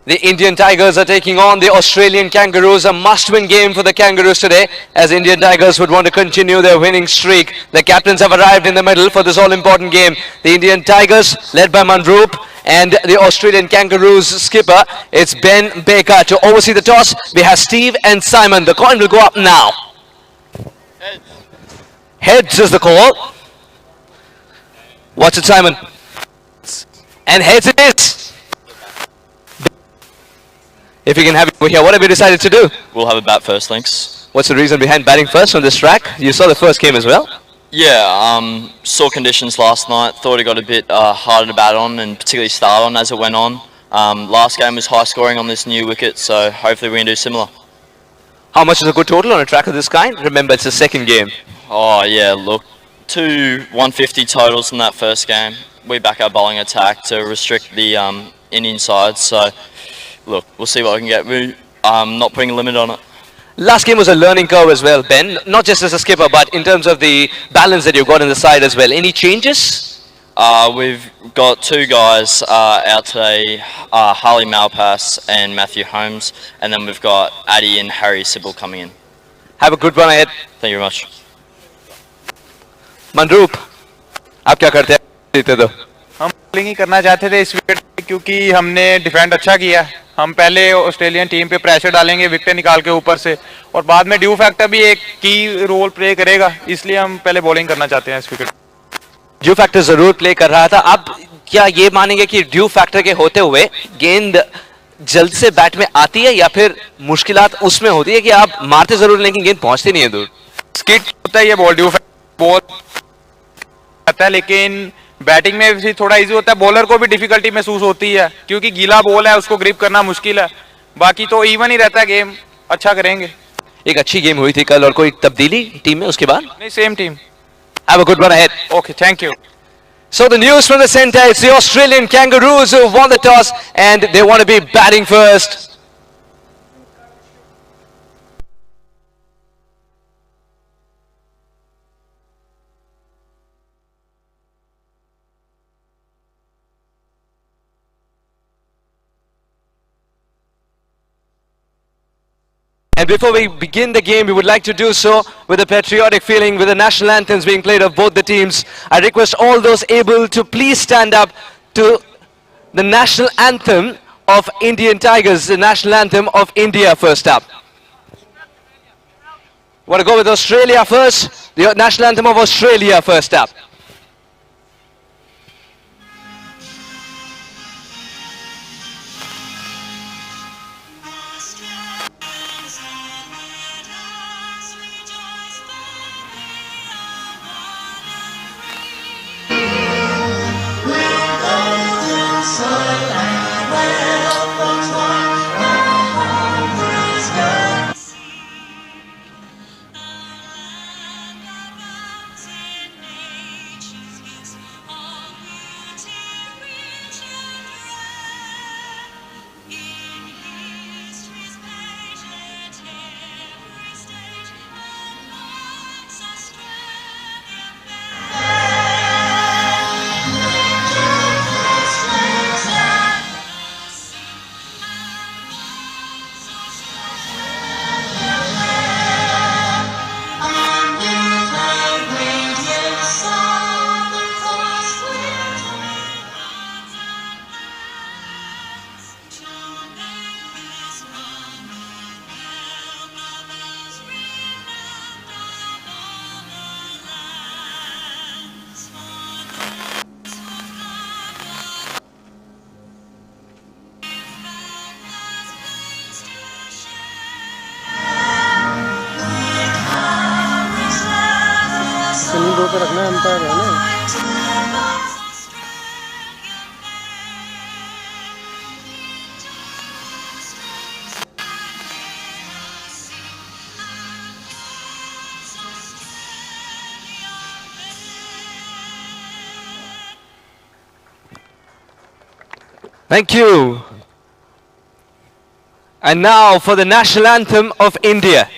The Indian Tigers are taking on the Australian Kangaroos. A must-win game for the Kangaroos today, as Indian Tigers would want to continue their winning streak. The captains have arrived in the middle for this all-important game. The Indian Tigers, led by Manroop, and the Australian Kangaroos skipper, it's Ben Baker. To oversee the toss, we have Steve and Simon. The coin will go up now. Heads. Heads is the call. What's it, Simon? And heads it is. If you can have it over here, what have you decided to do? We'll have a bat first, thanks. What's the reason behind batting first on this track? You saw the first game as well? Yeah, saw conditions last night, thought it got a bit harder to bat on and particularly start on as it went on. Last game was high scoring on this new wicket, so hopefully we can do similar. How much is a good total on a track of this kind? Remember, it's the second game. Oh yeah, look, 2 150 totals in that first game. We back our bowling attack to restrict the Indian side, so look, we'll see what we can get. We're not putting a limit on it. Last game was a learning curve as well, Ben. Not just as a skipper, but in terms of the balance that you've got in the side as well. Any changes? We've got 2 guys out today, Harley Malpass and Matthew Holmes, and then we've got Addy and Harry Sybil coming in. Have a good run ahead. Thank you very much. Manroop, आप क्या करते हैं? हम bowling ही करना चाहते थे इस wicket पे, क्योंकि हमने डिफेंड अच्छा किया। हम पहले ऑस्ट्रेलियन टीम पे प्रेशर डालेंगे विकेट निकाल के ऊपर से, और बाद में ड्यू फैक्टर भी एक की रोल प्ले करेगा, इसलिए हम पहले बॉलिंग करना चाहते हैं इस विकेट। ड्यू फैक्टर जरूर प्ले कर रहा था। अब क्या ये मानेंगे कि ड्यू फैक्टर के होते हुए गेंद जल्द से बैट में आती है, या फिर मुश्किलात उसमें होती है कि आप मारते जरूर लेकिन गेंद पहुंचती नहीं है दूर? स्किट होता है ये बॉल, ड्यू बॉल आता है, लेकिन बैटिंग में भी थोड़ा इजी होता है। बॉलर को भी डिफिकल्टी महसूस होती है, क्योंकि गीला बॉल है, उसको ग्रिप करना मुश्किल है। बाकी तो इवन ही रहता है गेम, अच्छा करेंगे। एक अच्छी गेम हुई थी कल, और कोई तब्दीली टीम में उसके बाद? नहीं, same team. Have a good one ahead. Okay, thank you. So the news from the centre, it's the Australian Kangaroos who won the toss and they want to be batting first. And before we begin the game, we would like to do so with a patriotic feeling, with the national anthems being played of both the teams. I request all those able to please stand up to the national anthem of Indian Tigers, the national anthem of India first up. Want to go with Australia first? The national anthem of Australia first up. Thank you. And now for the national anthem of India.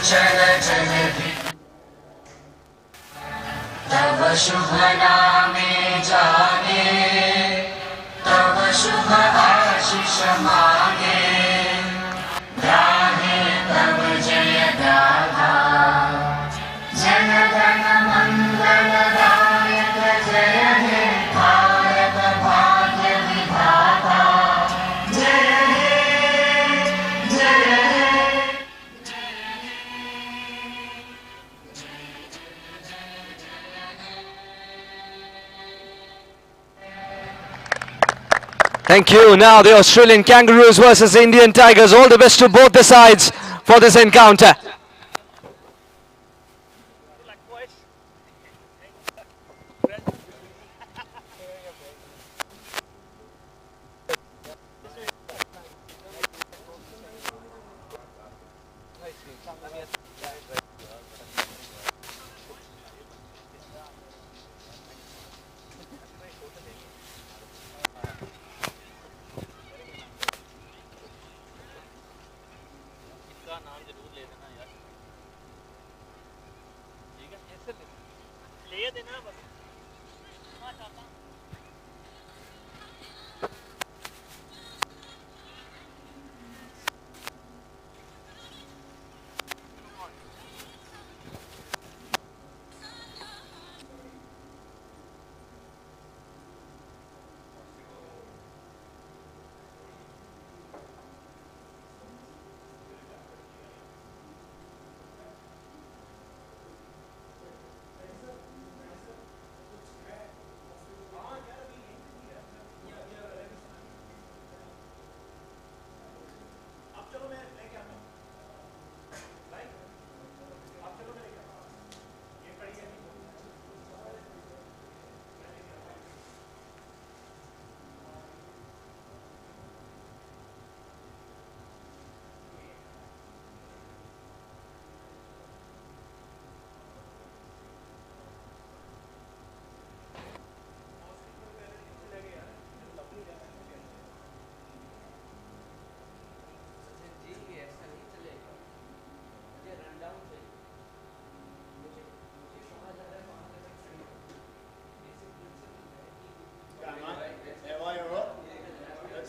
चंचल जलधि तव शुभ नामे जागे तव शुभ आशीष मागे गाहे तव जय गाथा जन गण मंगल दायक जय हे भारत भाग्य विधाता जय हे जय हे Thank you. Now the Australian Kangaroos versus the Indian Tigers. All the best to both the sides for this encounter.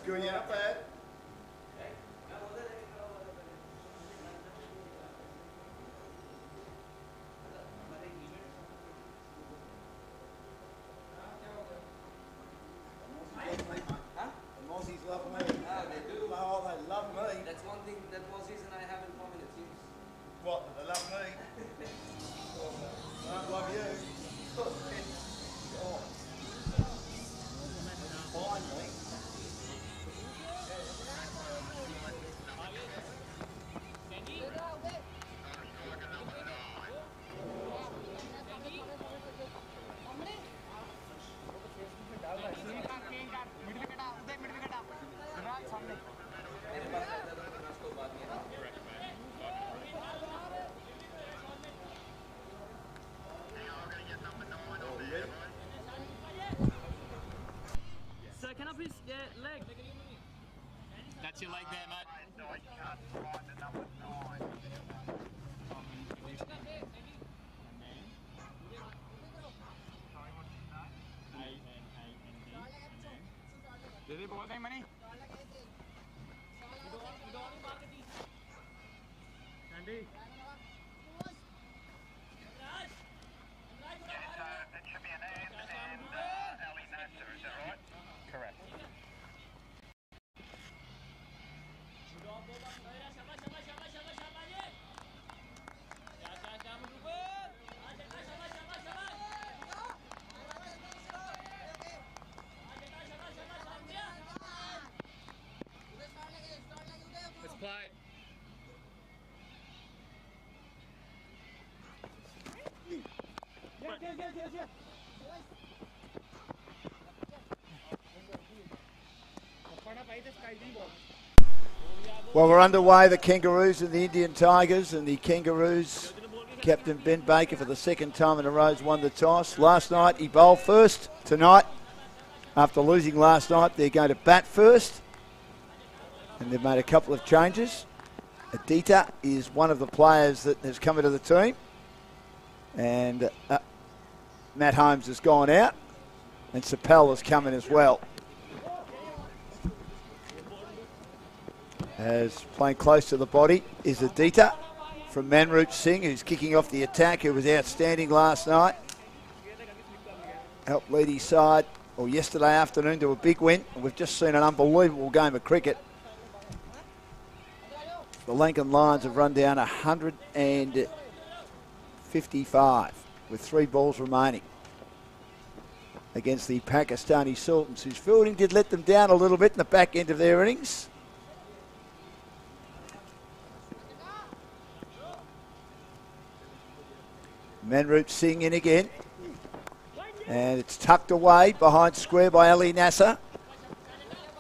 Going out bad. Aussies love me. Ah, they do. Oh, they love me. That's one thing that Aussies and I have in common, it seems. What? They love me. I don't love you. Oh. Finally. Sir, can I please get leg? That's your leg there, mate. दीदी बोल रहे money candy It should be an and Ali Nasser, is that right? Correct. Let's play. Well, we're underway, the Kangaroos and the Indian Tigers, and the Kangaroos captain Ben Baker for the second time in a row has won the toss. Last night he bowled first. Tonight, after losing last night, they're going to bat first, and they've made a couple of changes. Adita is one of the players that has come into the team. And Matt Holmes has gone out. And Sapel has come in as well. As playing close to the body is Adita from Manroot Singh, who's kicking off the attack, who was outstanding last night. Helped lead his side, or yesterday afternoon, to a big win. And we've just seen an unbelievable game of cricket. The Lankan Lions have run down 155 with 3 balls remaining against the Pakistani Sultans, whose fielding did let them down a little bit in the back end of their innings. Manroot Singh in again. And it's tucked away behind square by Ali Nasser.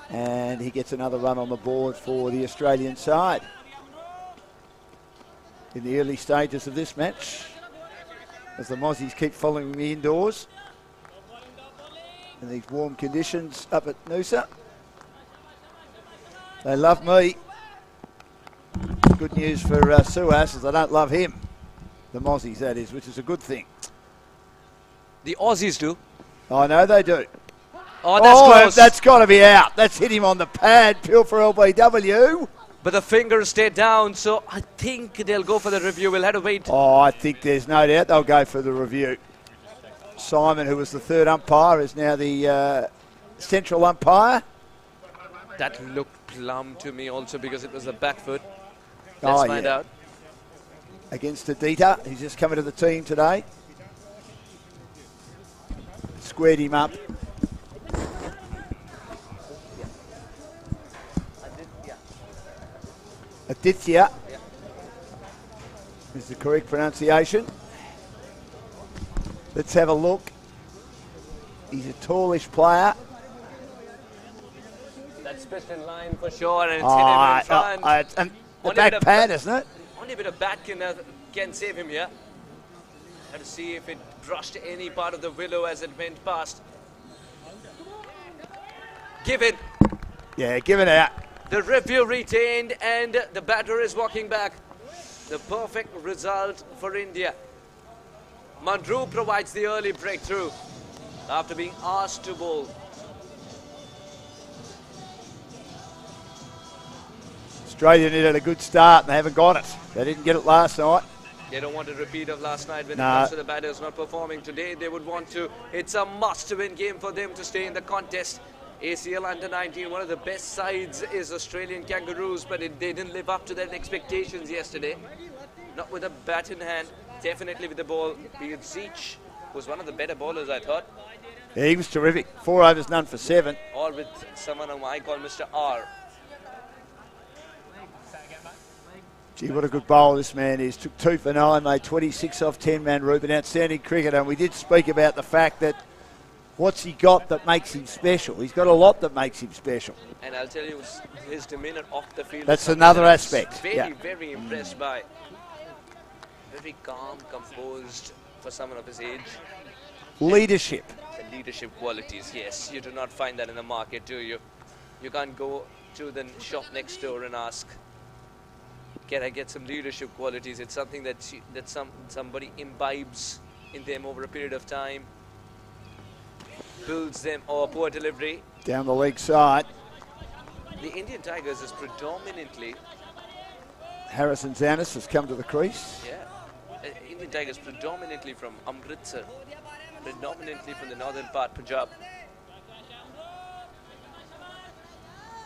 And he gets another run on the board for the Australian side. In the early stages of this match, as the Mozzies keep following me indoors in these warm conditions up at Noosa. They love me. Good news for Suhas, as they don't love him. The Mozzies, that is, which is a good thing. The Aussies do. I know they do. Oh, that's close. That's got to be out. That's hit him on the pad. Pill for LBW. But the fingers stayed down, so I think they'll go for the review. We'll have to wait. Oh, I think there's no doubt they'll go for the review. Simon, who was the third umpire, is now the central umpire. That looked plumb to me also because it was the back foot. Let's find out. Against Adita, who's just coming to the team today. Squared him up. Aditya is the correct pronunciation. Let's have a look. He's a tallish player. That's pitched in line for sure, and it's hit him in front. And the back pad, isn't it? Only a bit of bat can save him here. Have to see if it brushed any part of the willow as it went past. Give it. Yeah, give it out. The review retained and the batter is walking back. The perfect result for India. Mandru provides the early breakthrough after being asked to bowl. Australia needed a good start and they haven't got it. They didn't get it last night. They don't want a repeat of last night when it comes to the batters not performing. Today they would want to. It's a must-win game for them to stay in the contest. ACL-U19, one of the best sides is Australian Kangaroos, but they didn't live up to their expectations yesterday. Not with a bat in hand, definitely with the ball. Zeech was one of the better bowlers, I thought. Yeah, he was terrific. 4 overs, none for 7. All with someone whom I call Mr. R. Gee, what a good bowler this man is. Took 2 for 9, made 26 off 10 man Reuben. Outstanding cricketer. And we did speak about the fact that what's he got that makes him special? He's got a lot that makes him special. And I'll tell you, his demeanour off the field. That's another aspect. Very impressed by. Very calm, composed for someone of his age. Leadership. The leadership qualities, yes. You do not find that in the market, do you? You can't go to the shop next door and ask, can I get some leadership qualities? It's something that somebody imbibes in them over a period of time. Builds them, or poor delivery. Down the leg side. The Indian Tigers is predominantly... Harrison Zanis has come to the crease. Yeah. Indian Tigers predominantly from Amritsar. Predominantly from the northern part, Punjab.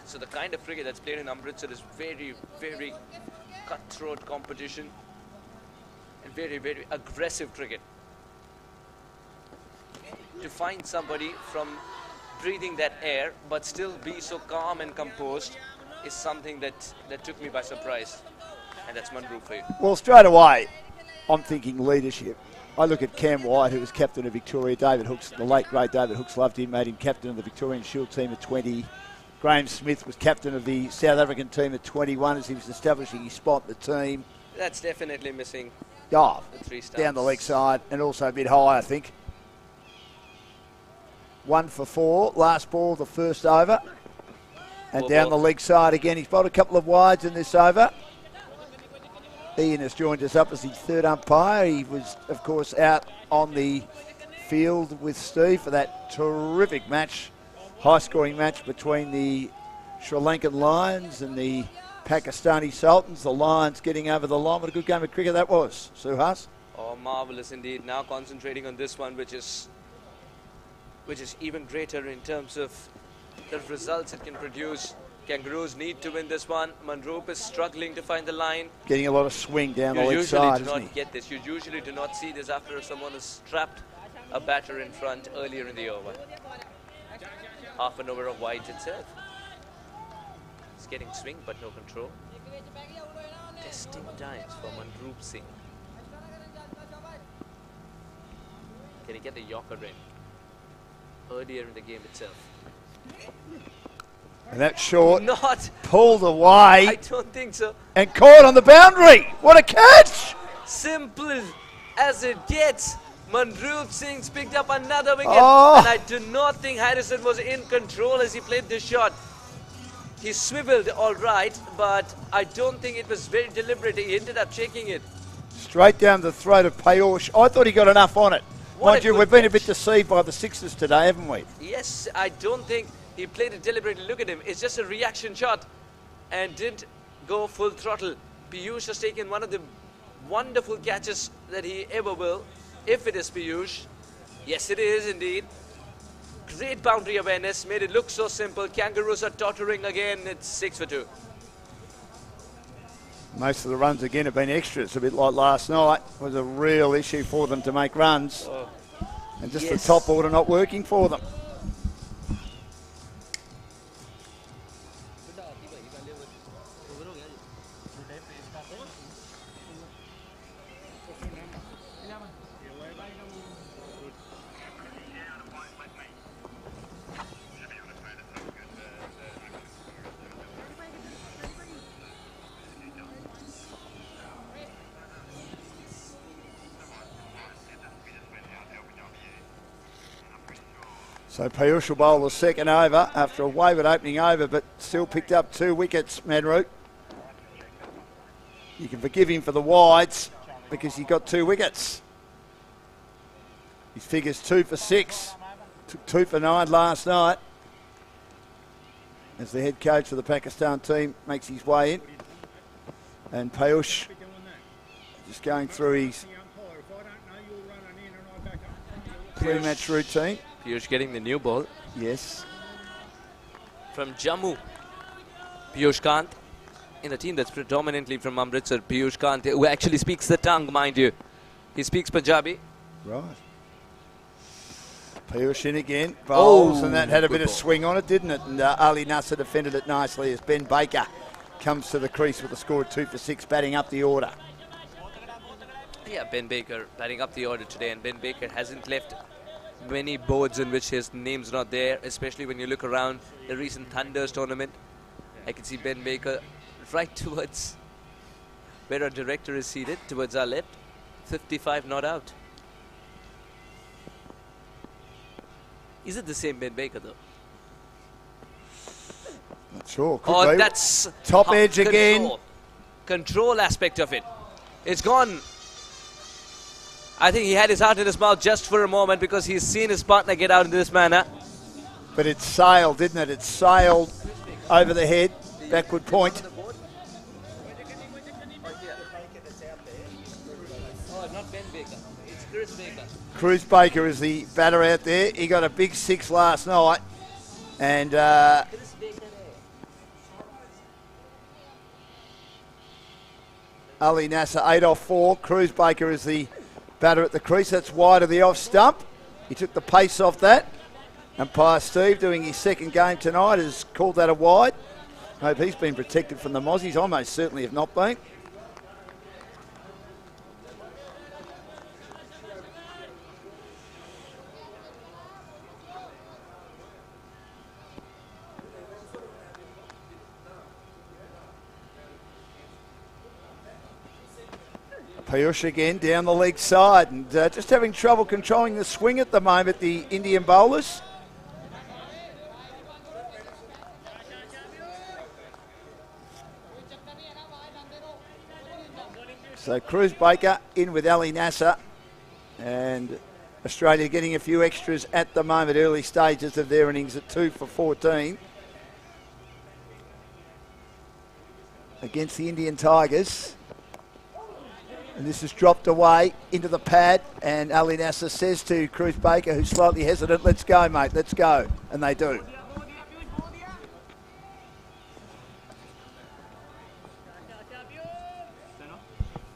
So the kind of cricket that's played in Amritsar is very, very cutthroat competition. And very, very aggressive cricket. To find somebody from breathing that air but still be so calm and composed is something that took me by surprise. And that's Mandru for you. Well, straight away, I'm thinking leadership. I look at Cam White, who was captain of Victoria. David Hooks, the late great David Hooks, loved him, made him captain of the Victorian Shield team at 20. Graham Smith was captain of the South African team at 21 as he was establishing his spot in the team. That's definitely missing. Oh, the 3 stars. Down the leg side and also a bit high, I think. 1 for 4, last ball, the first over. And down the leg side again. He's bowled a couple of wides in this over. Ian has joined us up as the third umpire. He was, of course, out on the field with Steve for that terrific match, high-scoring match between the Sri Lankan Lions and the Pakistani Sultans. The Lions getting over the line. What a good game of cricket that was, Suhas. Oh, marvellous indeed. Now concentrating on this one, which is even greater in terms of the results it can produce. Kangaroos need to win this one. Manroop is struggling to find the line. Getting a lot of swing down the You leg usually side, do isn't not he? get this. You usually do not see this after someone has trapped a batter in front earlier in the over. Half an over of wides itself. It's getting swing but no control. Testing times for Manroop Singh. Can he get the Yorker in earlier in the game itself? And that short Not. pulled away I don't think so. and caught on the boundary. What a catch! Simple as it gets. Manroop Singh's picked up another wicket. Oh. And I do not think Harrison was in control as he played this shot. He swiveled all right, but I don't think it was very deliberate. He ended up checking it. Straight down the throat of Payush. I thought he got enough on it. What Mind a you, good we've been a bit catch. deceived by the sixes today, haven't we? Yes, I don't think he played it deliberately. Look at him. It's just a reaction shot and didn't go full throttle. Piyush has taken one of the wonderful catches that he ever will. If it is Piyush. Yes, it is indeed. Great boundary awareness. Made it look so simple. Kangaroos are tottering again. It's 6 for 2. Most of the runs again have been extras, a bit like last night. It was a real issue for them to make runs. Oh. And just Yes. the top order not working for them. So Piyush will bowl the second over after a wayward opening over, but still picked up 2 wickets, Manroop. You can forgive him for the wides because he got 2 wickets. His figures 2 for 6, took 2 for 9 last night. As the head coach for the Pakistan team makes his way in. And Piyush just going through his pre-match routine. Piyush getting the new ball Yes. from Jammu. Piyush Kant in the team that's predominantly from Amritsar. Piyush Kant, who actually speaks the tongue, mind you. He speaks Punjabi. Right. Piyush in again, bowls, and that had a good bit of ball. swing on it, didn't it? And Ali Nasser defended it nicely as Ben Baker comes to the crease with a score of 2 for 6, batting up the order. Yeah, Ben Baker batting up the order today, and Ben Baker hasn't left many boards in which his name's not there, especially when you look around the recent Thunders tournament. I can see Ben Baker right towards where our director is seated, towards our left. 55 not out. Is it the same Ben Baker though? Not sure. Could Oh, be. that's Top edge again. Control aspect of it. It's gone. I think he had his heart in his mouth just for a moment because he's seen his partner get out in this manner. But it sailed, didn't it? It sailed over the head, backward point. Oh, not Ben Baker. It's Chris Baker. Cruz Baker is the batter out there. He got a big 6 last night. And Chris Baker there. Ali Nasser 8 off 4. Cruz Baker is the batter at the crease. That's wide of the off stump. He took the pace off that. Umpire Steve, doing his second game tonight, has called that a wide. Hope he's been protected from the Mozzies. Almost certainly have not been. Piyush again down the leg side and just having trouble controlling the swing at the moment, the Indian bowlers. So Cruz Baker in with Ali Nasser, and Australia getting a few extras at the moment, early stages of their innings at 2 for 14 against the Indian Tigers. And this is dropped away into the pad, and Ali Nasser says to Cruz Baker, who's slightly hesitant, let's go, mate, let's go. And they do.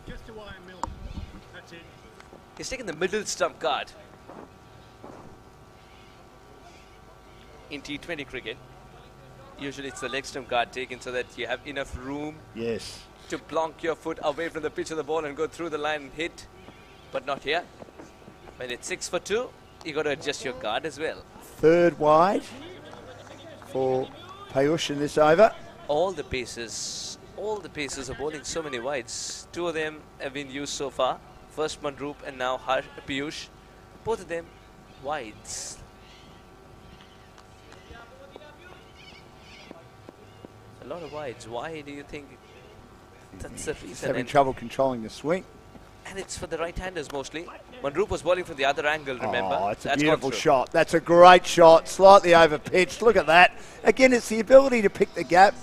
Just to iron mill. That's it. He's taking the middle stump guard. In T20 cricket, usually it's the leg stump guard taken so that you have enough room Yes. to plonk your foot away from the pitch of the ball and go through the line and hit. But not here. When it's 6 for 2, you got to adjust your guard as well. Third wide for Payush in this over. All the paces are bowling so many wides. 2 of them have been used so far. First Mandroop and now Piyush. Both of them wides. A lot of wides. Why do you think that's the He's reason? having And, trouble controlling the swing. and it's for the right-handers mostly. Mandroop was bowling from the other angle, remember? Oh, it's a That's gone beautiful through. shot. That's a great shot. Slightly over pitched. Look at that. Again, it's the ability to pick the gap.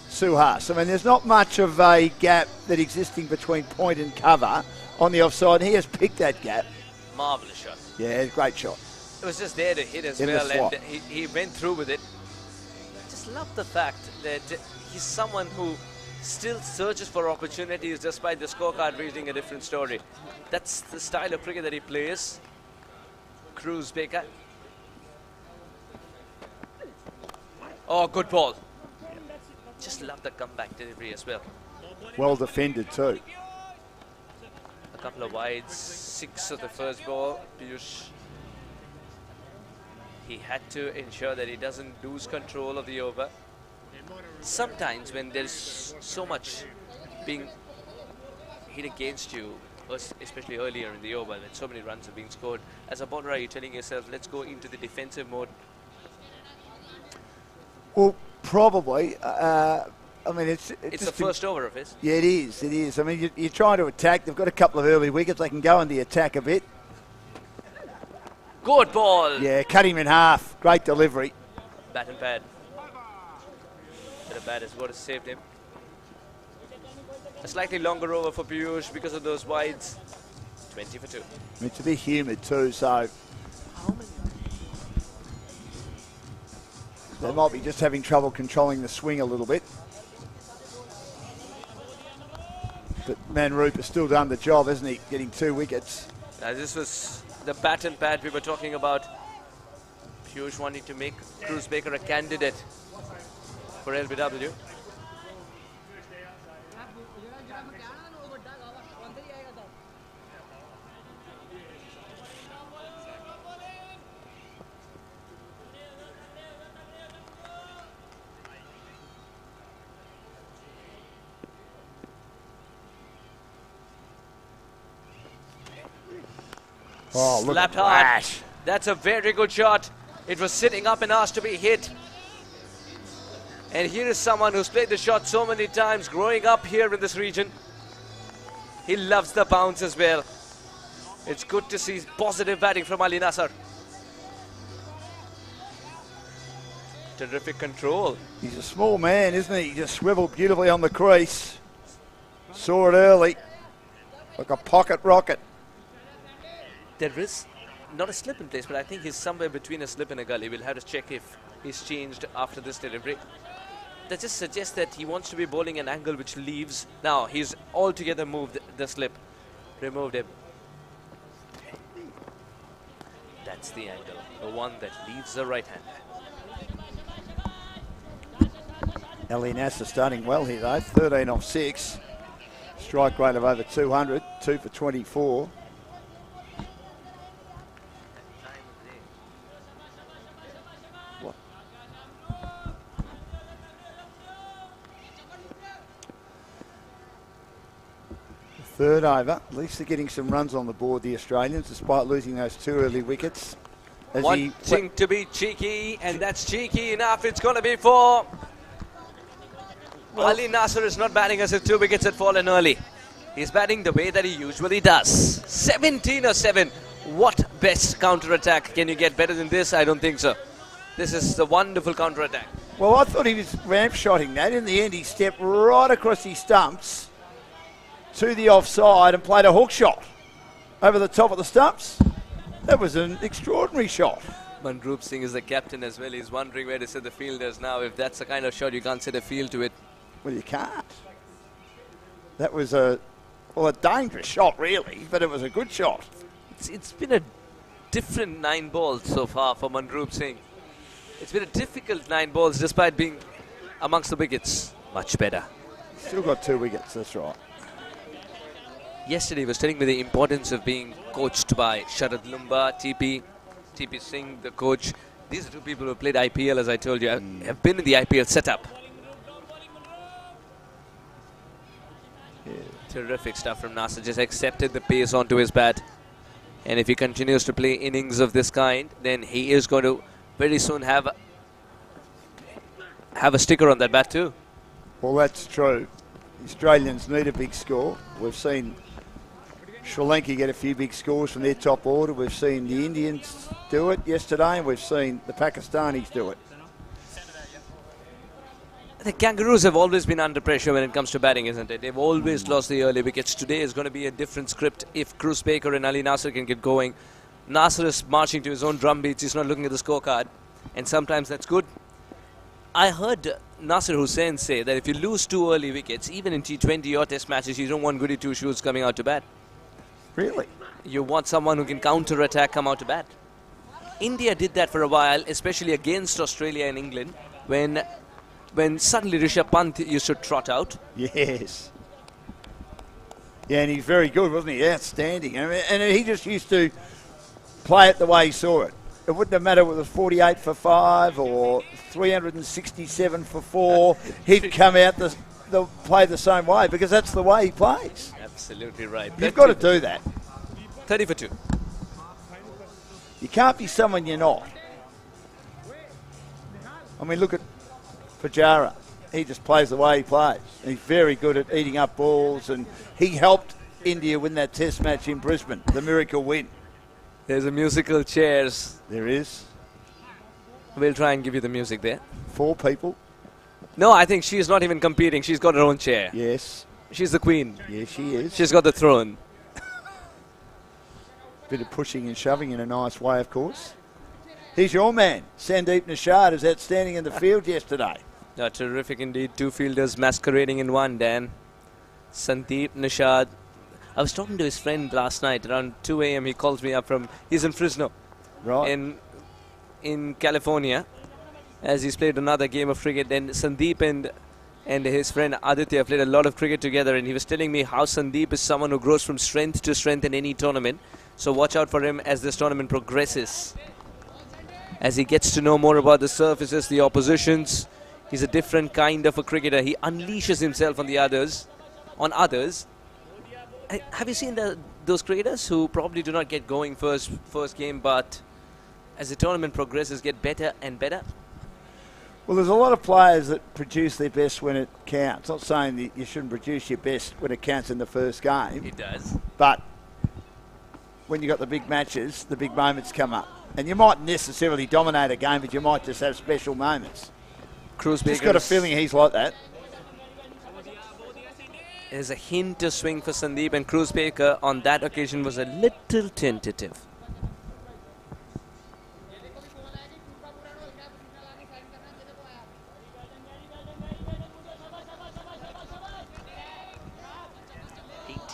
Suhas. I mean, there's not much of a gap that existing between point and cover on the offside. He has picked that gap. Marvellous shot. Yeah, great shot. It was just there to hit as In the well, slot. and he went through with it. Just love the fact that he's someone who still searches for opportunities despite the scorecard reading a different story. That's the style of cricket that he plays. Cruz Baker. Oh, good ball. Just love the comeback delivery as well. Well defended too. A couple of wides, 6 of the first ball. Piyush. He had to ensure that he doesn't lose control of the over. Sometimes when there's so much being hit against you, especially earlier in the over, when so many runs are being scored, as a bowler, are you telling yourself, let's go into the defensive mode? Well, probably. I mean, it's It's the just first over of his. Yeah, it is. It is. I mean, you're trying to attack. They've got a couple of early wickets. They can go on the attack a bit. Good ball. Yeah, cut him in half. Great delivery. Bat and pad. Bit of bat is what has saved him. A slightly longer over for Piyush because of those wides. 20 for 2. I mean, it's a bit humid too, so they might be just having trouble controlling the swing a little bit. But Manroop has still done the job, hasn't he? Getting 2 wickets. Now this was the bat and pad we were talking about. Piyush wanting to make Cruz Baker a candidate for LBW. Oh, look Slapped at hard. that. That's a very good shot. It was sitting up and asked to be hit. And here is someone who's played the shot so many times growing up here in this region. He loves the bounce as well. It's good to see positive batting from Ali Nasser. Terrific control. He's a small man, isn't he? He just swiveled beautifully on the crease. Saw it early. Like a pocket rocket. There is not a slip in place, but I think he's somewhere between a slip and a gully. We'll have to check if he's changed after this delivery. That just suggests that he wants to be bowling an angle which leaves. Now he's altogether moved the slip. Removed him. That's the angle. The one that leaves the right hand. Ali Nasser starting well here though. 13 off 6. Strike rate of over 200. 2 for 24. Third over. At least they're getting some runs on the board, the Australians, despite losing those 2 early wickets. As Wanting to be cheeky, and that's cheeky enough. It's going to be 4. Ali Nasser is not batting as if 2 wickets had fallen early. He's batting the way that he usually does. 17-7. What best counter-attack can you get better than this? I don't think so. This is the wonderful counter-attack. Well, I thought he was ramp-shotting that. In the end, he stepped right across his stumps to the offside and played a hook shot over the top of the stumps. That was an extraordinary shot. Manroop Singh is the captain as well. He's wondering where to set the fielders now. If that's the kind of shot, you can't set a field to it. Well, you can't. That was a dangerous shot, really, but it was a good shot. It's been a different 9 balls so far for Manroop Singh. It's been a difficult 9 balls despite being amongst the wickets. Much better. Still got 2 wickets, that's right. Yesterday he was telling me the importance of being coached by Sharad Lumba, TP Singh, the coach. These are 2 people who played IPL, as I told you, have been in the IPL setup. Yeah. Terrific stuff from Nasser. Just accepted the pace onto his bat. And if he continues to play innings of this kind, then he is going to very soon have a sticker on that bat too. Well, that's true. The Australians need a big score. We've seen Sri Lanka get a few big scores from their top order. We've seen the Indians do it yesterday, and we've seen the Pakistanis do it. The Kangaroos have always been under pressure when it comes to batting, isn't it? They've always lost the early wickets. Today is going to be a different script if Cruz Baker and Ali Nasser can get going. Nasser is marching to his own drum beats. He's not looking at the scorecard, and sometimes that's good. I heard Nasser Hussain say that if you lose 2 early wickets, even in T20 or Test matches, you don't want goody two-shoes coming out to bat. Really? You want someone who can counter-attack, come out to bat. India did that for a while, especially against Australia and England, when suddenly Rishabh Pant used to trot out. Yes. Yeah, and he's very good, wasn't he? Outstanding. And he just used to play it the way he saw it. It wouldn't have mattered whether it was 48 for 5 or 367 for 4. He'd come out they'll play the same way because that's the way he plays. Absolutely right. You've got to do that. 30 for 2. You can't be someone you're not. I mean, look at Pujara. He just plays the way he plays. He's very good at eating up balls, and he helped India win that Test match in Brisbane, the miracle win. There's a musical chairs. There is. We'll try and give you the music there. 4 people. No, I think she's not even competing. She's got her own chair. Yes. She's the queen. Yes, she is. She's got the throne. Bit of pushing and shoving in a nice way, of course. He's your man. Sandeep Nishad is outstanding in the field yesterday. Terrific indeed. 2 fielders masquerading in one, Dan. Sandeep Nishad. I was talking to his friend last night around 2 a.m. He calls me up he's in Fresno. Right. In California, as he's played another game of cricket. And Sandeep and his friend Aditya played a lot of cricket together, and he was telling me how Sandeep is someone who grows from strength to strength in any tournament. So watch out for him as this tournament progresses. As he gets to know more about the surfaces, the oppositions, he's a different kind of a cricketer. He unleashes himself on others. Have you seen those cricketers who probably do not get going first game, but as the tournament progresses, get better and better? Well, there's a lot of players that produce their best when it counts. Not saying that you shouldn't produce your best when it counts in the first game. It does. But when you've got the big matches, the big moments come up. And you might necessarily dominate a game, but you might just have special moments. Cruz Just got a feeling he's like that. There's a hint of swing for Sandeep, and Cruz Baker on that occasion was a little tentative.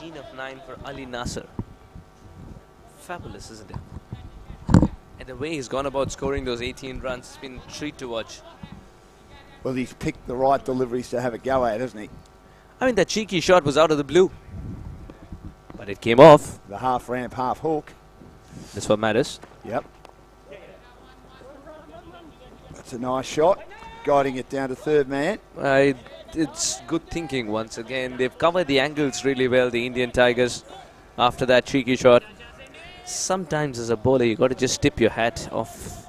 Of 9 for Ali Nasser. Fabulous, isn't it? And the way he's gone about scoring those 18 runs has been a treat to watch. Well, he's picked the right deliveries to have a go at, hasn't he? I mean, that cheeky shot was out of the blue, but it came off. The half ramp, half hook. That's what matters. Yep. That's a nice shot. Guiding it down to third man. It's good thinking once again. They've covered the angles really well, the Indian Tigers, after that cheeky shot. Sometimes as a bowler, you got to just tip your hat off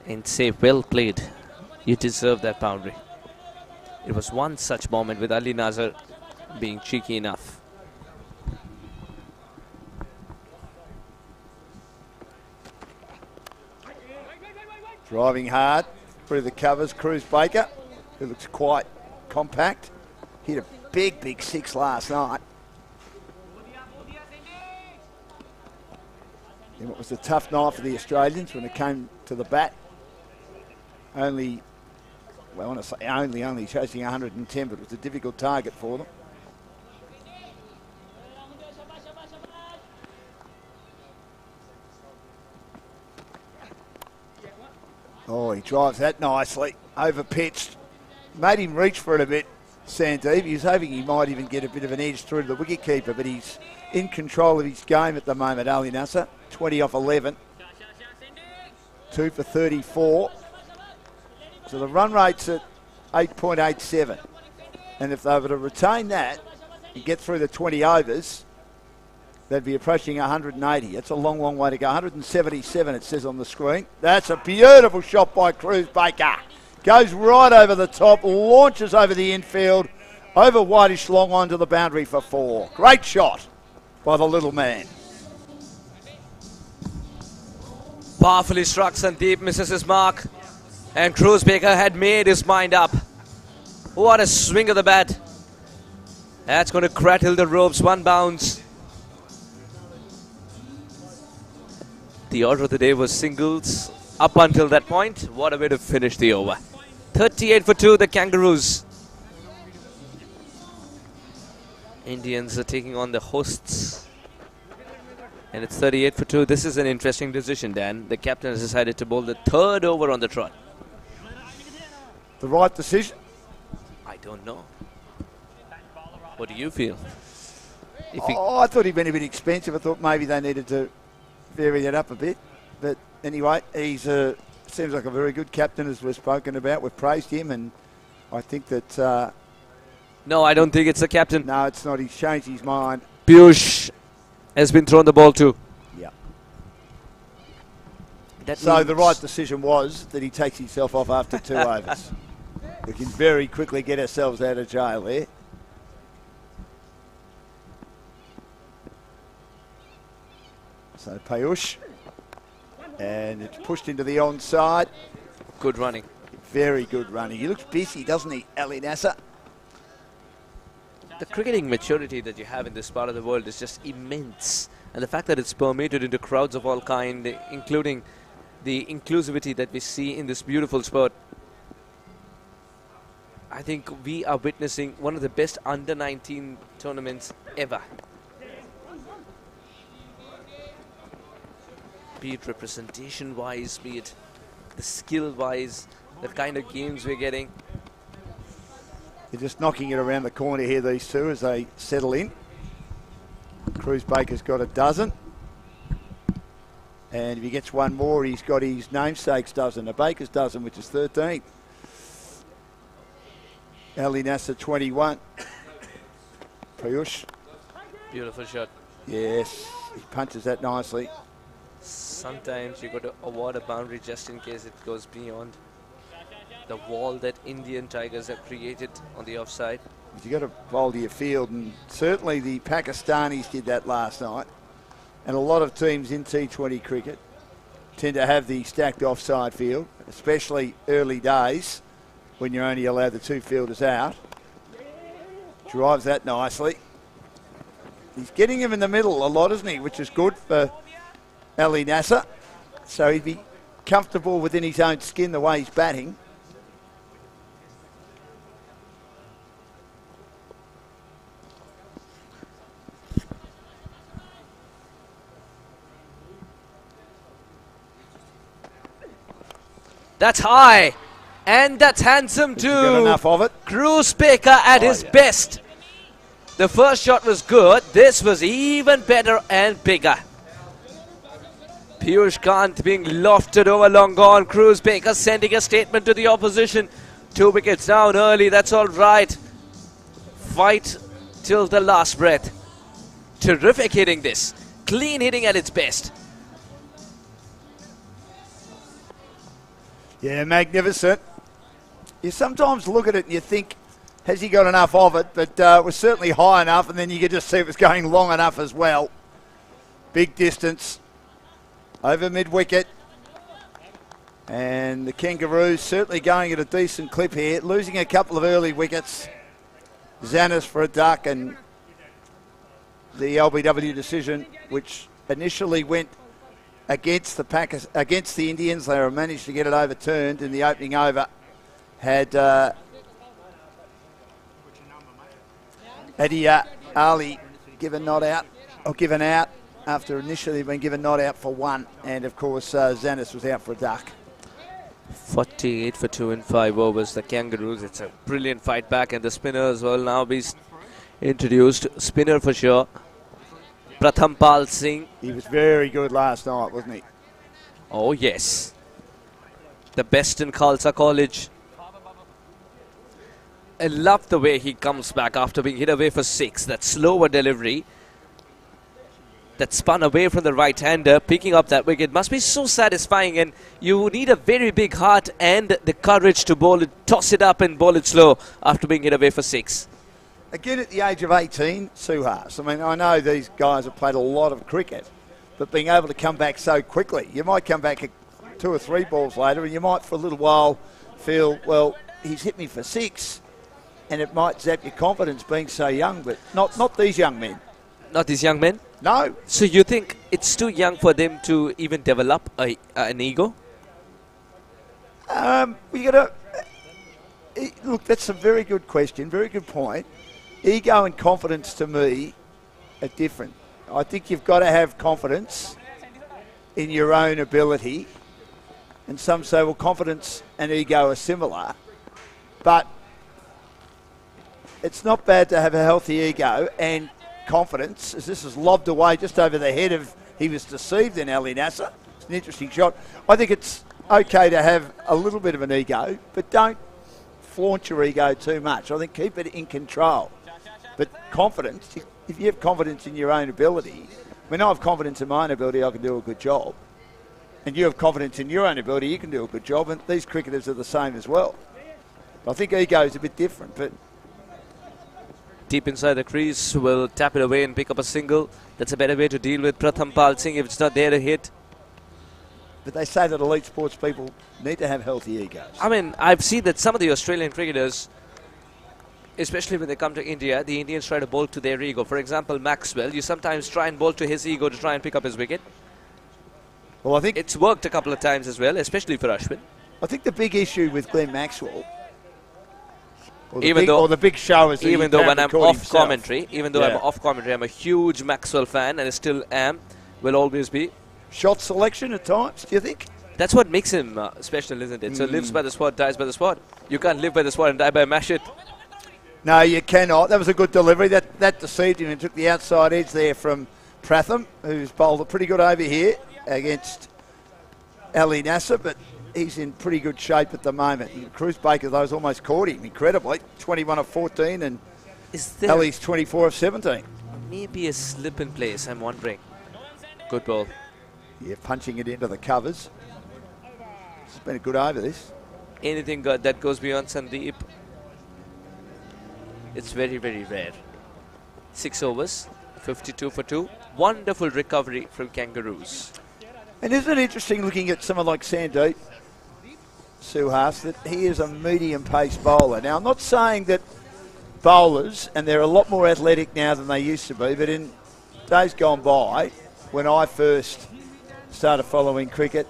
and say, well played. You deserve that boundary. It was one such moment with Ali Nasser being cheeky enough. Driving hard through the covers, Cruz Baker, who looks quite compact. Hit a big 6 last night. And it was a tough night for the Australians when it came to the bat. Only chasing 110, but it was a difficult target for them. Oh, he drives that nicely. Over pitched. Made him reach for it a bit, Sandeep. He was hoping he might even get a bit of an edge through to the wicketkeeper, but he's in control of his game at the moment, Ali Nasser. 20 off 11. 2 for 34. So the run rate's at 8.87. And if they were to retain that and get through the 20 overs, they'd be approaching 180. That's a long way to go. 177 it says on the screen. That's a beautiful shot by Cruz Baker. Goes right over the top, launches over the infield, over Whitish long onto the boundary for 4. Great shot by the little man. Powerfully struck, Sandeep misses his mark. And Cruz Baker had made his mind up. What a swing of the bat. That's going to cradle the ropes. 1 bounce. The order of the day was singles up until that point. What a way to finish the over. 38 for 2, the Kangaroos. Indians are taking on the hosts. And it's 38 for 2. This is an interesting decision, Dan. The captain has decided to bowl the 3rd over on the trot. The right decision? I don't know. What do you feel? I thought he'd been a bit expensive. I thought maybe they needed to vary that up a bit. But anyway, he's seems like a very good captain, as we've spoken about. We've praised him, and I think that... no, I don't think it's the captain. No, it's not. He's changed his mind. Piyush has been thrown the ball to. Yeah. That so means the right decision was that he takes himself off after 2 overs. We can very quickly get ourselves out of jail there. So Payush, and it's pushed into the onside. Good running. Very good running. He looks busy, doesn't he, Ali Nasser? The cricketing maturity that you have in this part of the world is just immense. And the fact that it's permeated into crowds of all kind, including the inclusivity that we see in this beautiful sport. I think we are witnessing one of the best under-19 tournaments ever. Be it representation-wise, be it the skill-wise, the kind of games we're getting. They're just knocking it around the corner here, these two, as they settle in. Cruz Baker's got a dozen. And if he gets one more, he's got his namesake's dozen, a Baker's dozen, which is 13. Ali Nasser, 21. Piyush. Beautiful shot. Yes, he punches that nicely. Sometimes you got to award a boundary just in case it goes beyond the wall that Indian Tigers have created on the offside. You got to bowl to your field, and certainly the Pakistanis did that last night. And a lot of teams in T20 cricket tend to have the stacked offside field, especially early days when you're only allowed the 2 fielders out. Drives that nicely. He's getting him in the middle a lot, isn't he? Which is good for Ali Nasser. So he'd be comfortable within his own skin the way he's batting. That's high. And that's handsome too. Got enough of it. Cruz Baker at his best. The first shot was good. This was even better and bigger. Piyush Kant being lofted over long gone. Cruz Baker sending a statement to the opposition. 2 wickets down early. That's all right. Fight till the last breath. Terrific hitting this. Clean hitting at its best. Yeah, magnificent. You sometimes look at it and you think, has he got enough of it? But it was certainly high enough, and then you could just see it was going long enough as well. Big distance. Over mid-wicket. And the Kangaroos certainly going at a decent clip here, losing a couple of early wickets. Zanis for a duck, and the LBW decision, which initially went against against the Indians. They managed to get it overturned in the opening over. Had Eddie Ali given out after initially being given not out for one, and of course Zanis was out for a duck. 48 for 2 in 5 overs. The Kangaroos. It's a brilliant fight back, and the spinners will now be introduced. Spinner for sure. Pratham Pal Singh. He was very good last night, wasn't he? Oh yes. The best in Khalsa College. I love the way he comes back after being hit away for 6. That slower delivery. That spun away from the right-hander, picking up that wicket must be so satisfying, and you need a very big heart and the courage to bowl it, toss it up and bowl it slow after being hit away for 6. Again, at the age of 18, Suhas. I mean, I know these guys have played a lot of cricket, but being able to come back so quickly, you might come back 2 or 3 balls later, and you might for a little while feel, well, he's hit me for 6, and it might zap your confidence being so young, but not these young men. Not these young men? No. So you think it's too young for them to even develop an ego? We got to look. That's a very good question. Very good point. Ego and confidence to me are different. I think you've got to have confidence in your own ability, and some say, well, confidence and ego are similar, but it's not bad to have a healthy ego and confidence, as this is lobbed away just over the head of, he was deceived in Ali Nasser. It's an interesting shot. I think it's okay to have a little bit of an ego, but don't flaunt your ego too much. I think keep it in control. But confidence, if you have confidence in your own ability, when I have confidence in my own ability, I can do a good job. And you have confidence in your own ability, you can do a good job, and these cricketers are the same as well. I think ego is a bit different, but deep inside the crease, will tap it away and pick up a single. That's a better way to deal with Pratham Pal Singh if it's not there to hit. But they say that elite sports people need to have healthy egos. I mean, I've seen that some of the Australian cricketers, especially when they come to India, the Indians try to bowl to their ego. For example, Maxwell, you sometimes try and bowl to his ego to try and pick up his wicket. Well, I think it's worked a couple of times as well, especially for Ashwin. I think the big issue with Glenn Maxwell, even though the big show is, even though when I'm off commentary, I'm off commentary, I'm a huge Maxwell fan, and I still am, will always be. Shot selection at times, do you think? That's what makes him special, isn't it? So lives by the spot, dies by the spot. You can't live by the spot and die by a mash it. No, you cannot. That was a good delivery. That deceived him and took the outside edge there from Pratham, who's bowled a pretty good over here against Ali Nasser, but he's in pretty good shape at the moment. And Cruz Baker, though, has almost caught him incredibly. 21 of 14, and Ali's 24 of 17. Maybe a slip in place, I'm wondering. Good ball. Yeah, punching it into the covers. It's been a good over, this. Anything that goes beyond Sandeep, it's very, very rare. 6 overs, 52 for 2. Wonderful recovery from Kangaroos. And isn't it interesting looking at someone like Sandeep Suhas, that he is a medium-pace bowler. Now, I'm not saying that bowlers, and they're a lot more athletic now than they used to be, but in days gone by, when I first started following cricket,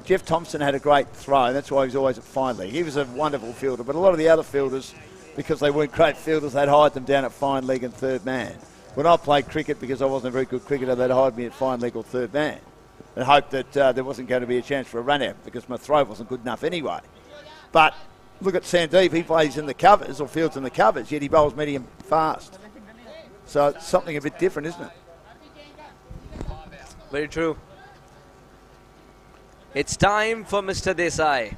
Jeff Thompson had a great throw, and that's why he was always at fine leg. He was a wonderful fielder, but a lot of the other fielders, because they weren't great fielders, they'd hide them down at fine leg and third man. When I played cricket, because I wasn't a very good cricketer, they'd hide me at fine leg or third man and hope that there wasn't going to be a chance for a run out because my throw wasn't good enough anyway. But look at Sandeep, he plays in the covers or fields in the covers, yet he bowls medium fast. So it's something a bit different, isn't it? Very true. It's time for Mr. Desai.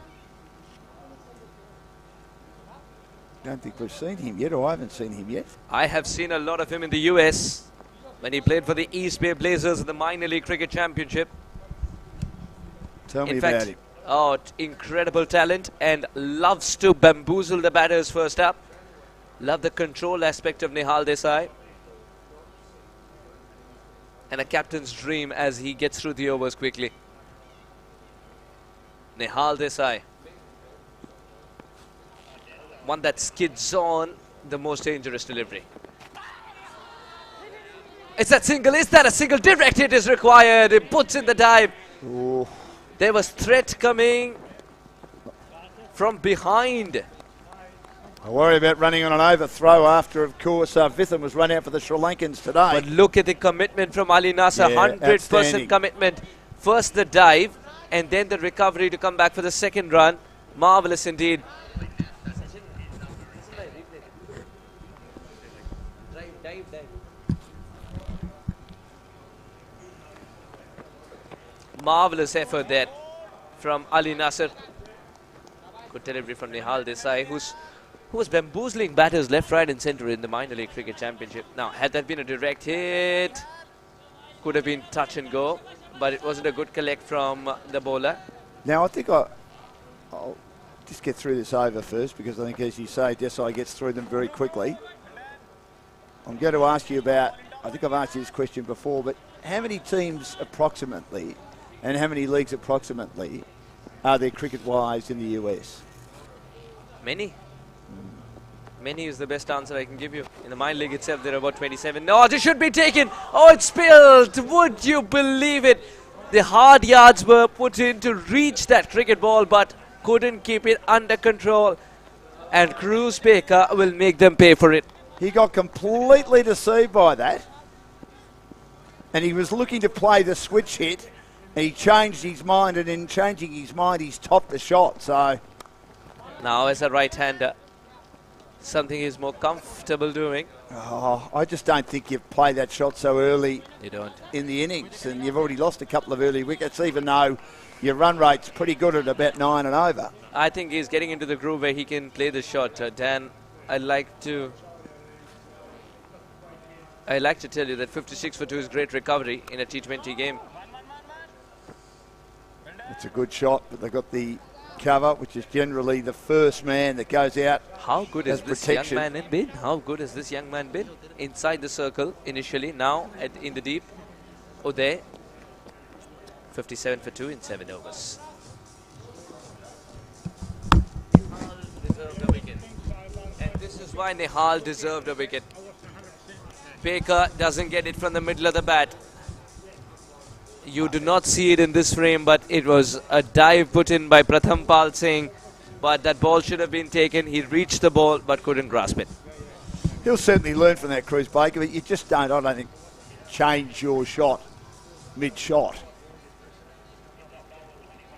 I don't think we've seen him yet, or I haven't seen him yet. I have seen a lot of him in the US when he played for the East Bay Blazers in the Minor League Cricket Championship. Tell me about him. Oh, incredible talent, and loves to bamboozle the batters first up. Love the control aspect of Nihal Desai. And a captain's dream as he gets through the overs quickly. Nihal Desai. One that skids on the most dangerous delivery. It's that single. Is that a single? Direct hit is required. It puts in the dive. Ooh. There was threat coming from behind. I worry about running on an overthrow after, of course, Vitham was run out for the Sri Lankans today. But look at the commitment from Ali Nasser. Yeah, 100% outstanding. commitment. First the dive and then the recovery to come back for the second run. Marvelous indeed. Marvelous effort there from Ali Nasser. Good delivery from Nihal Desai, who was bamboozling batters left, right and centre in the minor league cricket championship. Now, had that been a direct hit, could have been touch and go, but it wasn't a good collect from the bowler. Now, I think I'll just get through this over first, because I think, as you say, Desai gets through them very quickly. I'm going to ask you about, I think I've asked you this question before, but how many teams approximately and how many leagues approximately are there cricket-wise in the US? Many. Many is the best answer I can give you. In the minor league itself, there are about 27. No, this should be taken. Oh, it's spilled. Would you believe it? The hard yards were put in to reach that cricket ball, but couldn't keep it under control. And Cruz Baker will make them pay for it. He got completely deceived by that. And he was looking to play the switch hit. And he changed his mind, and in changing his mind, he's topped the shot. So now, as a right-hander, something he's more comfortable doing. oh, I just don't think you play that shot so early. You don't. In the innings, and you've already lost a couple of early wickets, even though your run rate's pretty good at about 9 and over. I think he's getting into the groove where he can play the shot. Dan, I'd like to tell you that 56 for 2 is great recovery in a T20 game. It's a good shot, but they've got the cover, which is generally the first man that goes out. How good has as this protection. young man been? How good has this young man been? Inside the circle initially, now in the deep. Uday, 57 for 2 in 7 overs. Deserved a wicket. And this is why Nihal deserved a wicket. Baker doesn't get it from the middle of the bat. You do not see it in this frame, but it was a dive put in by Pratham Pal Singh. But that ball should have been taken. He reached the ball, but couldn't grasp it. He'll certainly learn from that, Cruz Baker, but you just don't, I don't think, change your shot mid-shot.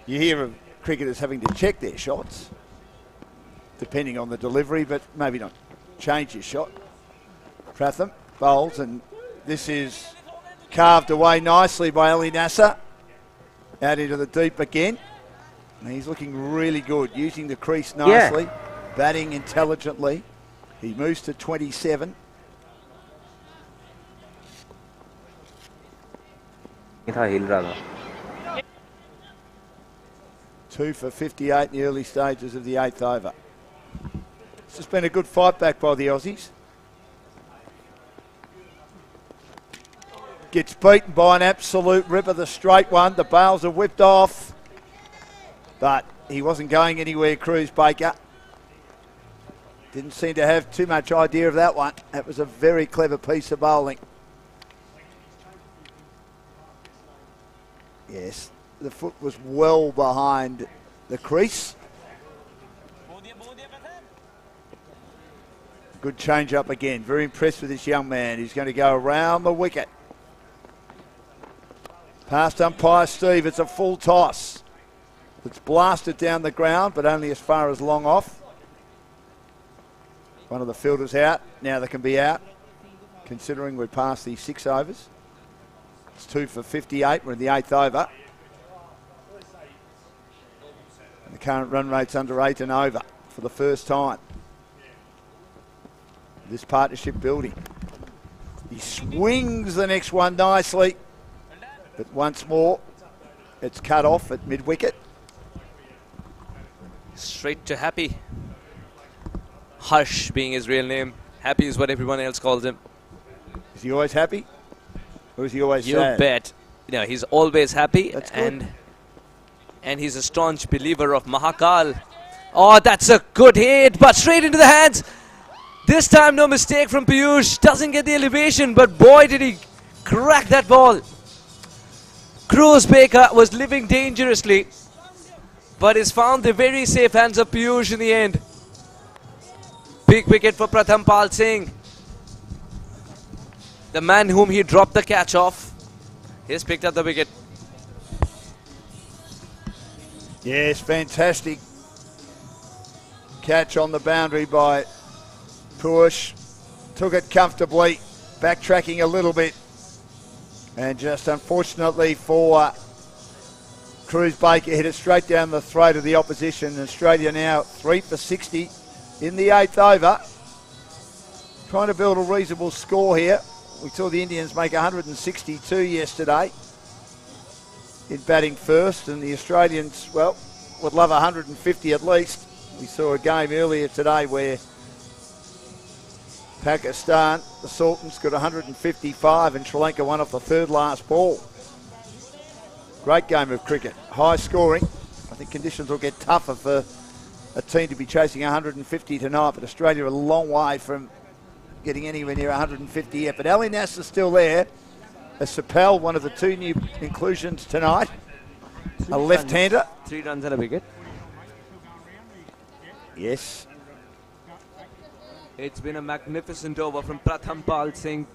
You hear of cricketers having to check their shots, depending on the delivery, but maybe not change your shot. Pratham bowls, and this is carved away nicely by Ali Nasser. Out into the deep again. And he's looking really good, using the crease nicely, batting intelligently. He moves to 27. Two for 58 in the early stages of the 8th over. It's just been a good fight back by the Aussies. Gets beaten by an absolute ripper, the straight one. The bails are whipped off. But he wasn't going anywhere, Cruz Baker. Didn't seem to have too much idea of that one. That was a very clever piece of bowling. Yes, the foot was well behind the crease. Good change up again. Very impressed with this young man. He's going to go around the wicket. Past umpire Steve, it's a full toss. It's blasted down the ground, but only as far as long off. One of the fielders out. Now they can be out, considering we're past the 6 overs. It's 2 for 58. We're in the 8th over. And the current run rate's under 8 and over for the first time. This partnership building. He swings the next one nicely. But once more, it's cut off at mid-wicket. Straight to Happy. Harsh being his real name. Happy is what everyone else calls him. Is he always happy? Or is he always You sad? bet. You know, he's always happy. That's good. And And he's a staunch believer of Mahakal. Oh, that's a good hit, but straight into the hands. This time, no mistake from Piyush. Doesn't get the elevation, but boy, did he crack that ball. Cruz Baker was living dangerously, but has found the very safe hands of Piyush in the end. Big wicket for Pratham Pal Singh. The man whom he dropped the catch off. He's picked up the wicket. Yes, fantastic catch on the boundary by Push. Took it comfortably, backtracking a little bit. And just unfortunately for Cruz Baker, hit it straight down the throat of the opposition. Australia now 3 for 60 in the 8th over. Trying to build a reasonable score here. We saw the Indians make 162 yesterday in batting first, and the Australians, well, would love 150 at least. We saw a game earlier today where Pakistan, the Sultans, got 155 and Sri Lanka won off the 3rd last ball. Great game of cricket, high scoring. I think conditions will get tougher for a team to be chasing 150 tonight, but Australia are a long way from getting anywhere near 150 yet. But Ali Nasser's still there. As Sapel, one of the 2 new inclusions tonight, a left-hander. 3 runs and a wicket. Yes. It's been a magnificent over from Pratham Pal Singh.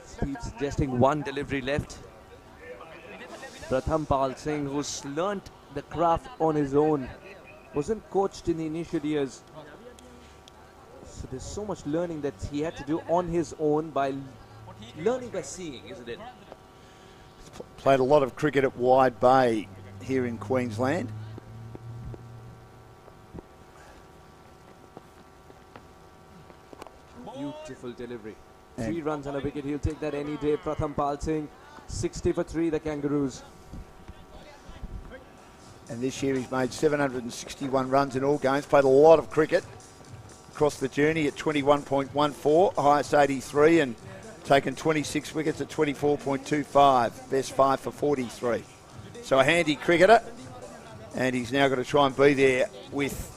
Speed suggesting 1 delivery left. Pratham Pal Singh, who's learnt the craft on his own, wasn't coached in the initial years. So there's so much learning that he had to do on his own by learning by seeing, isn't it? Played a lot of cricket at Wide Bay here in Queensland. Beautiful delivery. 3 runs and a wicket. He'll take that any day. Pratham Pal Singh, 60 for 3, the Kangaroos. And this year he's made 761 runs in all games. Played a lot of cricket across the journey at 21.14, highest 83, and taken 26 wickets at 24.25, best 5 for 43. So a handy cricketer, and he's now got to try and be there with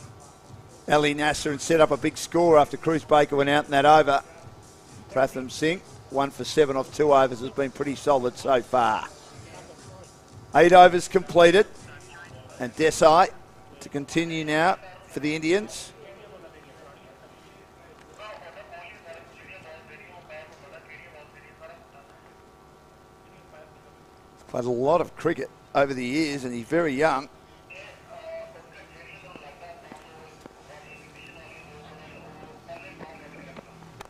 Ali Nasser and set up a big score after Cruz Baker went out in that over. Pratham Singh, 1 for 7 off 2 overs, has been pretty solid so far. 8 overs completed, and Desai to continue now for the Indians. Played a lot of cricket over the years, and he's very young.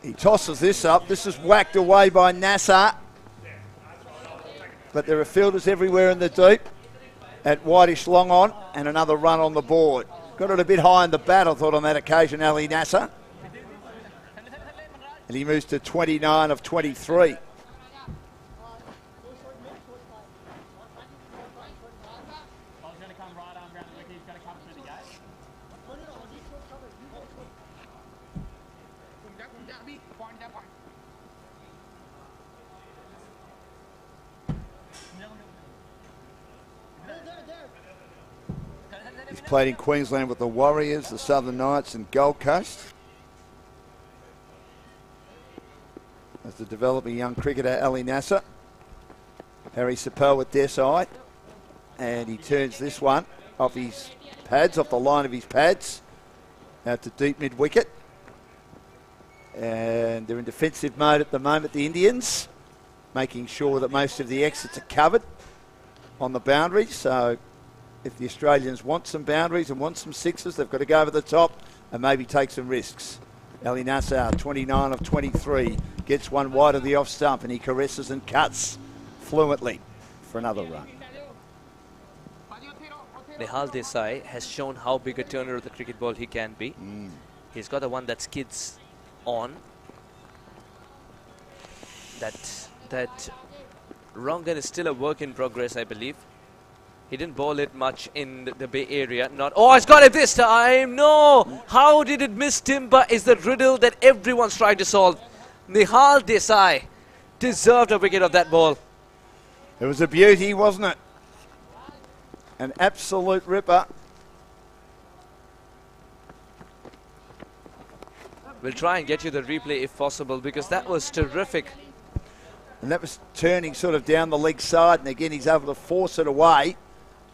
He tosses this up. This is whacked away by Nasser. But there are fielders everywhere in the deep at Whitish long on, and another run on the board. Got it a bit high in the bat, I thought, on that occasion, Ali Nasser. And he moves to 29 of 23. He's played in Queensland with the Warriors, the Southern Knights and Gold Coast. As the developing young cricketer, Ali Nasser. Harry Sapel with Desai. And he turns this one off his pads, off the line of his pads, out to deep mid-wicket. And they're in defensive mode at the moment, the Indians, making sure that most of the exits are covered on the boundaries. So if the Australians want some boundaries and want some sixes, they've got to go over the top and maybe take some risks. Ali Nasser, 29 of 23, gets one wide of the off stump, and he caresses and cuts fluently for another run. Nihal Desai has shown how big a turner of the cricket ball he can be. He's got the one that skids on. That Rongan is still a work in progress, I believe. He didn't bowl it much in the Bay Area. Oh, it's got it this time. No. How did it miss Timber is the riddle that everyone's trying to solve. Nihal Desai deserved a wicket of that ball. It was a beauty, wasn't it? An absolute ripper. We'll try and get you the replay if possible, because that was terrific. And that was turning sort of down the leg side, and again he's able to force it away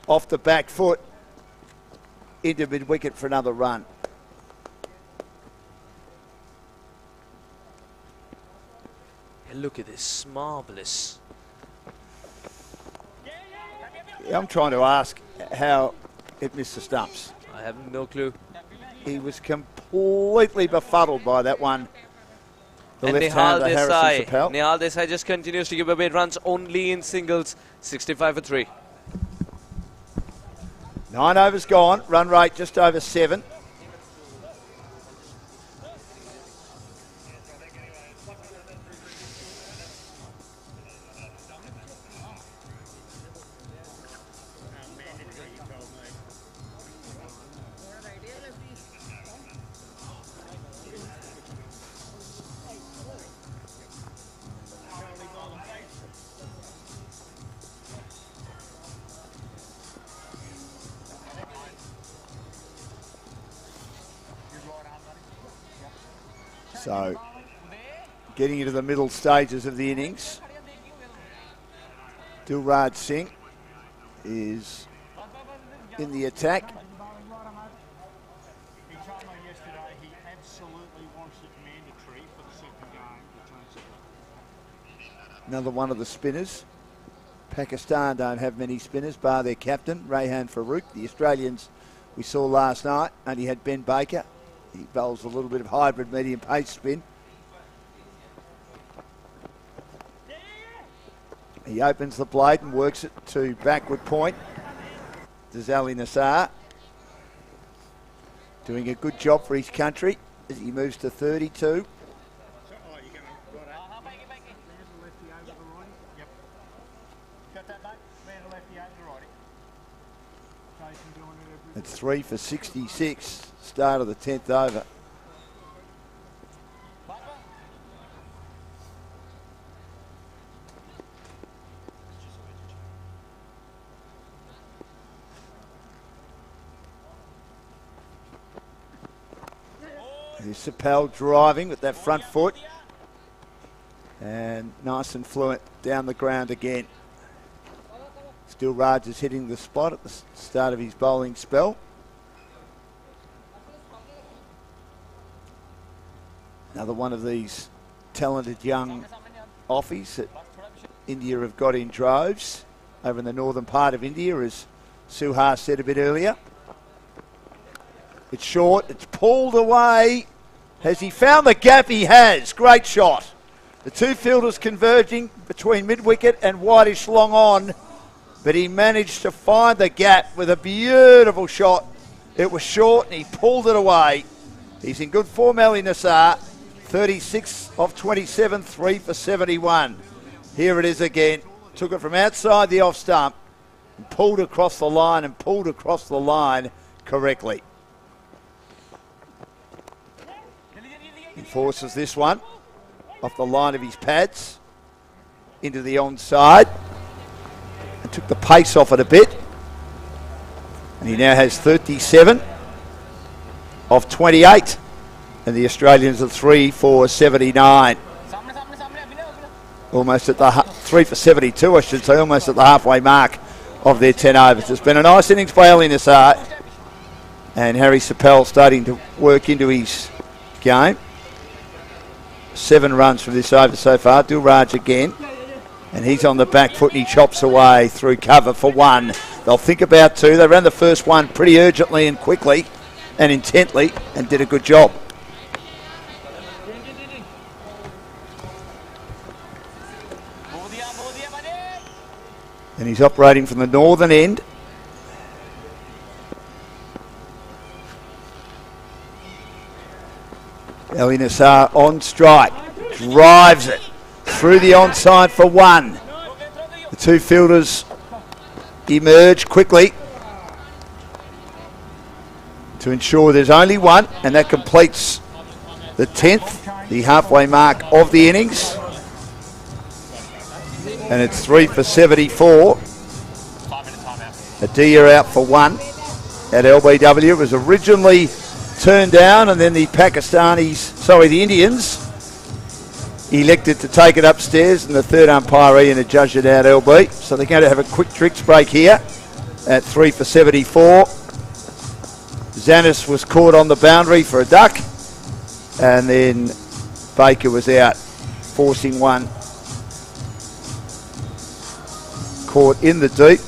off the back foot into mid-wicket for another run. Look at this, marvellous. Yeah, I'm trying to ask how it missed the stumps. I have no clue. He was completely befuddled by that one. The And left-hander, Harrison Chappell. Nihal Desai just continues to give away runs only in singles, 65 for 3. 9 overs gone, run rate just over 7. So, getting into the middle stages of the innings, Dilraj Singh is in the attack. He told me yesterday he absolutely wants it mandatory for the second game. Another one of the spinners. Pakistan don't have many spinners, bar their captain, Rehan Farouk. The Australians we saw last night only had Ben Baker. He bowls a little bit of hybrid medium pace spin. He opens the blade and works it to backward point. Dazali Nassar doing a good job for his country as he moves to 32. It's 3 for 66, start of the 10th over. Here's Chappell driving with that front foot. And nice and fluent down the ground again. Still Raj is hitting the spot at the start of his bowling spell. Another one of these talented young offies that India have got in droves over in the northern part of India, as Suhas said a bit earlier. It's short, it's pulled away. Has he found the gap? He has. Great shot. The two fielders converging between mid-wicket and Whitish long on, but he managed to find the gap with a beautiful shot. It was short and he pulled it away. He's in good form, Ali Nassar. 36 off 27, 3 for 71. Here it is again. Took it from outside the off stump and pulled across the line correctly. He forces this one off the line of his pads into the onside and took the pace off it a bit. And he now has 37 off 28. And the Australians are 3 for 79. Almost at the 3 for 72, I should say, almost at the halfway mark of their 10 overs. It's been a nice innings by Ali Nassar. And Harry Chappell starting to work into his game. 7 runs from this over so far. Dilraj again. And he's on the back foot and he chops away through cover for 1. They'll think about 2. They ran the first one pretty urgently and quickly and intently and did a good job. And he's operating from the northern end. Ali Nassar on strike. Drives it through the onside for 1. The two fielders emerge quickly to ensure there's only 1, and that completes the 10th, the halfway mark of the innings. And it's 3 for 74. Adia out for 1 at LBW. It was originally turned down, and then the Indians elected to take it upstairs, and the third umpire Ian had judged it out LB. So they're going to have a quick tricks break here at 3 for 74. Zanis was caught on the boundary for a duck, and then Baker was out, forcing one caught in the deep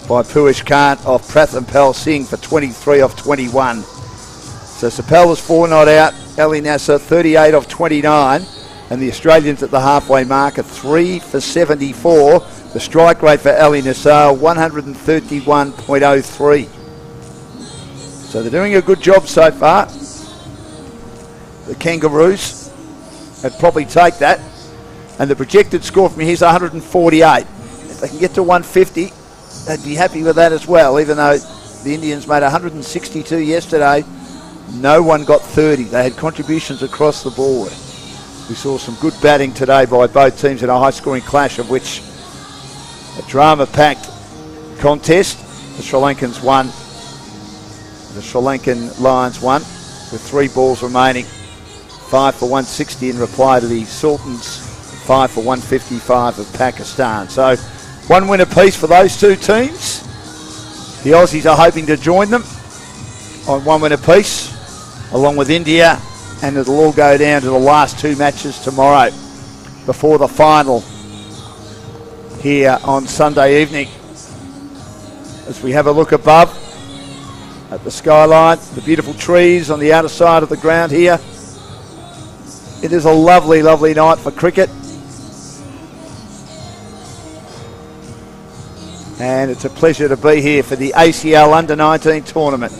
by Puish Khan off Prathampal Singh for 23 off 21. So Sapel was 4 not out, Ali Nasser 38 off 29, and the Australians at the halfway mark are 3 for 74. The strike rate for Ali Nasser 131.03. So they're doing a good job so far. The Kangaroos would probably take that, and the projected score from here is 148. If they can get to 150, they'd be happy with that as well, even though the Indians made 162 yesterday. No one got 30. They had contributions across the board. We saw some good batting today by both teams in a high-scoring clash, of which a drama-packed contest. The Sri Lankans won. The Sri Lankan Lions won with 3 balls remaining. 5 for 160 in reply to the Sultans. 5 for 155 of Pakistan. So 1 win apiece for those two teams. The Aussies are hoping to join them on 1 win apiece, along with India, and it'll all go down to the last 2 matches tomorrow before the final here on Sunday evening. As we have a look above at the skyline, the beautiful trees on the outer side of the ground here. It is a lovely, lovely night for cricket. And it's a pleasure to be here for the ACL Under-19 tournament.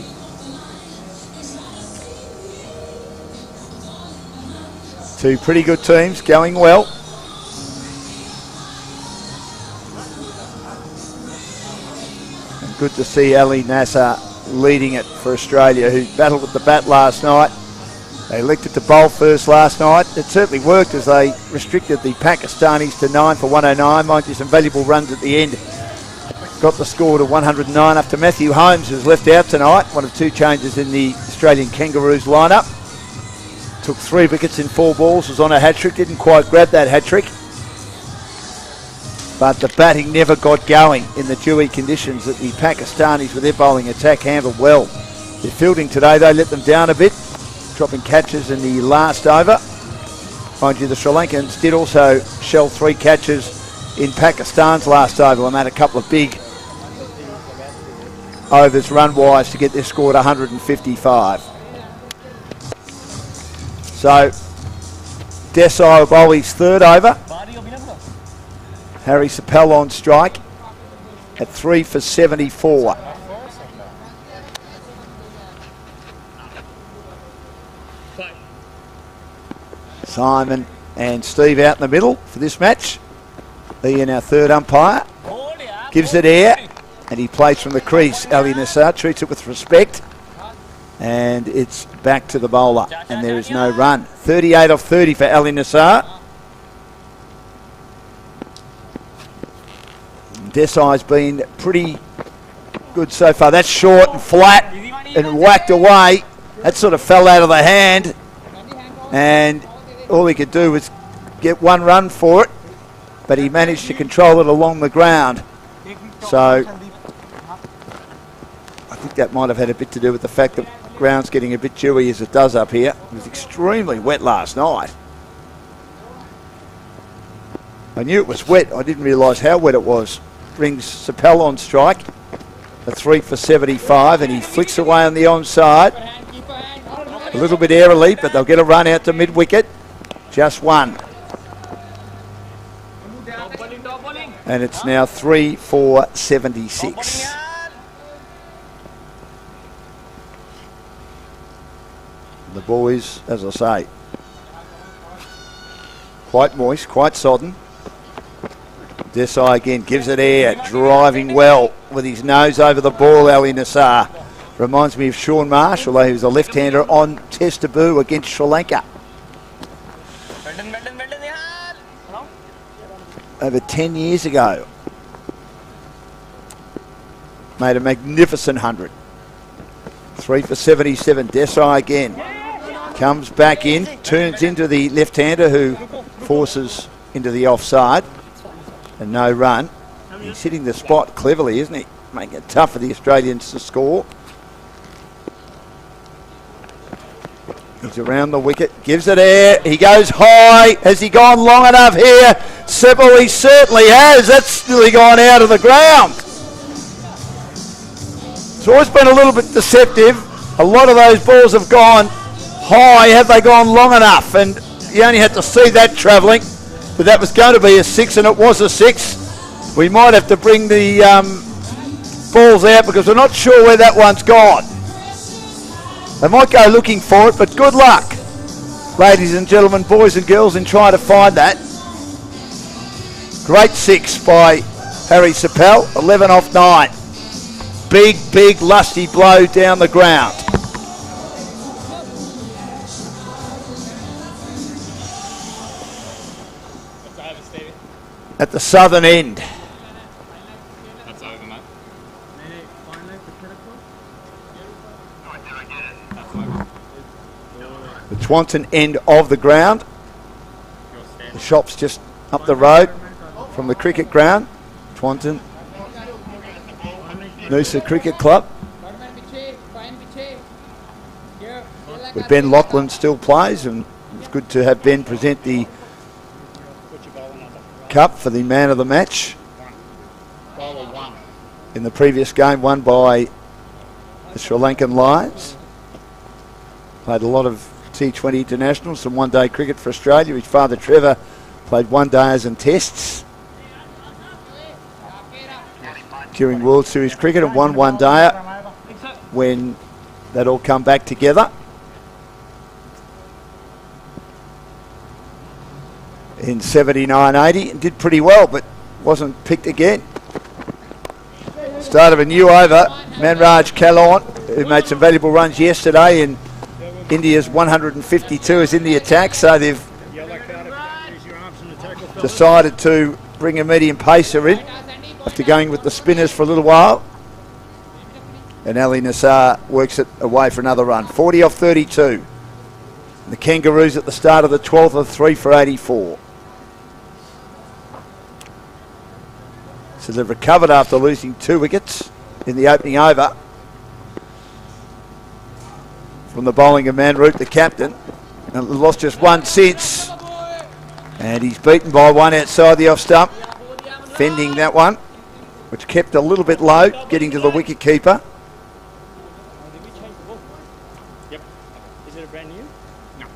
Two pretty good teams going well. And good to see Ali Nasser leading it for Australia, who battled with the bat last night. They elected to bowl first last night. It certainly worked as they restricted the Pakistanis to 9 for 109. Mind you, some valuable runs at the end. Got the score to 109 after Matthew Holmes was left out tonight. One of 2 changes in the Australian Kangaroos lineup. Took 3 wickets in 4 balls, was on a hat-trick, didn't quite grab that hat-trick. But the batting never got going in the dewy conditions that the Pakistanis with their bowling attack handled well. Their fielding today, they let them down a bit, dropping catches in the last over. Mind you, the Sri Lankans did also shell 3 catches in Pakistan's last over and made a couple of big overs run-wise to get their score to 155. So, Desai will bowl his 3rd over. Harry Sapel on strike at 3 for 74. Simon and Steve out in the middle for this match. Ian, our 3rd umpire, gives it air, and he plays from the crease. Ali Nasser treats it with respect, and it's back to the bowler, and there is no run. 38 off 30 for Ali Nasser. Desai's been pretty good so far. That's short and flat and whacked away. That sort of fell out of the hand, and all he could do was get 1 run for it, but he managed to control it along the ground. So I think that might have had a bit to do with the fact that the ground's getting a bit dewy as it does up here. It was extremely wet last night. I knew it was wet, I didn't realise how wet it was. Brings Sapel on strike, a 3 for 75, and he flicks away on the onside. A little bit airily, but they'll get a run out to mid-wicket. Just 1. And it's now 3 for 76. The boys, as I say, quite moist, quite sodden. Desai again gives it air, driving well with his nose over the ball, Ali Nasser. Reminds me of Sean Marsh, although he was a left-hander on Test debut against Sri Lanka over 10 years ago. made a magnificent 100. 3 for 77. Desai again. Comes back in, turns into the left-hander who forces into the offside. And no run. He's hitting the spot cleverly, isn't he? Making it tough for the Australians to score. He's around the wicket, gives it air, he goes high. Has he gone long enough here? Sepple, he certainly has. That's nearly gone out of the ground. It's always been a little bit deceptive. A lot of those balls have gone high. Have they gone long enough? And you only had to see that travelling. But that was going to be a 6, and it was a 6. We might have to bring the balls out because we're not sure where that one's gone. They might go looking for it, but good luck, ladies and gentlemen, boys and girls, in trying to find that. Great 6 by Harry Sepel, 11 off 9. Big, lusty blow down the ground. At the southern end. That's over, mate. The Twanton end of the ground. The shop's just up the road from the cricket ground. Twanton Noosa Cricket Club, where Ben Lachlan still plays, and it's good to have Ben present the cup for the man of the match in the previous game, won by the Sri Lankan Lions. Played a lot of T20 internationals, some one-day cricket for Australia. His father Trevor played one-days and tests during World Series cricket and won one-dayer when that all come back together. In 79-80 and did pretty well, but wasn't picked again. Start of a new over. Manraj Kalon, who made some valuable runs yesterday in India's 152, is in the attack, so they've decided to bring a medium pacer in after going with the spinners for a little while. And Ali Nassar works it away for another run. 40 off 32. And the Kangaroos at the start of the 12th are 3 for 84. So they've recovered after losing 2 wickets in the opening over from the bowling of Manroot, the captain. And lost just 1 since. And he's beaten by 1 outside the off stump. Fending that one, which kept a little bit low, getting to the wicket keeper. Yep. Is it a brand new? No.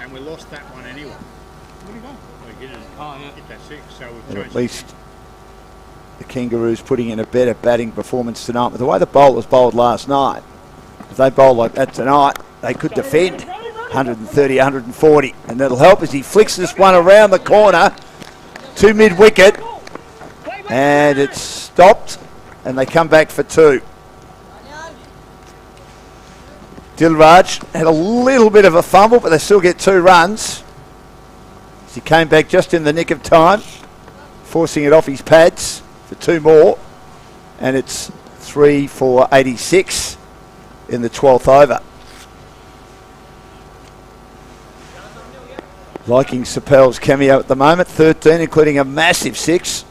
And we lost that one anyway. What do you want? We hit that 6, so we've And changed at least the Kangaroos putting in a better batting performance tonight. With the way the bowlers bowled last night, if they bowl like that tonight, they could defend 130, 140. And that'll help as he flicks this one around the corner to mid-wicket. And it's stopped, and they come back for 2. Dilraj had a little bit of a fumble, but they still get 2 runs. As he came back just in the nick of time, forcing it off his pads for 2 more. And it's 3 for 86 in the 12th over. Liking Sepel's cameo at the moment, 13, including a massive 6.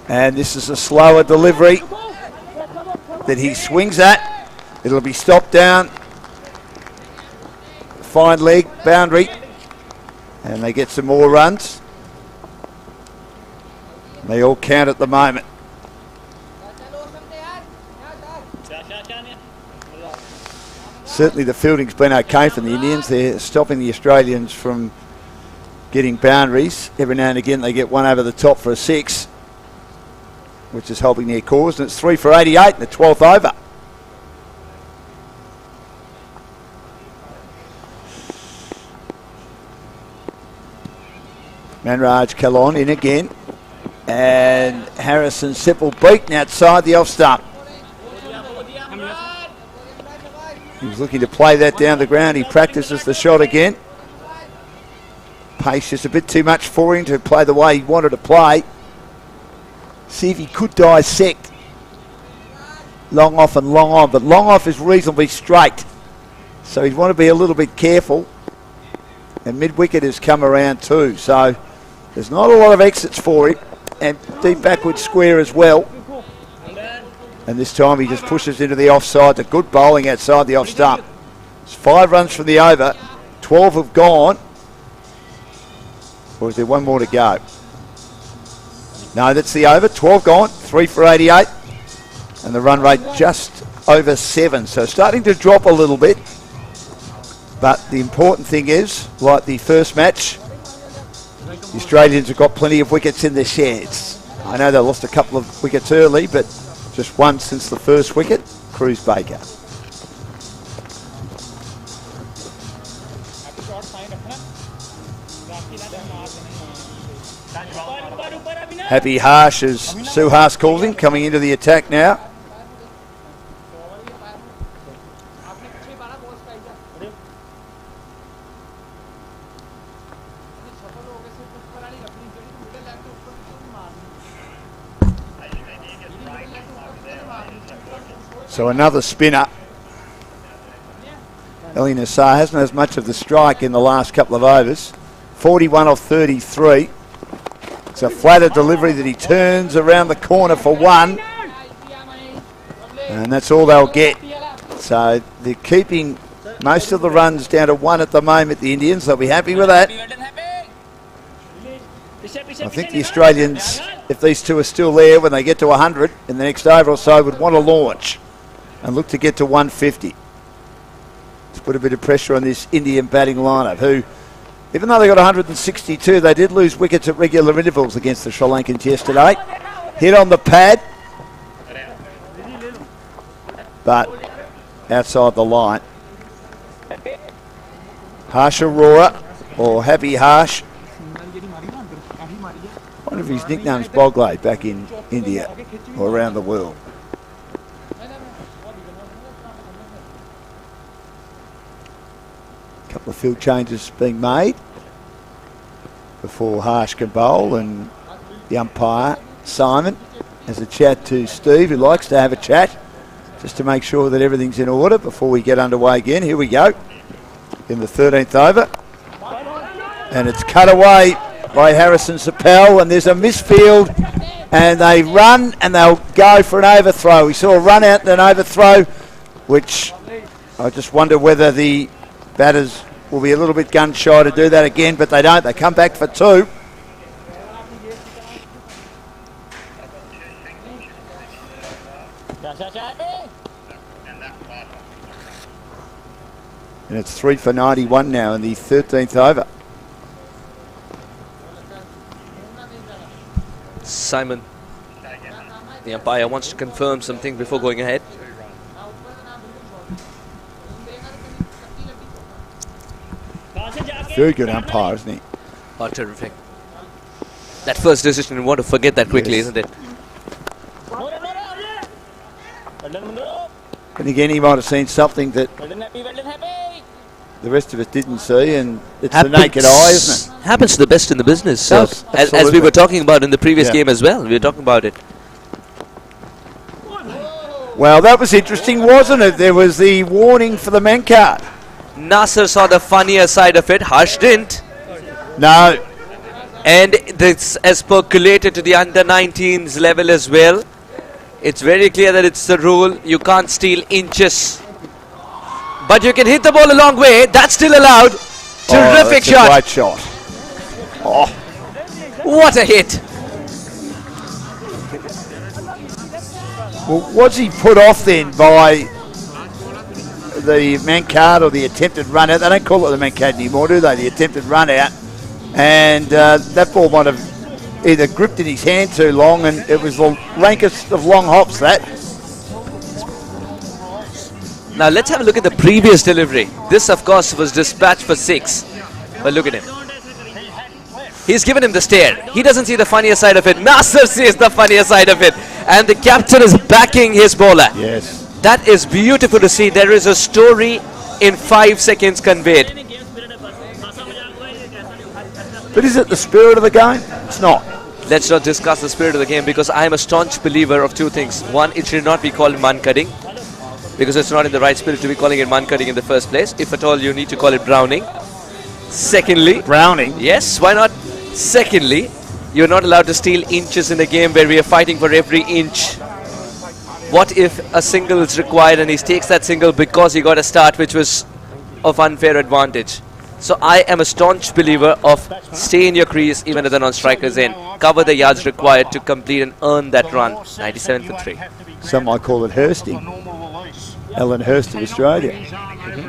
And this is a slower delivery that he swings at. It'll be stopped down. Fine leg, boundary. And they get some more runs. They all count at the moment. Certainly the fielding's been okay for the Indians. They're stopping the Australians from getting boundaries. Every now and again they get one over the top for a 6, which is helping their cause. And it's 3 for 88 in the 12th over. Manraj Kalon in again. And Harrison Sepple beaten outside the off stump. He was looking to play that down the ground. He practices the shot again. Pace just a bit too much for him to play the way he wanted to play. See if he could dissect long off and long on, but long off is reasonably straight. So he'd want to be a little bit careful. And mid-wicket has come around too, so there's not a lot of exits for him. And deep backward square as well. And this time he just pushes into the offside. The good bowling outside the off stump. It's 5 runs from the over. 12 have gone. Or is there one more to go? No, that's the over. 12 gone. 3 for 88. And the run rate just over 7. So starting to drop a little bit. But the important thing is, like the first match, the Australians have got plenty of wickets in their sheds. I know they lost a couple of wickets early, but just one since the first wicket, Cruz Baker. Happy Harsh, as Suhas calls him, coming into the attack now. So another spinner. Ali Nassar hasn't as much of the strike in the last couple of overs. 41 off 33. It's a flatter delivery that he turns around the corner for 1. And that's all they'll get. So they're keeping most of the runs down to 1 at the moment, the Indians. They'll be happy with that. I think the Australians, if these two are still there when they get to 100 in the next over or so, would want to launch and look to get to 150. To put a bit of pressure on this Indian batting lineup, who, even though they got 162, they did lose wickets at regular intervals against the Sri Lankans yesterday. Hit on the pad, but outside the line. Harsh Aurora, or Happy Harsh. One of his nicknames, Bogley, back in India or around the world. Couple of field changes being made before Harsh can bowl, and the umpire, Simon, has a chat to Steve, who likes to have a chat just to make sure that everything's in order before we get underway again. Here we go in the 13th over, and it's cut away by Harrison Sapel, and there's a misfield, and they run and they'll go for an overthrow. We saw a run out and an overthrow, which I just wonder whether the batters will be a little bit gun shy to do that again, but they don't. They come back for 2. And it's 3 for 91 now in the 13th over. Simon, the umpire, wants to confirm something before going ahead. Very good umpire, isn't he? Oh, terrific. That first decision, you want to forget that quickly, Yes. isn't it? And again, he might have seen something that the rest of us didn't see, and it's the naked eye, isn't it? Happens to the best in the business. So, Does, as we absolutely. were talking about in the previous Yeah. game as well, we were talking about it. Well, that was interesting, wasn't it? There was the warning for the man card. Nasser saw the funnier side of it. Harsh didn't. No. And this has percolated to the under-19s level as well. It's very clear that it's the rule. You can't steal inches. But you can hit the ball a long way. That's still allowed. Terrific that's shot. A great shot. Oh, What a hit. well, was he put off then by the man card or the attempted run out? They don't call it the man card anymore, do they? The attempted run out. And that ball might have either gripped in his hand too long, and it was the rankest of long hops, that. Now let's have a look at the previous delivery. This, of course, was dispatched for 6. But look at him. He's given him the stare. He doesn't see the funnier side of it. Nasser sees the funnier side of it. And the captain is backing his bowler. Yes. That is beautiful to see. There is a story in 5 seconds conveyed. But is it the spirit of the game? It's not. Let's not discuss the spirit of the game, because I am a staunch believer of two things. One, it should not be called man cutting, because it's not in the right spirit to be calling it man cutting in the first place. If at all, you need to call it browning. Secondly, Browning. yes, why not? Secondly, you're not allowed to steal inches in a game where we are fighting for every inch. What if a single is required and he takes that single because he got a start which was of unfair advantage? So I am a staunch believer of stay in your crease even if the non-striker's in. Cover the yards required to complete and earn that run. 97 for 3. Some might call it Hursting. Normal release. Alan Hurst of Australia.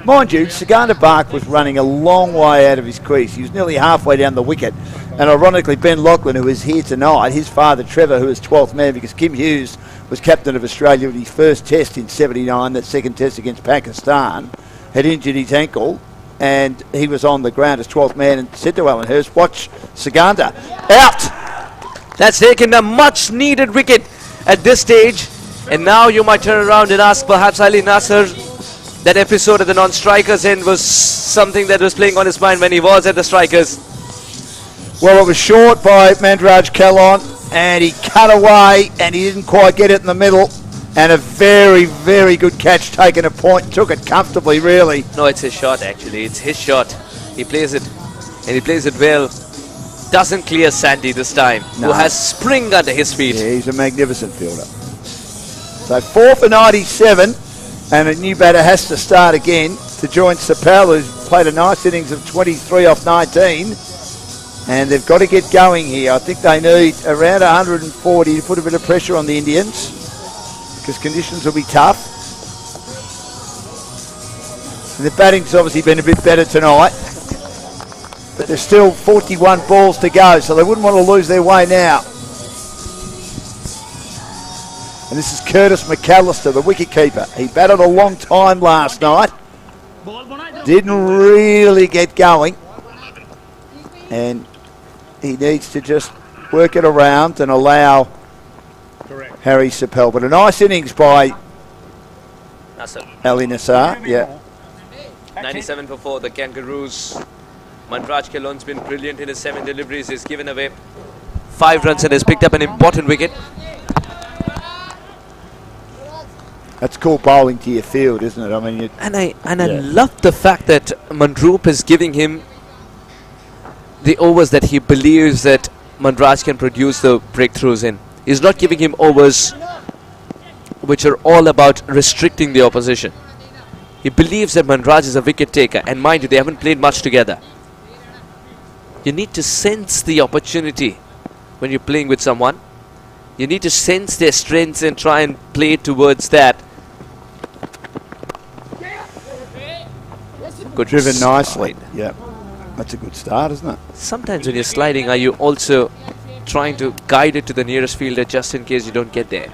Mind you, Saganda Bark was running a long way out of his crease. He was nearly halfway down the wicket. And ironically, Ben Lachlan, who is here tonight, his father Trevor, who is 12th man because Kim Hughes was captain of Australia at his first test in 79, that second test against Pakistan, had injured his ankle. And he was on the ground as 12th man and said to Alan Hurst, watch Saganda. Out! That's taken a much needed wicket at this stage. And now you might turn around and ask perhaps Ali Nasser, that episode of the non-strikers end was something that was playing on his mind when he was at the strikers. Well, it was short by Mandraj Kalon, and he cut away, and he didn't quite get it in the middle. And a very, very good catch taken at point. Took it comfortably, really. No, it's his shot, actually. It's his shot. He plays it, and he plays it well. Doesn't clear Sandy this time, No. who has spring under his feet. Yeah, he's a magnificent fielder. So 4 for 97, and a new batter has to start again to join Sapel, who's played a nice innings of 23 off 19. And they've got to get going here. I think they need around 140 to put a bit of pressure on the Indians, because conditions will be tough. And the batting's obviously been a bit better tonight, but there's still 41 balls to go, so they wouldn't want to lose their way now. And this is Curtis McAllister, the wicketkeeper. He batted a long time last night, didn't really get going, and he needs to just work it around and allow Harry Sapel. But a nice innings by Nasser. Ali Nassar. Yeah. 97 for 4, the Kangaroos. Manraj Kelon's been brilliant in his 7 deliveries. He's given away 5 runs and has picked up an important wicket. That's cool bowling to your field, isn't it? I mean, I love the fact that Mandroop is giving him the overs that he believes that Manraj can produce the breakthroughs in. He's not giving him overs which are all about restricting the opposition. He believes that Manraj is a wicket taker, and mind you, they haven't played much together. You need to sense the opportunity when you're playing with someone. You need to sense their strengths and try and play towards that. Good driven nicely. slide. Yeah. That's a good start, isn't it? Sometimes when you're sliding, are you also trying to guide it to the nearest fielder just in case you don't get there?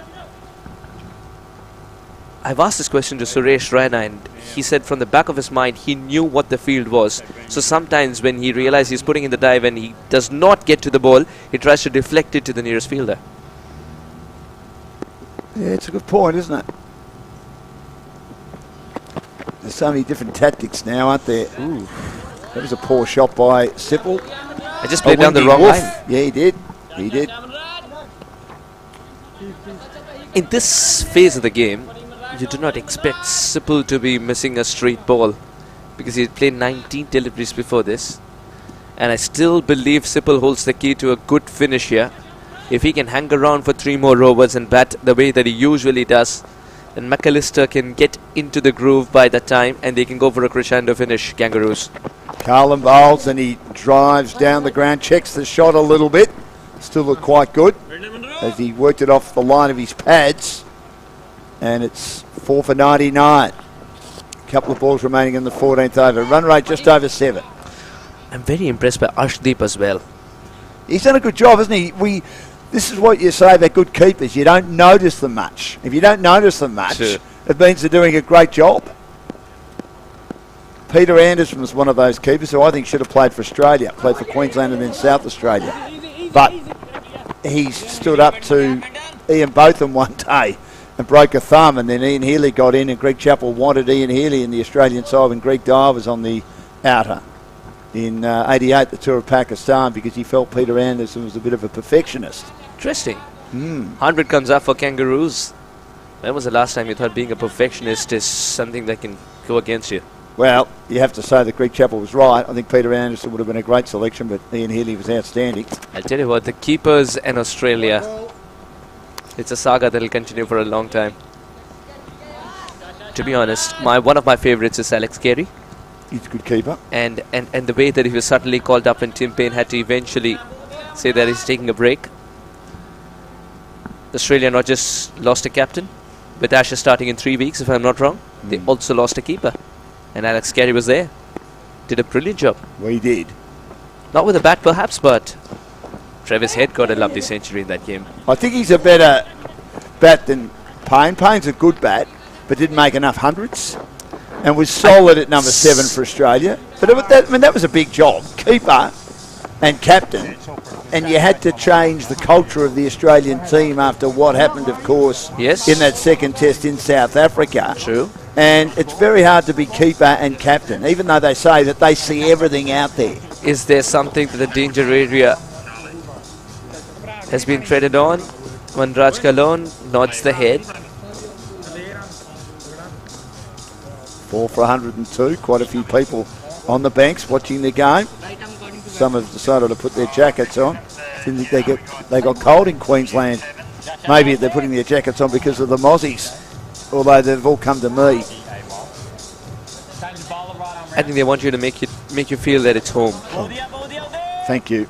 I've asked this question to Suresh Raina, and he said from the back of his mind he knew what the field was. So sometimes when he realizes he's putting in the dive and he does not get to the ball, he tries to deflect it to the nearest fielder. Yeah, it's a good point, isn't it? There's so many different tactics now, aren't there? Ooh. That was a poor shot by Sipple. I just played down the wrong line. Yeah, he did. He did. In this phase of the game, you do not expect Sipple to be missing a straight ball, because he played 19 deliveries before this. And I still believe Sipple holds the key to a good finish here. If he can hang around for 3 more overs and bat the way that he usually does, then McAllister can get into the groove by that time and they can go for a crescendo finish, Kangaroos. Carlin bowls and he drives down the ground, checks the shot a little bit. Still looked quite good as he worked it off the line of his pads. And it's 4 for 99. A couple of balls remaining in the 14th over. Run rate just over 7. I'm very impressed by Arshdeep as well. He's done a good job, hasn't he? This is what you say about good keepers. You don't notice them much. If you don't notice them much, Sure. it means they're doing a great job. Peter Anderson was one of those keepers who I think should have played for Australia, played for Queensland and then South Australia. But he stood up to Ian Botham one day and broke a thumb, and then Ian Healy got in and Greg Chappell wanted Ian Healy in the Australian side when Greg Dyer was on the outer. in 88, the tour of Pakistan, because he felt Peter Anderson was a bit of a perfectionist. Interesting. 100 comes up for Kangaroos. When was the last time you thought being a perfectionist is something that can go against you? Well, you have to say that Greg Chappell was right. I think Peter Anderson would have been a great selection, but Ian Healy was outstanding. I'll tell you what, the keepers and Australia, it's a saga that'll continue for a long time. To be honest, one of my favourites is Alex Carey. He's a good keeper. And the way that he was suddenly called up and Tim Payne had to eventually say that he's taking a break. Australia not just lost a captain, with Ashes starting in 3 weeks, if I'm not wrong. They also lost a keeper. And Alex Carey was there. Did a brilliant job. Well, he did. Not with a bat perhaps, but Travis Head got a lovely century in that game. I think he's a better bat than Payne. Payne's a good bat, but didn't make enough hundreds. And was solid at number 7 for Australia. But that was a big job. Keeper and captain. And you had to change the culture of the Australian team after what happened, of course, in that second test in South Africa. True. And it's very hard to be keeper and captain, even though they say that they see everything out there. Is there something that the danger area has been treaded on? Manraj Kalon nods the head. 4 for 102. Quite a few people on the banks watching the game. Some have decided to put their jackets on. Didn't think they got cold in Queensland. Maybe they're putting their jackets on because of the Mozzies, although they've all come to me. I think they want you to make you feel that it's home. Thank you.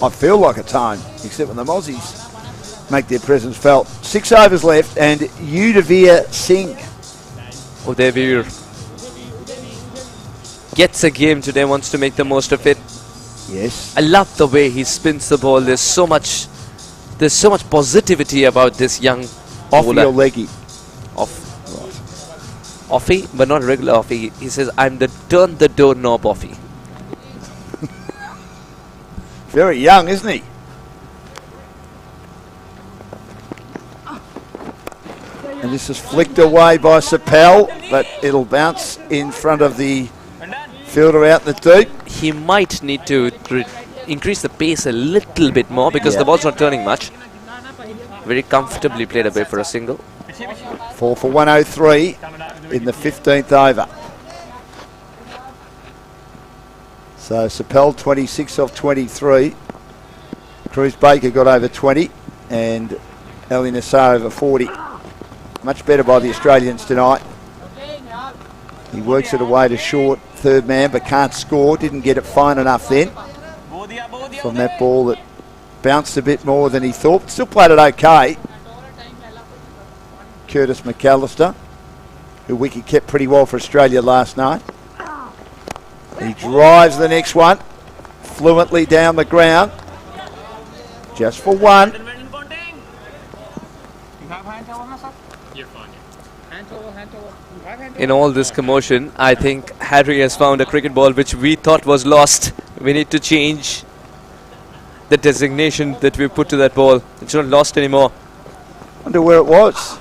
I feel like it's home, except when the Mozzies make their presence felt. 6 overs left, and Udavir Singh. Udavir gets a game today, wants to make the most of it. Yes. I love the way he spins the ball. There's so much positivity about this young Offie or leggy? Offie, but not regular Offie. He says, I'm the turn the doorknob Offie. Very young, isn't he? And this is flicked away by Sapel, but it'll bounce in front of the fielder out in the deep. He might need to increase the pace a little bit more because the ball's not turning much. Very comfortably played away for a single. 4 for 103 in the 15th over. So Sapel 26 off 23. Cruz Baker got over 20 and Ali Nassar over 40. Much better by the Australians tonight. He works it away to short third man but can't score. Didn't get it fine enough then from that ball that bounced a bit more than he thought. Still played it okay. Curtis McAllister, who wicket kept pretty well for Australia last night. He drives the next one fluently down the ground. Just for one. In all this commotion, I think Harry has found a cricket ball which we thought was lost. We need to change the designation that we put to that ball. It's not lost anymore. Wonder where it was.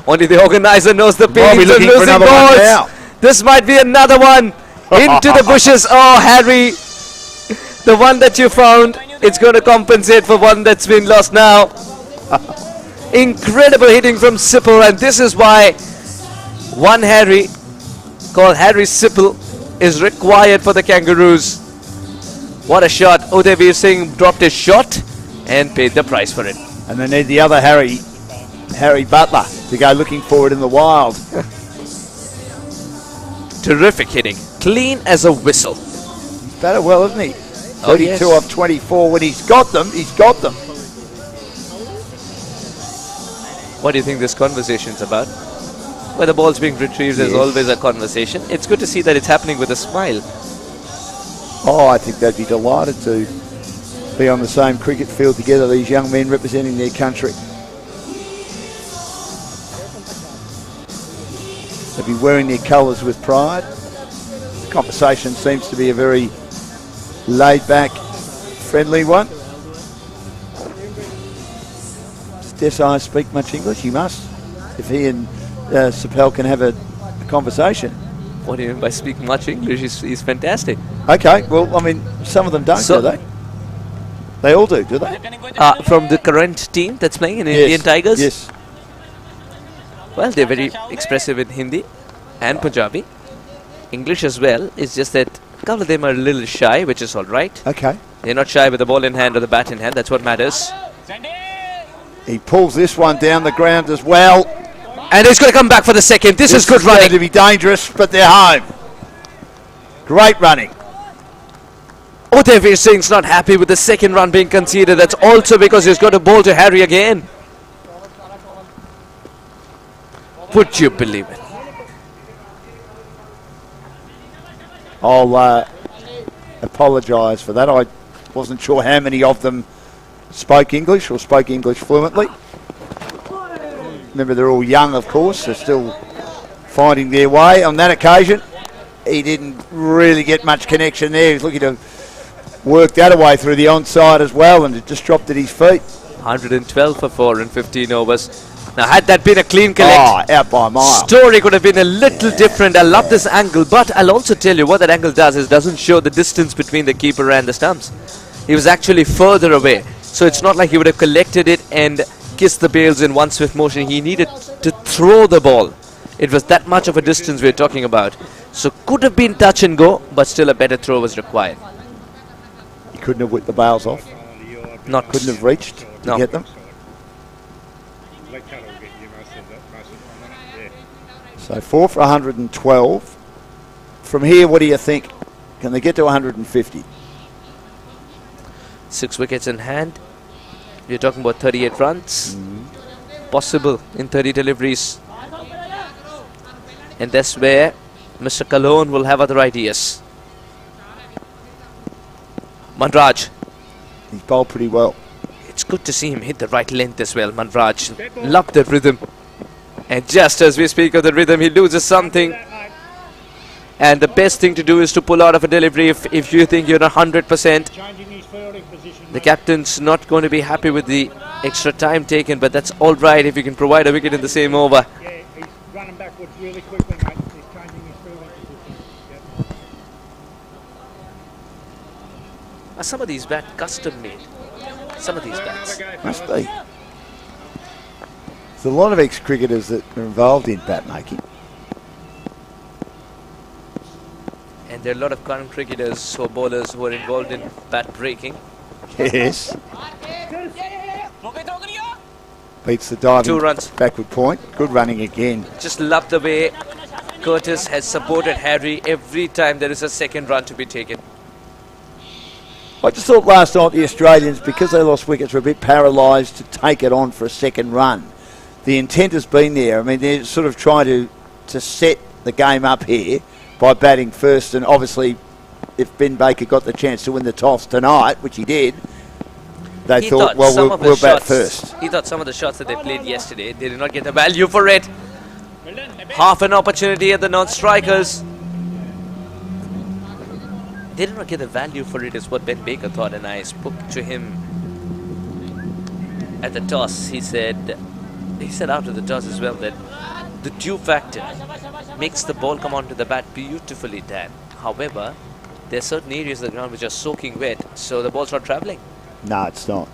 Only the organizer knows the pains of losing balls. This might be another one. Into the bushes. Oh, Harry, the one that you found, it's going to compensate for one that's been lost now. Incredible hitting from Sipple, and this is why one Harry, called Harry Sipple, is required for the Kangaroos. What a shot. Udavir Singh dropped his shot and paid the price for it. And they need the other Harry Butler, to go looking for it in the wild. Terrific hitting. Clean as a whistle. He's batted well, isn't he? 32 Oh, yes. off 24. When he's got them, he's got them. What do you think this conversation's about? Where the ball's being retrieved, there's always a conversation. It's good to see that it's happening with a smile. Oh, I think they'd be delighted to be on the same cricket field together, these young men representing their country. They'd be wearing their colours with pride. The conversation seems to be a very laid-back, friendly one. Does Desai speak much English? He must. If he and Sapel can have a conversation. What do you mean by speak much English? He's fantastic. Okay, well, I mean, some of them don't, So- do they? They all do they? From the current team that's playing in Yes, Indian Tigers? Yes. Well, they're very expressive in Hindi and Punjabi. English as well. It's just that a couple of them are a little shy, which is all right. Okay. They're not shy with the ball in hand or the bat in hand. That's what matters. He pulls this one down the ground as well. And he's going to come back for the second. This is good going running. to be dangerous, but they're home. Great running. Udeveer Singh's not happy with the second run being conceded. That's also because he's got a ball to Harry again. Would you believe it? I'll apologise for that. I wasn't sure how many of them spoke English or spoke English fluently. Remember, they're all young, of course. They're still finding their way. On that occasion, he didn't really get much connection there. He's looking to work that away through the onside as well, and it just dropped at his feet. 112 for 4 in 15 overs. Now, had that been a clean collect, Out by a mile. story could have been a little different. I love this angle, but I'll also tell you what that angle does is doesn't show the distance between the keeper and the stumps. He was actually further away, so it's not like he would have collected it and kissed the bails in one swift motion. He needed to throw the ball. It was that much of a distance we're talking about. So could have been touch and go, but still a better throw was required. He couldn't have whipped the bails off. Not Couldn't have reached to No. get them. Leg cut will get you most of the time. Yeah. So 4 for 112. From here, what do you think? Can they get to 150? 6 wickets in hand. You're talking about 38 runs. Possible in 30 deliveries. And that's where Mr. Kalon will have other ideas. Manraj. He's bowled pretty well. It's good to see him hit the right length as well, Manraj. Love the rhythm. And just as we speak of the rhythm, he loses something. And the best thing to do is to pull out of a delivery if you think you're 100%. Changing his fielding position. The captain's not going to be happy with the extra time taken, but that's all right if you can provide a wicket in the same over. Yeah, he's running backwards really quickly, mate. He's changing his fielding position. Yep. Are some of these bats custom made? Some of these bats. Must be. There's a lot of ex-cricketers that are involved in bat making. And there are a lot of current cricketers or bowlers who are involved in bat breaking. Yes. Beats the diving 2 runs. backward point. Good running again. Just love the way Curtis has supported Harry every time there is a second run to be taken. I just thought last night the Australians, because they lost wickets, were a bit paralysed to take it on for a second run. The intent has been there. I mean, they're sort of trying to set the game up here by batting first, and obviously if Ben Baker got the chance to win the toss tonight, which he did, they He thought, well, some of the we'll bat shots- first. He thought some of the shots that they played yesterday, they did not get the value for it. Half an opportunity at the non-strikers. They did not get the value for it is what Ben Baker thought, and I spoke to him at the toss. He said after the toss as well that the dew factor makes the ball come onto the bat beautifully, Dan. However, there are certain areas of the ground which are soaking wet, so the ball's not travelling. No, it's not.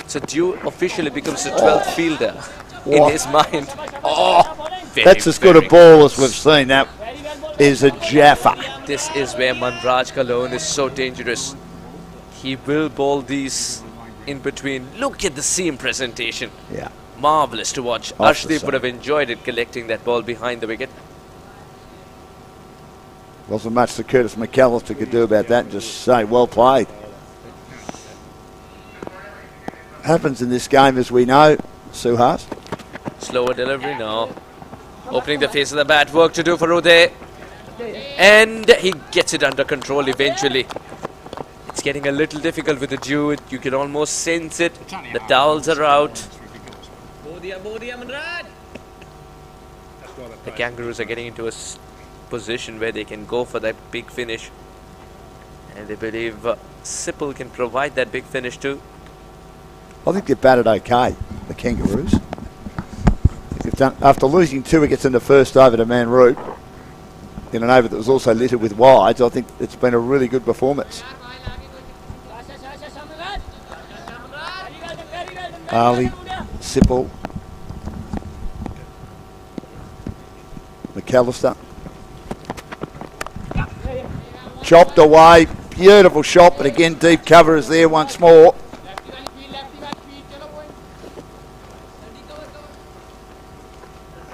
So Dew officially becomes the 12th fielder in What? his mind. That's as good a ball as we've seen. That is a Jaffa. This is where Manraj Kalon is so dangerous. He will bowl these in between. Look at the seam presentation. Yeah. Marvellous to watch. Off the Arshdeep would have enjoyed it collecting that ball behind the wicket. Wasn't much that Curtis McAllister could do about that. Just say, well played. Happens in this game, as we know, Suhas. Slower delivery, no. Opening the face of the bat, work to do for Uday. And he gets it under control eventually. It's getting a little difficult with the dew. You can almost sense it. The towels are out. The Kangaroos are getting into a position where they can go for that big finish. And they believe Sipple can provide that big finish too. I think they've batted okay, the Kangaroos. They've done, after losing 2 wickets in the first over to Manroot, in an over that was also littered with wides. I think it's been a really good performance. Ali, Sipple, McAllister. Chopped away, beautiful shot, but again deep cover is there once more.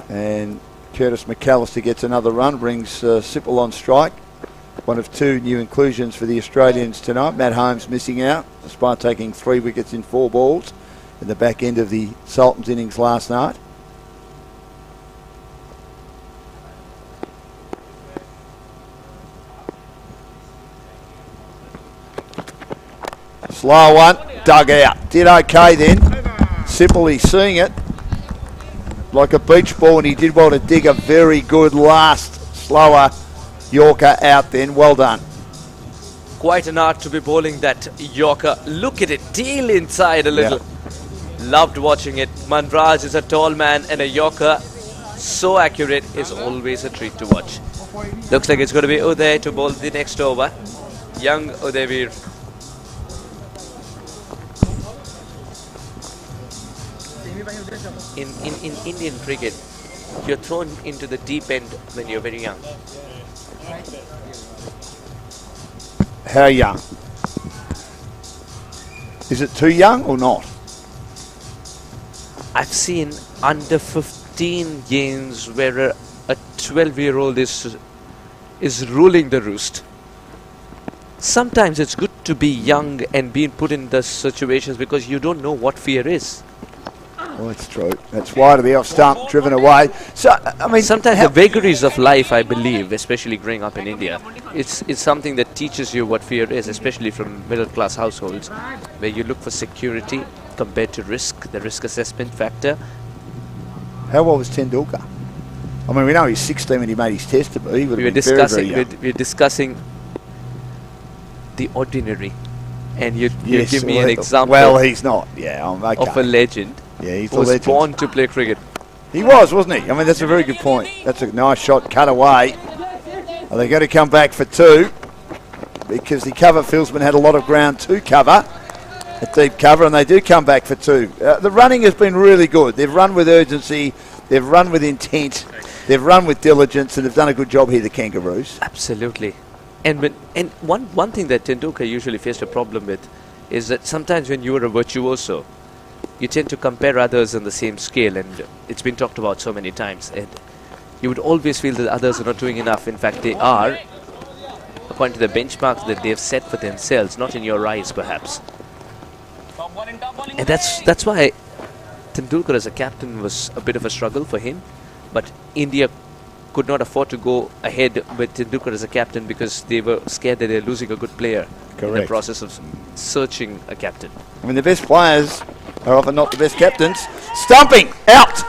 And Curtis McAllister gets another run, brings Sipple on strike. One of two new inclusions for the Australians tonight. Matt Holmes missing out, despite taking 3 wickets in 4 balls in the back end of the Sultans innings last night. Slow one, dug out. Did okay then. Sipple, he's seeing it like a beach ball, and he did well to dig a very good last slower Yorker out then. Well done. Quite an art to be bowling that Yorker. Look at it, tail inside a little. Loved watching it. Manraj is a tall man, and a Yorker so accurate is always a treat to watch. Looks like it's going to be Uday to bowl the next over. Young Udaivir. In Indian cricket, you're thrown into the deep end when you're very young. How young? Is it too young or not? I've seen under 15 games where a 12-year-old is ruling the roost. Sometimes it's good to be young and being put in the situations because you don't know what fear is. Well, that's true. That's wide of the off stump, driven away. So, I mean, sometimes the vagaries of life, I believe, especially growing up in India, it's something that teaches you what fear is, especially from middle-class households, where you look for security compared to risk, the risk assessment factor. How old was Tendulkar? I mean, we know he's 16 when he made his test debut. He We were discussing the ordinary, and you give me an example. Well, he's not. Yeah, okay. Of a legend. Yeah, he's who was born to play cricket. He was, wasn't he? I mean, that's a very good point. That's a nice shot, cut away. Are they going to come back for 2? Because the cover fieldsman had a lot of ground to cover, a deep cover, and they do come back for 2. The running has been really good. They've run with urgency, they've run with intent, they've run with diligence, and they've done a good job here, the Kangaroos. Absolutely. And one thing that Tendulkar usually faced a problem with is that sometimes when you are a virtuoso, you tend to compare others on the same scale, and it's been talked about so many times, and you would always feel that others are not doing enough. In fact, they are, according to the benchmarks that they have set for themselves, not in your eyes perhaps. And that's why Tendulkar as a captain was a bit of a struggle for him, but India could not afford to go ahead with Tendulkar as a captain because they were scared that they're losing a good player. Correct. In the process of searching a captain. I mean, the best players are often not the best captains. Stumping, out.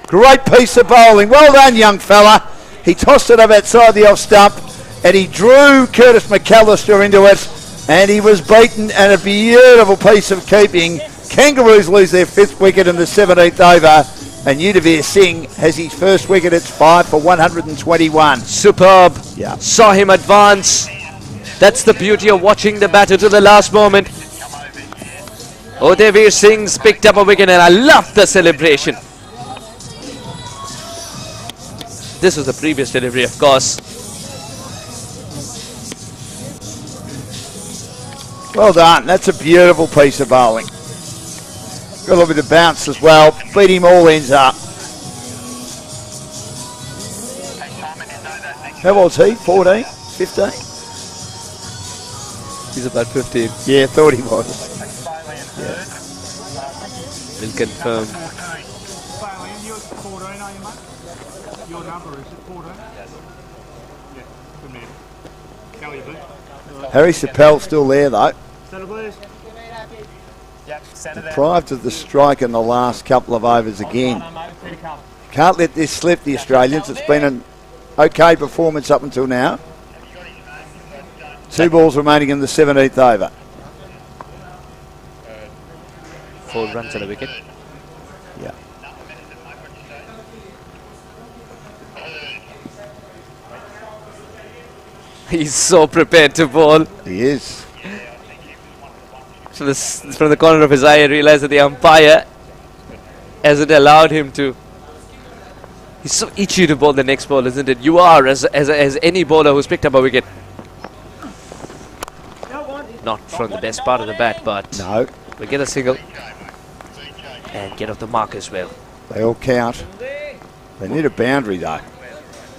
Great piece of bowling. Well done, young fella. He tossed it up outside the off stump, and he drew Curtis McAllister into it, and he was beaten, and a beautiful piece of keeping. Kangaroos lose their 5th wicket in the 17th over, and Yudavir Singh has his first wicket. It's 5 for 121. Superb. Yeah. Saw him advance. That's the beauty of watching the batter to the last moment. Udavir Singh's picked up a wicket, and I love the celebration. This was the previous delivery, of course. Well done. That's a beautiful piece of bowling. Got a little bit of bounce as well. Beat him all ends up. How old's he? 14? 15? He's about 15. Yeah, thought he was. Yeah. We'll confirm. Bailey, you're 14, are you, mate? Your number is 14? Yeah, good man. How are you, bud? Harry Chappell's still there, though. Centre, please. Deprived of the strike in the last couple of overs again. Can't let this slip, the Australians. It's been an okay performance up until now. 2 balls remaining in the 17th over. 4 runs and a wicket. Yeah. He's so prepared to bowl. He is. From the corner of his eye, I realized that the umpire hasn't allowed him to. He's so itchy to bowl the next ball, isn't it? You are, as any bowler who's picked up a wicket. Not from the best part of the bat, but No, we get a single and get off the mark as well. they all count. They need a boundary though.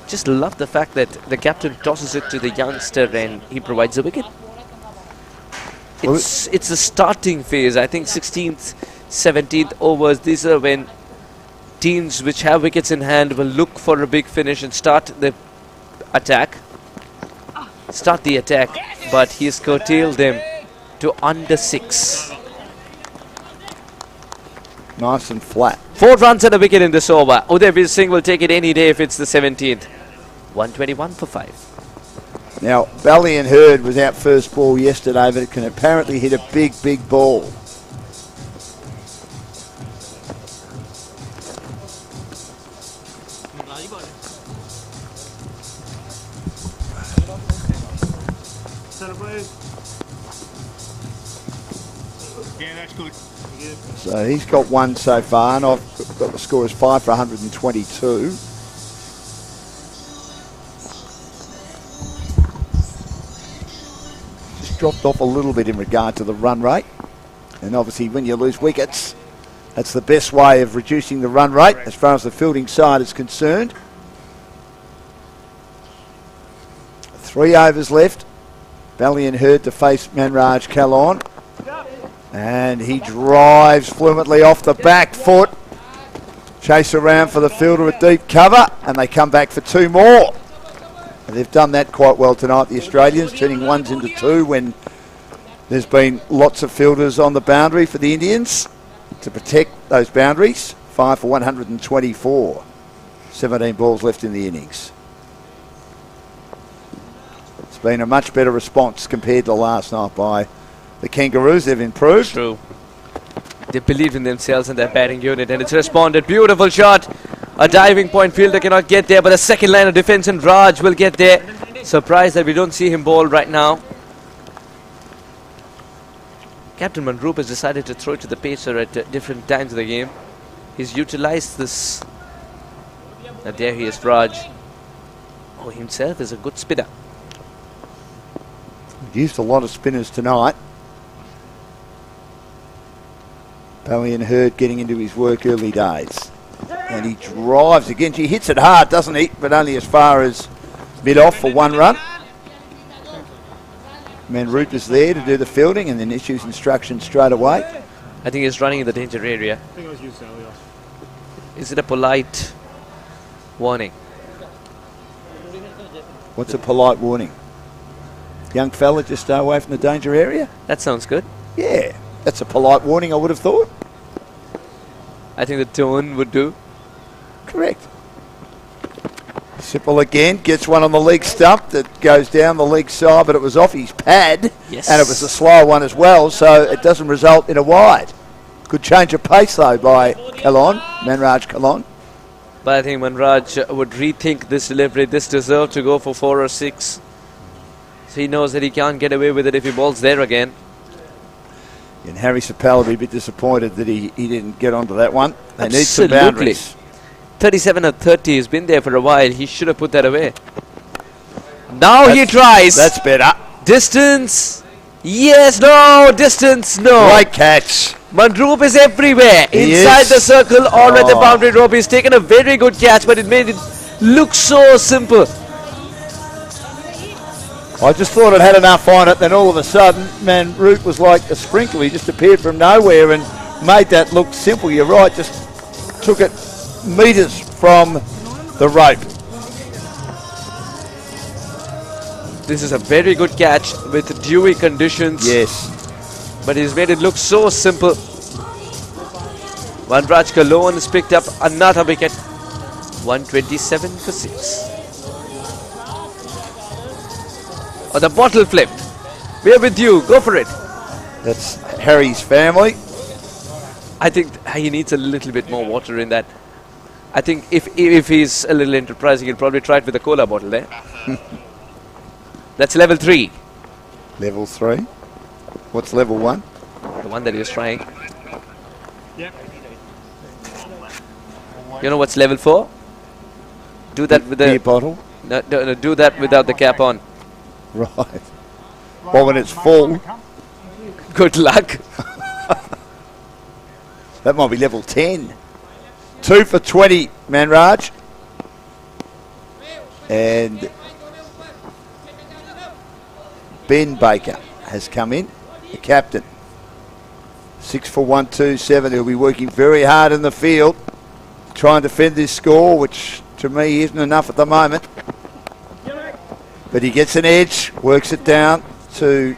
Just love the fact that the captain tosses it to the youngster and he provides a wicket. Well, It's a starting phase. I think 16th, 17th overs. These are when teams which have wickets in hand will look for a big finish and start the attack. But he's curtailed them to under 6. Nice and flat. 4 runs and a wicket in this over. Uday Singh will take it any day if it's the 17th. 121 for 5. Now, Valiant Herd was out first ball yesterday, but it can apparently hit a big, big ball. Celebrate. Yeah, that's good. Yeah. So he's got one so far, and I've got the score as 5 for 122. Just dropped off a little bit in regard to the run rate. And obviously when you lose wickets, that's the best way of reducing the run rate as far as the fielding side is concerned. 3 overs left. Valiant Herd to face Manraj Kalon. And he drives fluently off the back foot. Chase around for the fielder at deep cover, and they come back for 2 more. And they've done that quite well tonight, the Australians, turning 1s into 2 when there's been lots of fielders on the boundary for the Indians to protect those boundaries. 5 for 124. 17 balls left in the innings. It's been a much better response compared to last night by the Kangaroos. They've improved. True. They believe in themselves and their batting unit, and it's responded. Beautiful shot. A diving point fielder cannot get there, but a second line of defense and Raj will get there. Surprised that we don't see him bowl right now. Captain Manroop has decided to throw to the pacer at different times of the game. He's utilized this. And there he is, Raj. Oh, himself is a good spinner. Used a lot of spinners tonight. Valiant Herd getting into his work early days. And he drives again. He hits it hard, doesn't he? But only as far as mid-off for 1 run. Manroop is there to do the fielding and then issues instructions straight away. I think he's running in the danger area. I think it was you, Sally. Is it a polite warning? What's a polite warning? Young fella, just stay away from the danger area? That sounds good. Yeah, that's a polite warning, I would have thought. I think the tone would do. Correct. Sipple again, gets one on the leg stump that goes down the leg side, but it was off his pad. Yes. And it was a slow one as well, so it doesn't result in a wide. Good change of pace, though, by Kalon, Manraj Kalon. But I think Manraj would rethink this delivery. This deserved to go for 4 or 6. So he knows that he can't get away with it if he bowls there again. And Harry Sapal will be a bit disappointed that he didn't get onto that one. They need some Absolutely. boundaries. 37 or 30. He's been there for a while. He should have put that away. Now he tries. That's better. Distance. Yes, no. Distance, no. Great catch. Manroop is everywhere. He Inside is. the circle or at the Oh. boundary rope. He's taken a very good catch, but it made it look so simple. I just thought it had enough on it, then all of a sudden, Manroop was like a sprinkle. He just appeared from nowhere and made that look simple. You're right, just took it metres from the rope. This is a very good catch with dewy conditions. Yes. But he's made it look so simple. Manraj Kalon has picked up another wicket. 127 for 6. Oh, the bottle flipped. We're with you. Go for it. That's Harry's family. I think he needs a little bit more water in that. I think if he's a little enterprising, he'll probably try it with a cola bottle there. That's level 3. Level 3. What's level 1? The one that he was trying. Yep. You know what's level 4? Do that with Beer the... bottle. No, do that without the cap on. Right. Well, when it's full, Good luck. that might be level 10. 2 for 20, Manraj. And Ben Baker has come in, the captain. 6 for 127. He'll be working very hard in the field, trying to defend this score, which to me isn't enough at the moment. But he gets an edge, works it down to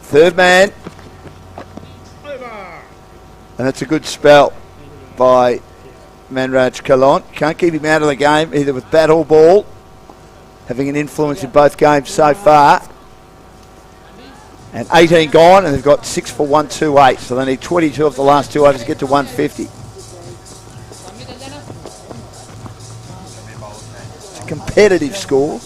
third man. And that's a good spell by Manraj Kalon. Can't keep him out of the game either with bat or ball, having an influence in both games so far. And 18 gone, and they've got 6 for 128. So they need 22 of the last 2 overs to get to 150. It's a competitive score,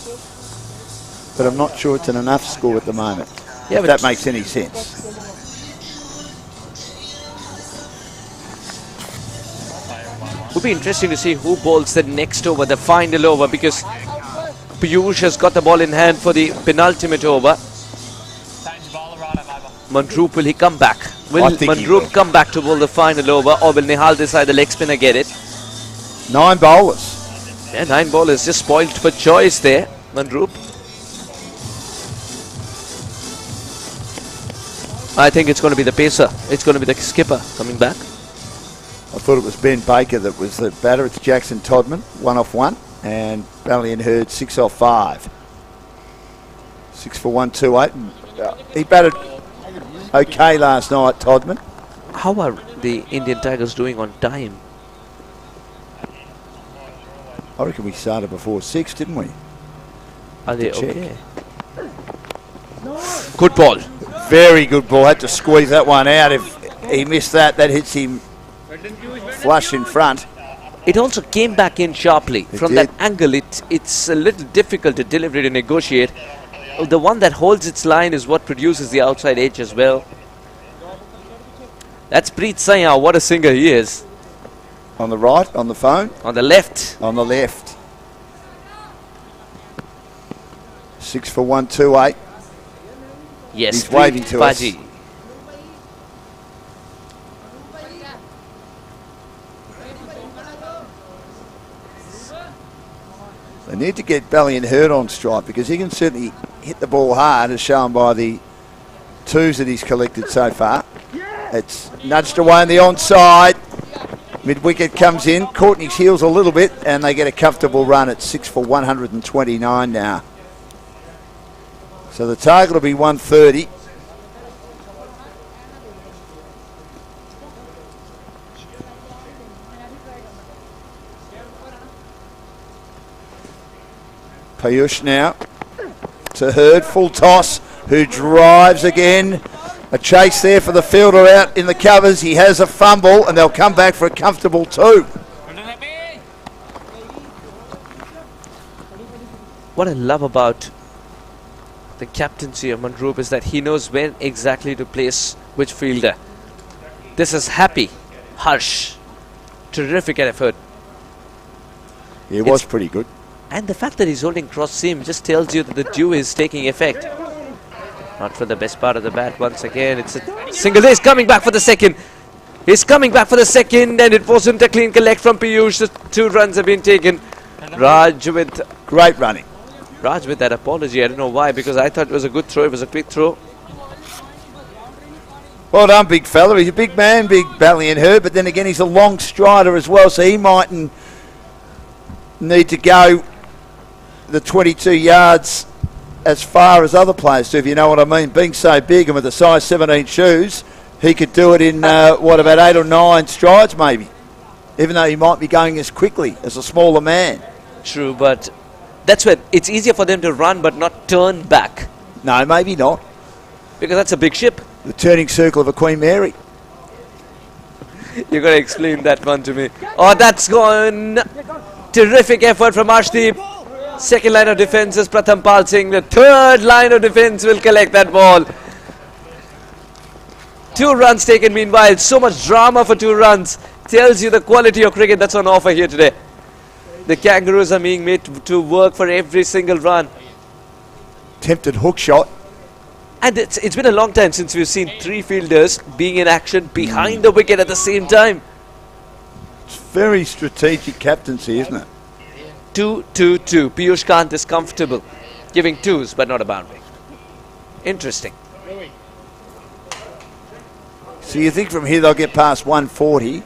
but I'm not sure it's an enough score at the moment. Yeah, if that makes any sense. Would be interesting to see who bowls the next over, the final over, because Piyush has got the ball in hand for the penultimate over. Mandroop, will he come back? Will Mandroop come back to bowl the final over, or will Nihal Desai, the leg spinner, get it? 9 bowlers. Yeah, 9 bowlers, just spoiled for choice there, Mandroop. I think it's going to be the pacer. It's going to be the skipper coming back. I thought it was Ben Baker that was the batter. It's Jackson Todman, 1 off 1, and Ballion Hurd 6 off 5. 6 for 128. He batted okay last night, Todman. How are the Indian Tigers doing on time? I reckon we started before 6, didn't we? Are they Check. okay? Good ball. Very good ball. Had to squeeze that one out. If he missed that, that hits him flush in front. It also came back in sharply. From did. that angle, it's a little difficult to deliver to negotiate. The one that holds its line is what produces the outside edge as well. That's Preet Saiya. What a singer he is. On the right, on the phone. On the left. On the left. 6 for 128. Yes, He's waving to us. Baji. They need to get Ballion Hurd on strike because he can certainly hit the ball hard, as shown by the 2s that he's collected so far. It's nudged away on the onside. Mid-wicket comes in, Courtney's heels a little bit, and they get a comfortable run at 6 for 129 now. So the target will be 130. Piyush now to Hurd, full toss, who drives again. A chase there for the fielder out in the covers. He has a fumble, and they'll come back for a comfortable 2. What I love about the captaincy of Mandroop is that he knows when exactly to place which fielder. This is Happy, Harsh. Terrific effort. He was pretty good. And the fact that he's holding cross seam just tells you that the dew is taking effect. Not for the best part of the bat once again. It's a single. He's coming back for the second. He's coming back for the second, and it wasn't a clean collect from Piyush. The 2 runs have been taken. Raj with great running. Raj with that apology. I don't know why, because I thought it was a good throw. It was a quick throw. Well done, big fella. He's a big man, big Ballion Hurd, but then again, he's a long strider as well, so he mightn't need to go the 22 yards as far as other players do, if you know what I mean. Being so big and with the size 17 shoes, he could do it in, what, about 8 or 9 strides maybe, even though he might be going as quickly as a smaller man. True, but that's where it's easier for them to run but not turn back. No, maybe not. Because that's a big ship. The turning circle of a Queen Mary. You're going to explain that one to me. Oh, that's gone. Terrific effort from Arshdeep. Second line of defense is Pratham Pal Singh. The third line of defense will collect that ball. 2 runs taken meanwhile. So much drama for 2 runs. Tells you the quality of cricket that's on offer here today. The Kangaroos are being made to work for every single run. Tempted hook shot. And it's been a long time since we've seen 3 fielders being in action behind the wicket at the same time. It's very strategic captaincy, isn't it? 2-2-2. Piyush Kant is comfortable giving 2s but not a boundary. Interesting. So you think from here they'll get past 140,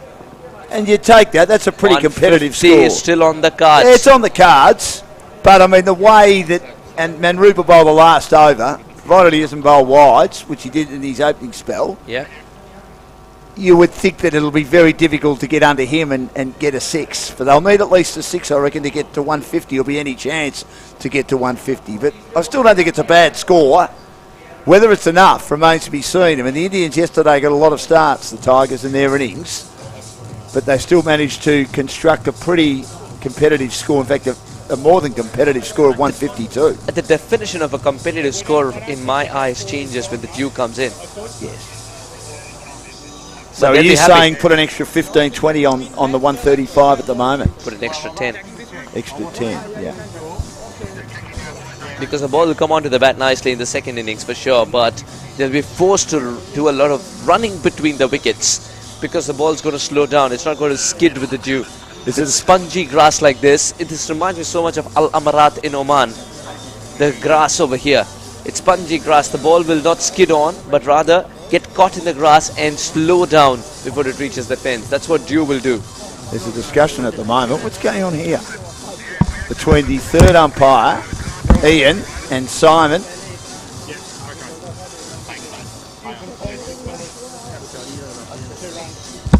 and you take that. That's a pretty competitive 150 score. is still on the cards. Yeah, it's on the cards, but I mean the way that and Manrupa bowled the last over, provided he doesn't bowl wides, which he did in his opening spell. Yeah. You would think that it'll be very difficult to get under him and get a 6. But they'll need at least a 6, I reckon, to get to 150. There'll be any chance to get to 150. But I still don't think it's a bad score. Whether it's enough remains to be seen. I mean, the Indians yesterday got a lot of starts, the Tigers, in their innings. But they still managed to construct a pretty competitive score. In fact, a more than competitive score of 152. The definition of a competitive score, in my eyes, changes when the dew comes in. Yes. So are you saying put an extra 15, 20 on the 135 at the moment? Put an extra 10. Extra 10, yeah. Because the ball will come onto the bat nicely in the second innings for sure, but they'll be forced to do a lot of running between the wickets because the ball's going to slow down. It's not going to skid with the dew. It's a spongy grass like this. This reminds me so much of Al Amarat in Oman. The grass over here. It's spongy grass. The ball will not skid on, but rather get caught in the grass and slow down before it reaches the fence. That's what dew will do. There's a discussion at the moment. What's going on here? Between the third umpire, Ian, and Simon.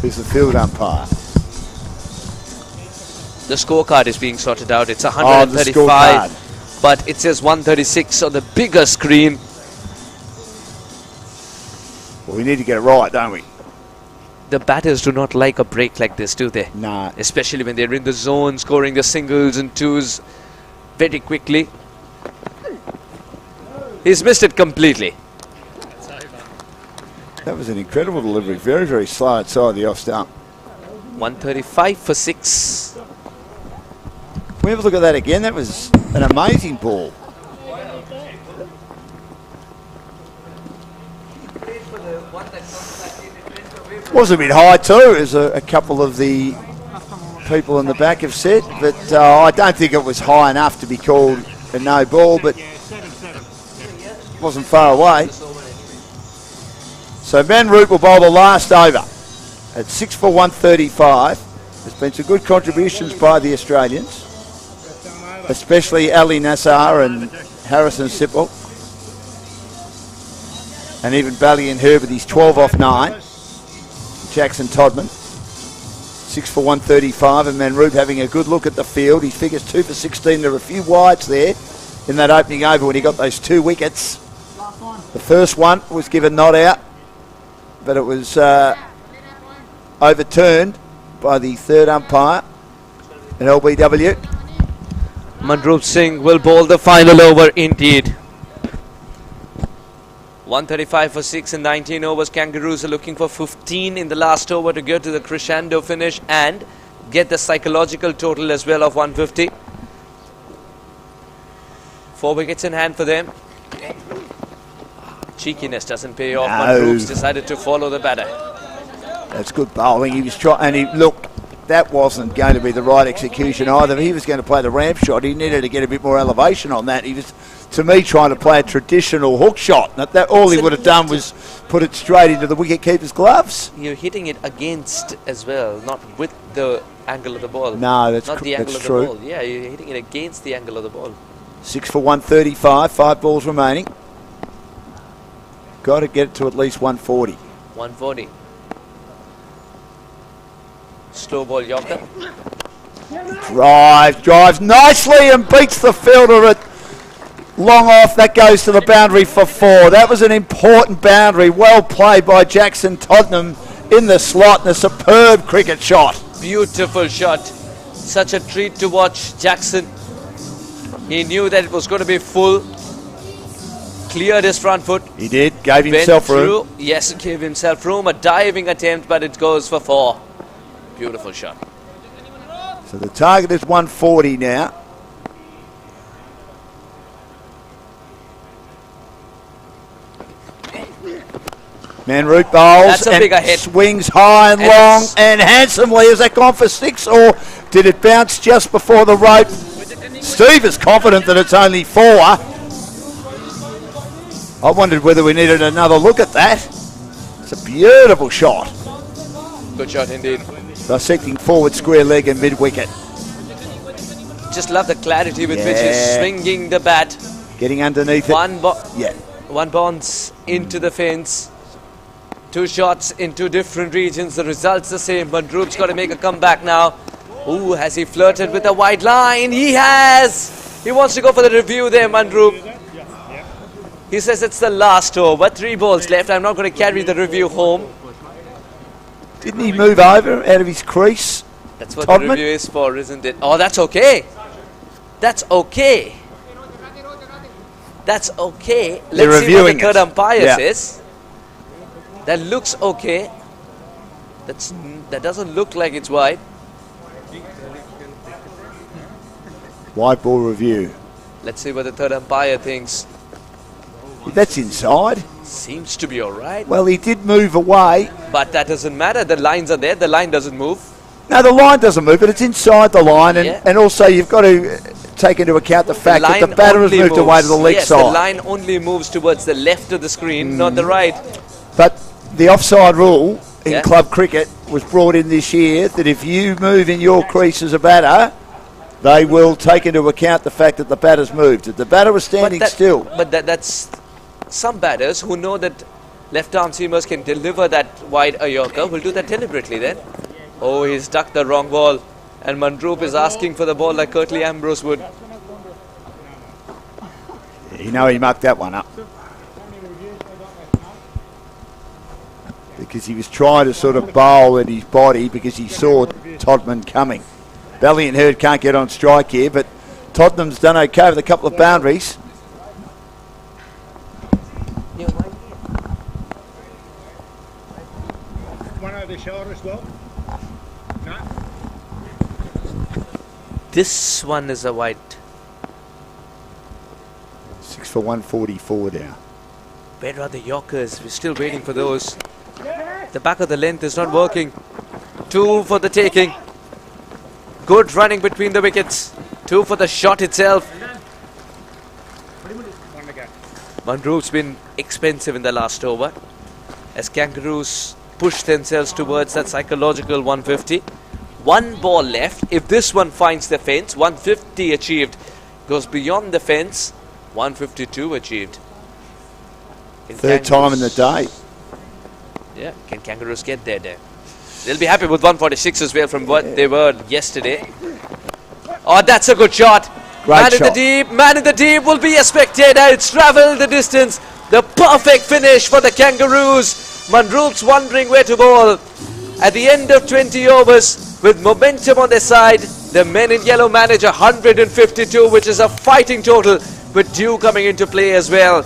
Who's the field umpire? The scorecard is being sorted out. It's 135, but it says 136 on the bigger screen. Well, we need to get it right, don't we? The batters do not like a break like this, do they? Nah. Especially when they're in the zone, scoring the singles and 2s very quickly. He's missed it completely. That was an incredible delivery. Very, very slow outside the off stump. 135 for 6. Can we have a look at that again? That was an amazing ball. Was a bit high too, as a couple of the people in the back have said, but I don't think it was high enough to be called a no ball, but wasn't far away. So Manroop will bowl the last over at 6 for 135. There's been some good contributions by the Australians, especially Ali Nassar and Harrison Sipple, and even Bally and Herbert. He's 12 off 9. Jackson Todman, 6 for 135, and Manroop having a good look at the field. He figures 2 for 16. There were a few wides there in that opening over when he got those 2 wickets. The first one was given not out, but it was overturned by the third umpire in LBW. Manroop Singh will bowl the final over indeed. 135 for 6 in 19 overs. Kangaroos are looking for 15 in the last over to go to the crescendo finish and get the psychological total as well of 150. 4 wickets in hand for them. Cheekiness doesn't pay off. Manroop's decided to follow the batter. That's good bowling. He was trying, and he look. That wasn't going to be the right execution either. He was going to play the ramp shot. He needed to get a bit more elevation on that. He was, to me, trying to play a traditional hook shot. That all he would have done was put it straight into the wicket-keeper's gloves. You're hitting it against as well, not with the angle of the ball. No, that's not the angle of true. the ball. Yeah, you're hitting it against the angle of the ball. 6 for 135, 5 balls remaining. Got to get it to at least 140. 140. Slow ball Yorker. Drives nicely and beats the fielder at long off. That goes to the boundary for 4. That was an important boundary. Well played by Jackson Tottenham in the slot, and a superb cricket shot. Beautiful shot. Such a treat to watch Jackson. He knew that it was going to be full. Cleared his front foot. He did. Gave Went himself room. through. Yes, gave himself room. A diving attempt, but it goes for 4. Beautiful shot. So the target is 140 now. Manroot bowls That's a and bigger hit. swings high and And long it's- and handsomely. Has that gone for 6 or did it bounce just before the rope? Steve is confident that it's only 4. I wondered whether we needed another look at that. It's a beautiful shot. Good shot indeed. Dissecting forward square leg and mid wicket. Just love the clarity with which he's Yeah. swinging the bat. Getting underneath it. Yeah. One bounce into the fence. 2 shots in 2 different regions. The result's the same, but Droop's got to make a comeback now. Ooh, has he flirted with the white line? He has! He wants to go for the review there, Mandroop. He says it's the last over. 3 balls left. I'm not going to carry the review home. Didn't he move over out of his crease? That's what Todman? the review is for, isn't it? Oh, that's okay. That's okay. That's okay. They're Let's see what the reviewing third it. umpire Yeah. says. That looks okay. That doesn't look like it's wide. White ball review. Let's see what the third umpire thinks. That's inside. Seems to be all right. Well, he did move away. But that doesn't matter. The lines are there. The line doesn't move. No, the line doesn't move, but it's inside the line. And, Yeah. and also you've got to take into account the fact that the line batter has only moved away to the moves. leg yes, side. the line only moves towards the left of the screen, not the right. But the offside rule in Yeah. club cricket was brought in this year that if you move in your crease as a batter, they will take into account the fact that the batter's moved. If the batter was standing still, But that's some batters who know that left arm seamers can deliver that wide a Yorker will do that deliberately then. Oh, he's ducked the wrong ball. And Mandroop is asking for the ball like Curtly Ambrose would. you know he mucked that one up. Because he was trying to sort of bowl at his body because he saw Todman coming. Valiant Herd can't get on strike here, but Tottenham's done okay with a couple of boundaries. One over the shoulder as well. No. This one is a wide. 6 for 144 now. Where are the Yorkers? We're still waiting for those. The back of the length is not working. 2 for the taking. Good running between the wickets. 2 for the shot itself. One to go. Mandroop's been expensive in the last over as Kangaroos push themselves towards that psychological 150. 1 ball left. If this one finds the fence, 150 achieved. Goes beyond the fence, 152 achieved. Can Third time in the day. Yeah, can Kangaroos get there? They'll be happy with 146 as well from what they were yesterday. Oh, that's a good shot. Great Man shot. in the deep, man in the deep will be a spectator. It's travelled the distance. The perfect finish for the Kangaroos. Mandroop's wondering where to bowl. At the end of 20 overs, with momentum on their side, the men in yellow manage 152, which is a fighting total, with Dew coming into play as well.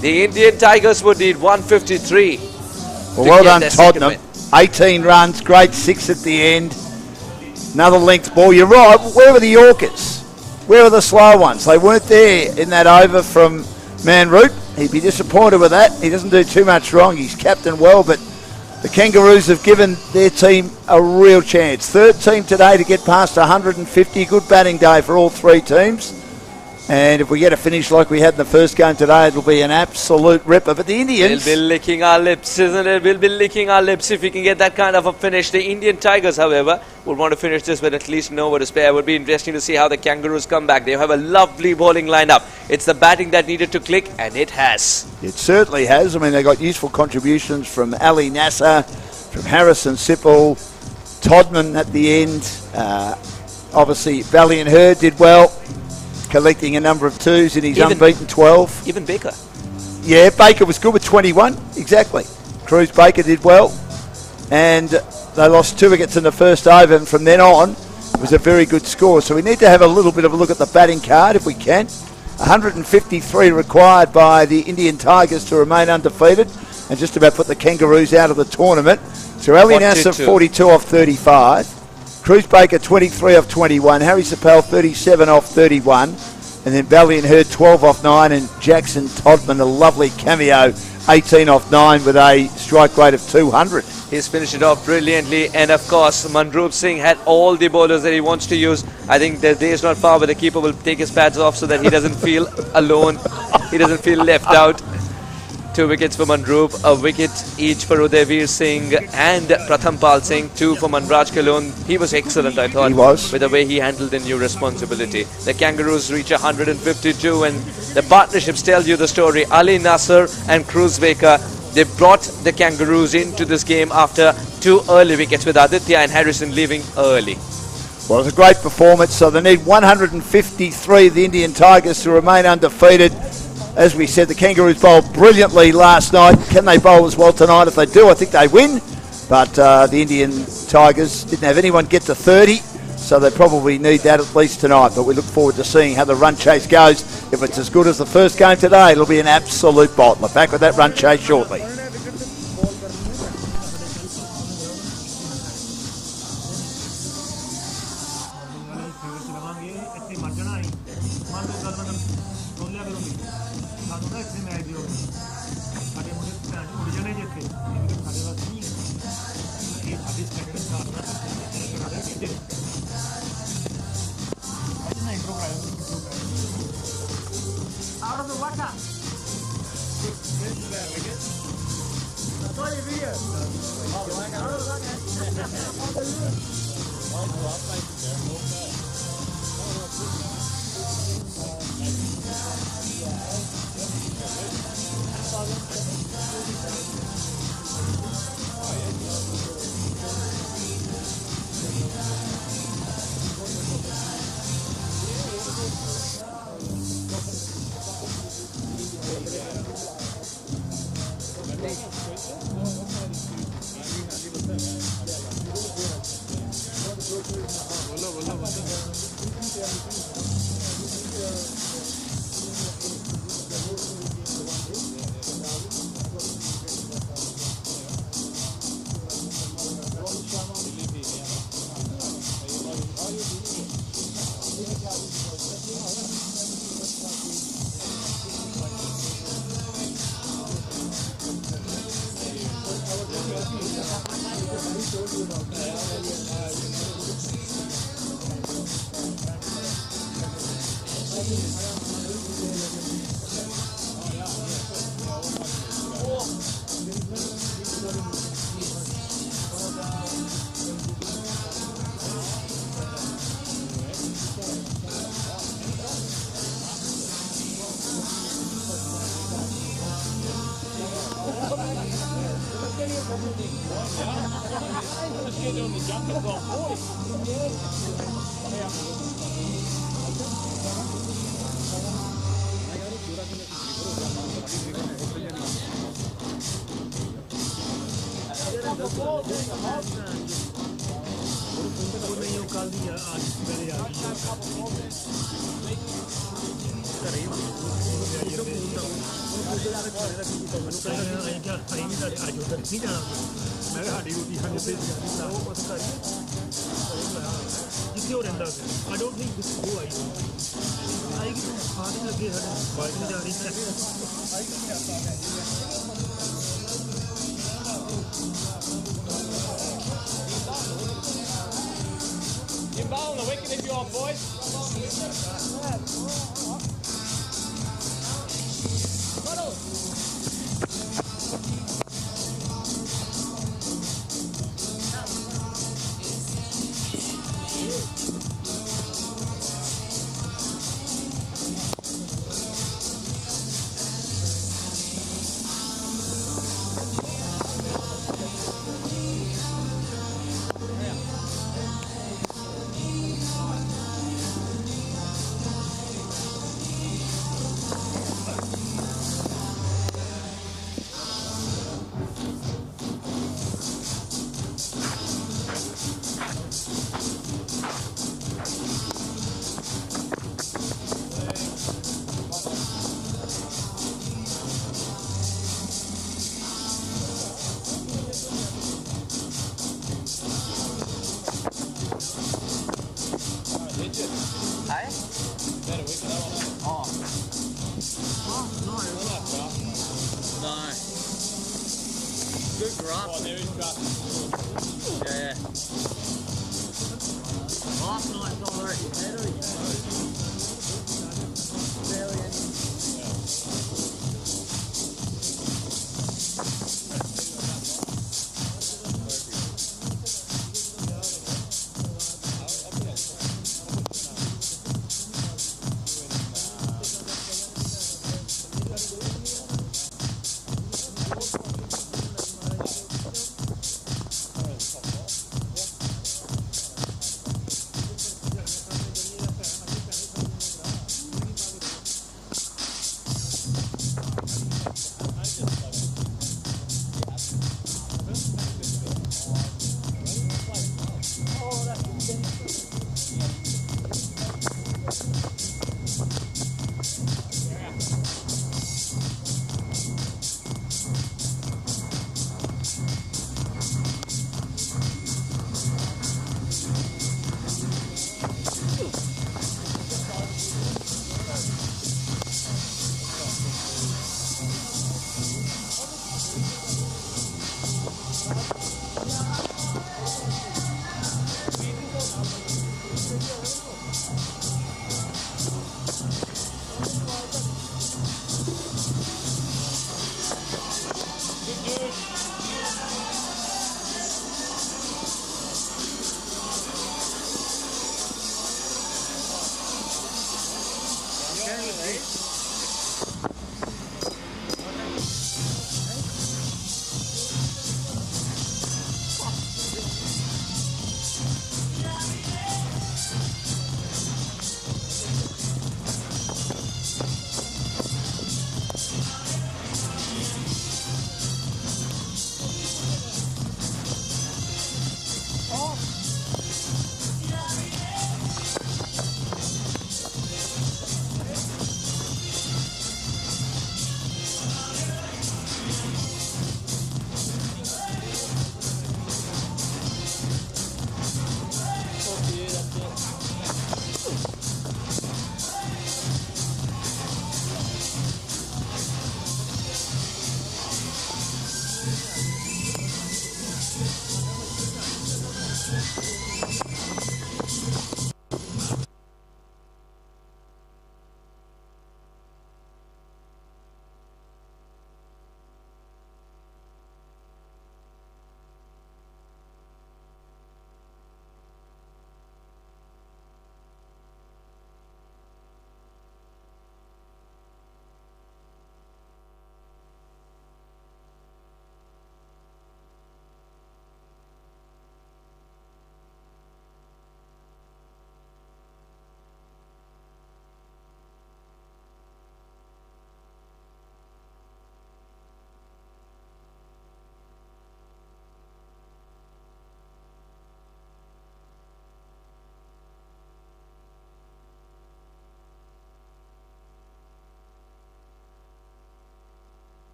The Indian Tigers would need 153. Well, to well get done, their second Tottenham. win. 18 runs, great 6 at the end. Another length ball. You're right. Where were the Yorkers? Where were the slow ones? They weren't there in that over from Manroot. He'd be disappointed with that. He doesn't do too much wrong. He's captained well, but the Kangaroos have given their team a real chance. Third team today to get past 150. Good batting day for all 3 teams. And if we get a finish like we had in the first game today, it'll be an absolute ripper. But the Indians... We'll be licking our lips, isn't it? We'll be licking our lips if we can get that kind of a finish. The Indian Tigers, however, will want to finish this with at least an over to spare. It would be interesting to see how the Kangaroos come back. They have a lovely bowling lineup. It's the batting that needed to click, and it has. It certainly has. I mean, they got useful contributions from Ali Nasser, from Harrison Sipple, Todman at the end. Obviously, Valiant Herd did well, collecting a number of 2s in his unbeaten 12. Even Baker. Yeah, Baker was good with 21, exactly. Cruz Baker did well, and they lost 2 wickets in the first over, and from then on, was a very good score. So we need to have a little bit of a look at the batting card if we can. 153 required by the Indian Tigers to remain undefeated and just about put the Kangaroos out of the tournament. So Ali Nasser 42 off 35. Cruz Baker 23 off 21. Harry Sapel 37 off 31. And then Valiant Hurd 12 off 9. And Jackson Todman, a lovely cameo, 18 off 9 with a strike rate of 200. He's finished it off brilliantly, and of course Manroop Singh had all the bowlers that he wants to use. I think the day is not far where the keeper will take his pads off so that he doesn't feel alone, he doesn't feel left out. 2 wickets for Manroop, a wicket each for Udaivir Singh and Pratham Pal Singh, 2 for Manraj Kalon. He was excellent, I thought, He was. with the way he handled the new responsibility. The Kangaroos reach 152, and the partnerships tell you the story. Ali Nasser and Cruz Baker, they brought the Kangaroos into this game after 2 early wickets, with Aditya and Harrison leaving early. Well, it was a great performance. So they need 153, the Indian Tigers, to remain undefeated. As we said, the Kangaroos bowled brilliantly last night. Can they bowl as well tonight? If they do, I think they win. But the Indian Tigers didn't have anyone get to 30, so they probably need that at least tonight. But we look forward to seeing how the run chase goes. If it's as good as the first game today, it'll be an absolute bottler. Back with that run chase shortly. Out of the water. I don't think this will go. I get hard to get Inbound on the wicket if you are, boys. good grasp. Oh, there is grasp. Yeah. Last night, I already had it. Barely any.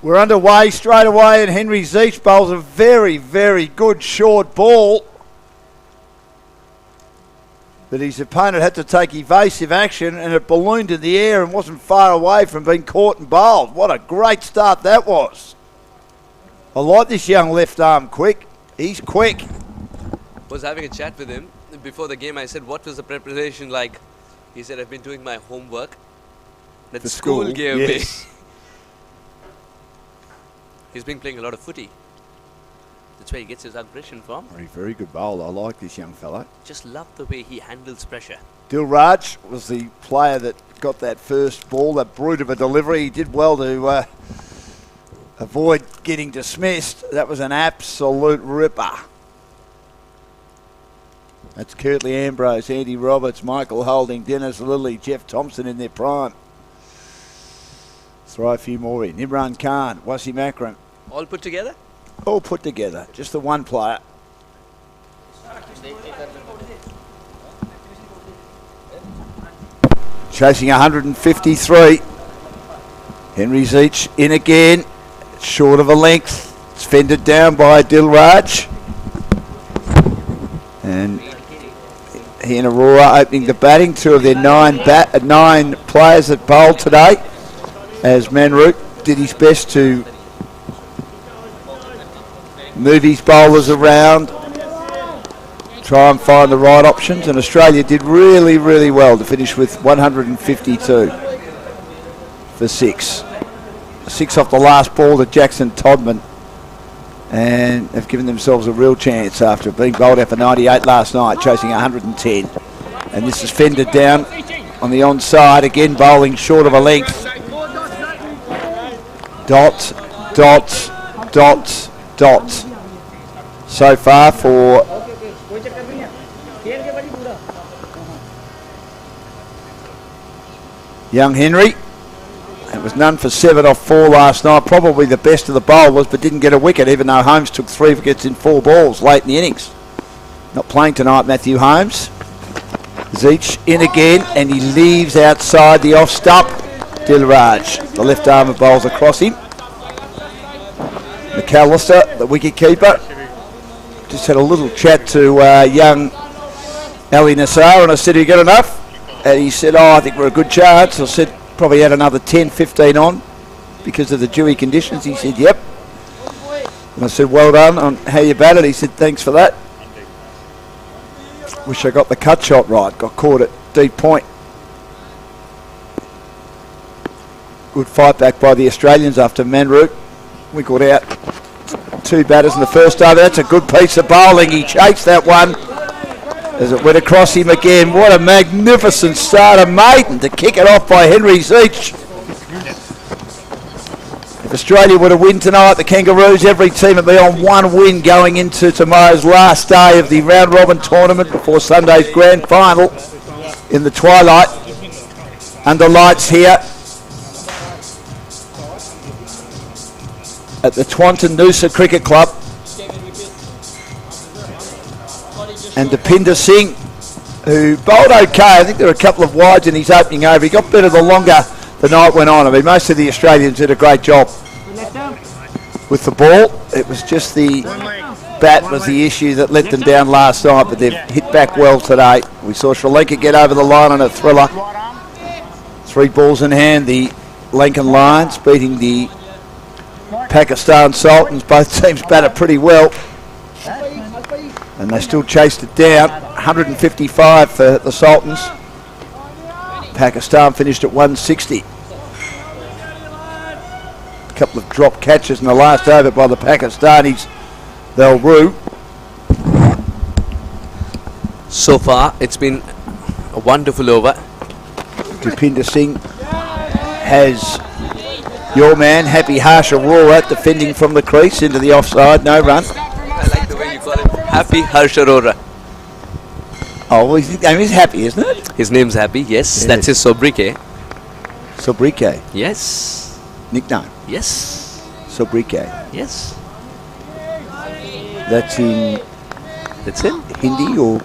We're underway straight away, and Henry Zeech bowls a very, very good short ball. But his opponent had to take evasive action, and it ballooned in the air and wasn't far away from being caught and bowled. What a great start that was. I like this young left arm quick. He's quick. Was having a chat with him before the game. I said, what was the preparation like? He said, I've been doing my homework that The school school, gave yes. me. He's been playing a lot of footy. That's where he gets his aggression from. Very, very good bowler. I like this young fella. Just love the way he handles pressure. Dilraj was the player that got that first ball, that brute of a delivery. He did well to avoid getting dismissed. That was an absolute ripper. That's Curtly Ambrose, Andy Roberts, Michael Holding, Dennis Lilly, Jeff Thompson in their prime. Throw a few more in. Imran Khan, Wasim Akram. All put together? All put together. Just the one player. Chasing 153. Henry Zeech in again. Short of a length. It's fended down by Dilraj. And he and Aurora opening the batting. Two of their nine players that bowled today. As Manroot did his best to move his bowlers around, try and find the right options, and Australia did really, really well to finish with 152 for 6. 6 off the last ball to Jackson Todman, and have given themselves a real chance after being bowled out for 98 last night, chasing 110. And this is fended down on the onside, again bowling short of a length. Dot, dot, dot, dot. So far for young Henry. It was none for 7 off 4 last night. Probably the best of the bowlers, but didn't get a wicket, even though Holmes took 3 wickets in 4 balls late in the innings. Not playing tonight, Matthew Holmes. Zeech in again, and he leaves outside the off stump. Dilraj, the left arm of bowls across him. McAllister, the wicket keeper. Just had a little chat to young Ali Nassar, and I said, "Are you got enough?" And he said, "Oh, I think we're a good chance." I said, "Probably had another 10, 15 on because of the dewy conditions." He said, "Yep." And I said, "Well done on how you batted." He said, "Thanks for that. Wish I got the cut shot right. Got caught at deep point." Good fight back by the Australians after Manroot wiggled out 2 batters in the first over. That's a good piece of bowling. He chased that one as it went across him again. What a magnificent start of maiden to kick it off by Henry Zeech. If Australia were to win tonight, the Kangaroos, every team would be on 1 win going into tomorrow's last day of the round robin tournament before Sunday's grand final in the twilight under lights here at the Twanton Noosa Cricket Club. And Deepinder Singh, who bowled okay. I think there were a couple of wides in his opening over. He got better the longer the night went on. I mean, most of the Australians did a great job with the ball. It was just the bat was the issue that let them down last night, but they've hit back well today. We saw Sri Lanka get over the line on a thriller. 3 balls in hand, the Lankan Lions beating the Pakistan Sultans. Both teams batted pretty well, and they still chased it down. 155 for the Sultans. Pakistan finished at 160. A couple of drop catches in the last over by the Pakistanis. They'll rue. So far, it's been a wonderful over. Deepinder Singh has your man, Happy Harsh Arora, defending from the crease into the offside. No run. I like the way you call him. Happy Harsh Arora. Oh, well, his name is Happy, isn't it? His name's Happy, yes. Yeah. That's his sobriquet. Sobriquet. Yes. Nickname. Yes. Sobriquet. Yes. That's in That's it. Hindi or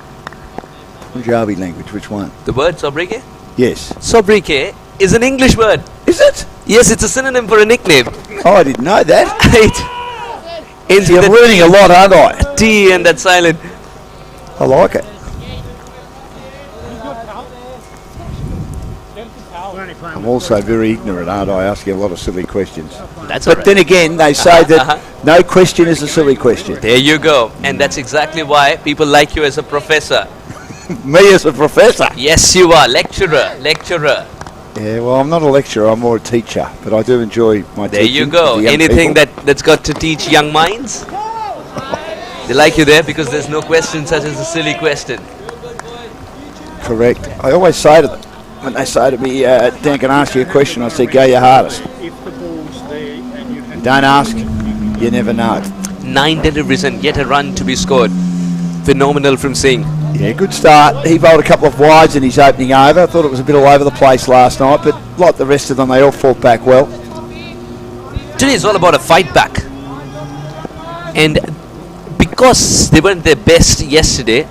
Punjabi language? Which one? The word sobriquet? Yes. Sobriquet is an English word. Is it? Yes, it's a synonym for a nickname. Oh, I didn't know that. Ends You're with learning a lot, aren't I? a T and that silent. I like it. I'm also very ignorant, aren't I? I ask you a lot of silly questions. That's But then again, they say that no question is a silly question. There you go. And that's exactly why people like you as a professor. Me as a professor. Yes, you are. Lecturer. Yeah, well, I'm not a lecturer. I'm more a teacher. But I do enjoy my There teaching. you go. to the young Anything people. that's got to teach young minds? They like you there because there's no question such as a silly question. Correct. I always say to them, when they say to me, Dan, can I ask you a question? I say, go your hardest. If the ball's there and you have Don't ask, you never know. 9 deliveries and yet a run to be scored. Phenomenal from Singh. Yeah, good start. He bowled a couple of wides in his opening over. I thought it was a bit all over the place last night, but like the rest of them, they all fought back well. Today is all about a fight back. And because they weren't their best yesterday,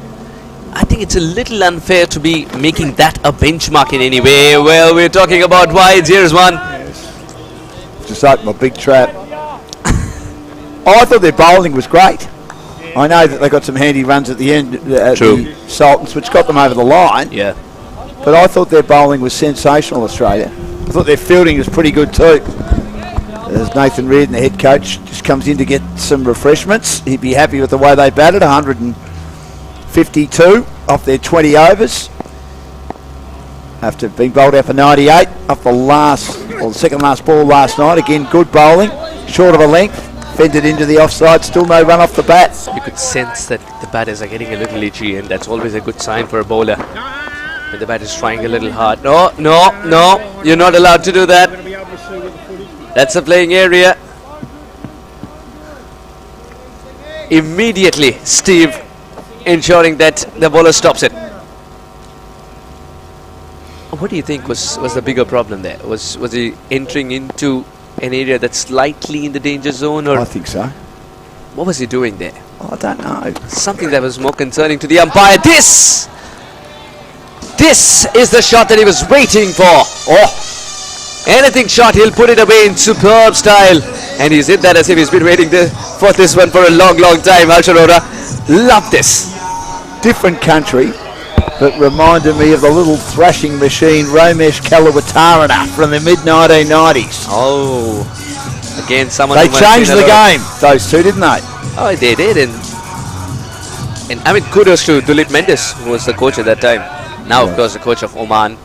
I think it's a little unfair to be making that a benchmark in any way. Well, we're talking about wides. Here's one. Just opened a big trap. I thought their bowling was great. I know that they got some handy runs at the end at the Sultans, which got them over the line. Yeah. But I thought their bowling was sensational, Australia. I thought their fielding was pretty good too. As Nathan Reardon, the head coach, just comes in to get some refreshments. He'd be happy with the way they batted, 152 off their 20 overs. After being bowled out for 98 off the second last ball last night. Again, good bowling, short of a length. Fended into the offside, still no run off the bat. You could sense that the batters are getting a little itchy, and that's always a good sign for a bowler. When the bat is trying a little hard. No, you're not allowed to do that. That's a playing area. Immediately, Steve ensuring that the bowler stops it. What do you think was the bigger problem there? Was he entering into an area that's slightly in the danger zone, or I think so. what was he doing there? I don't know. Something that was more concerning to the umpire. This is the shot that he was waiting for. Oh, anything shot, he'll put it away in superb style, and he's hit that as if he's been waiting for this one for a long time. Harsh Arora, love this. Different country, but reminded me of the little thrashing machine Ramesh Kalawatarana from the mid-1990s. Oh, again, someone They who must have changed seen a the lot game, those two, didn't they? Oh, they did, and I mean, kudos to Dulit Mendes, who was the coach at that time. Now, of course, the coach of Oman.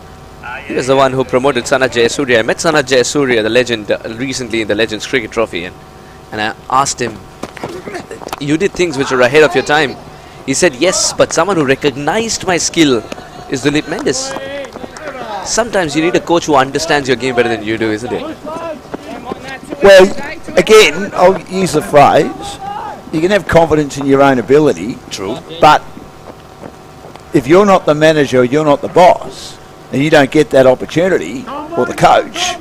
He was the one who promoted Sanat Jayasuriya. I met Sanat Jayasuriya, the legend, recently in the Legends Cricket Trophy, and I asked him, you did things which are ahead of your time. He said, yes, but someone who recognized my skill is Dulit Mendes. Sometimes you need a coach who understands your game better than you do, isn't it? Well, again, I'll use the phrase, you can have confidence in your own ability. True. But if you're not the manager, you're not the boss, and you don't get that opportunity, or the coach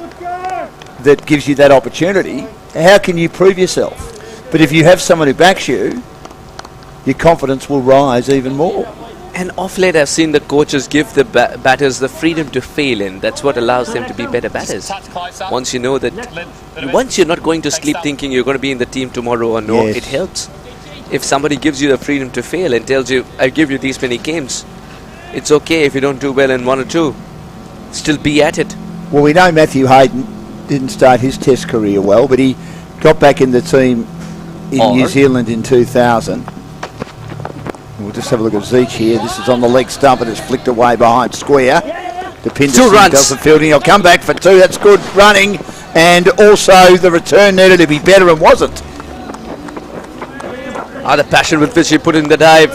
that gives you that opportunity, how can you prove yourself? But if you have someone who backs you, your confidence will rise even more. And off late, I've seen the coaches give the batters the freedom to fail, and that's what allows them to be better batters. Once you know that, once you're not going to sleep thinking you're going to be in the team tomorrow or no, Yes. it helps. If somebody gives you the freedom to fail and tells you, I give you these many games, it's okay if you don't do well in 1 or 2. Still be at it. Well, we know Matthew Hayden didn't start his test career well, but he got back in the team in New Zealand in 2000. We'll just have a look at Zeech here. This is on the leg stump and it's flicked away behind square. Depinder 2 runs. does the fielding. He'll come back for 2. That's good running. And also the return needed to be better and wasn't. The passion with which he put in the dive.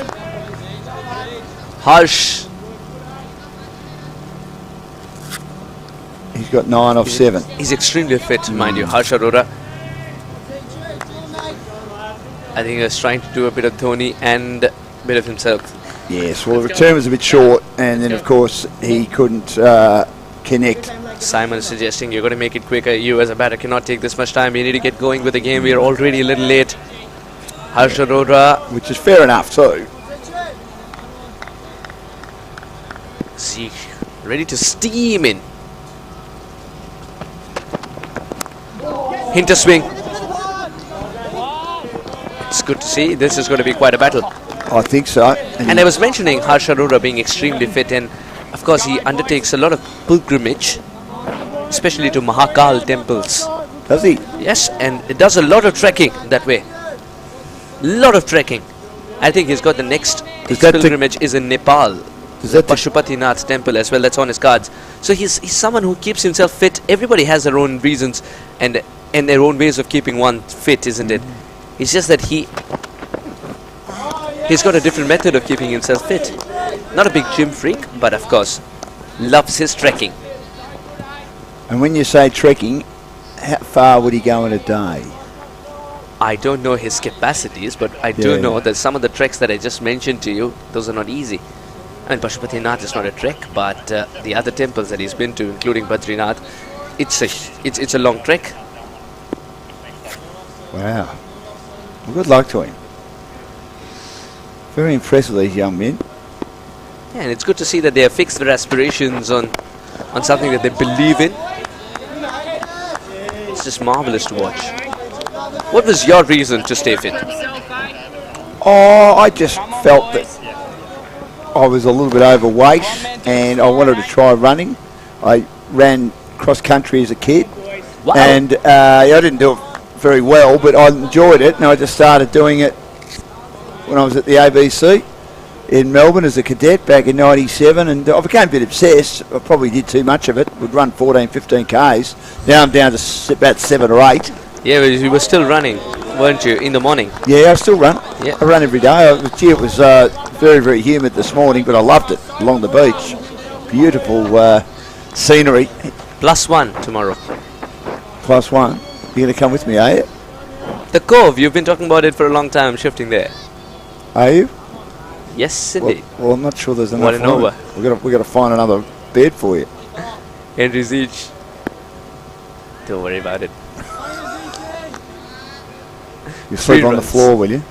Harsh. He's got 9 off 7. He's extremely fit, mind you, Harsh Arora. I think he was trying to do a bit of Dhoni and a bit of himself. Yes, well, the return was a bit short, and then, of course, he couldn't connect. Simon is suggesting you're going to make it quicker. You as a batter cannot take this much time. You need to get going with the game. We are already a little late. Harsh Arora. Which is fair enough, too. Zeke ready to steam in. Hinter swing. It's good to see. This is going to be quite a battle. I think so. And I was mentioning Harsh Arora being extremely fit, and of course he undertakes a lot of pilgrimage, especially to Mahakal temples. Does he? Yes, and it does a lot of trekking that way. Lot of trekking. I think he's got the next pilgrimage is in Nepal. Is that Pashupatinath temple as well, that's on his cards. So he's someone who keeps himself fit. Everybody has their own reasons and their own ways of keeping one fit, isn't it? It's just that he's got a different method of keeping himself fit. Not a big gym freak, but of course loves his trekking. And when you say trekking, how far would he go in a day? I don't know his capacities, but I do know that some of the treks that I just mentioned to you, those are not easy. I mean, Pashupatinath is not a trek, but the other temples that he's been to, including Badrinath, it's a long trek. Wow. Well, good luck to him. Very impressed with these young men. Yeah, and it's good to see that they have fixed their aspirations on something that they believe in. It's just marvelous to watch. What was your reason to stay fit? Oh, I just felt that I was a little bit overweight and I wanted to try running. I ran cross country as a kid. Wow. And I didn't do it very well, but I enjoyed it, and I just started doing it when I was at the ABC in Melbourne as a cadet back in '97, and I became a bit obsessed. I probably did too much of it. Would run 14, 15 Ks. Now I'm down to about 7 or 8. Yeah, but you were still running, weren't you, in the morning? Yeah, I still run. Yeah. I run every day. It was very, very humid this morning, but I loved it along the beach. Beautiful scenery. +1 tomorrow. +1. You're going to come with me, are you? The Cove, you've been talking about it for a long time, shifting there. Are you? Yes, indeed. Well, I'm not sure there's enough. What an over. We've got to find another bed for you. Henry's each. Don't worry about it. You sleep on the runs. floor, will you?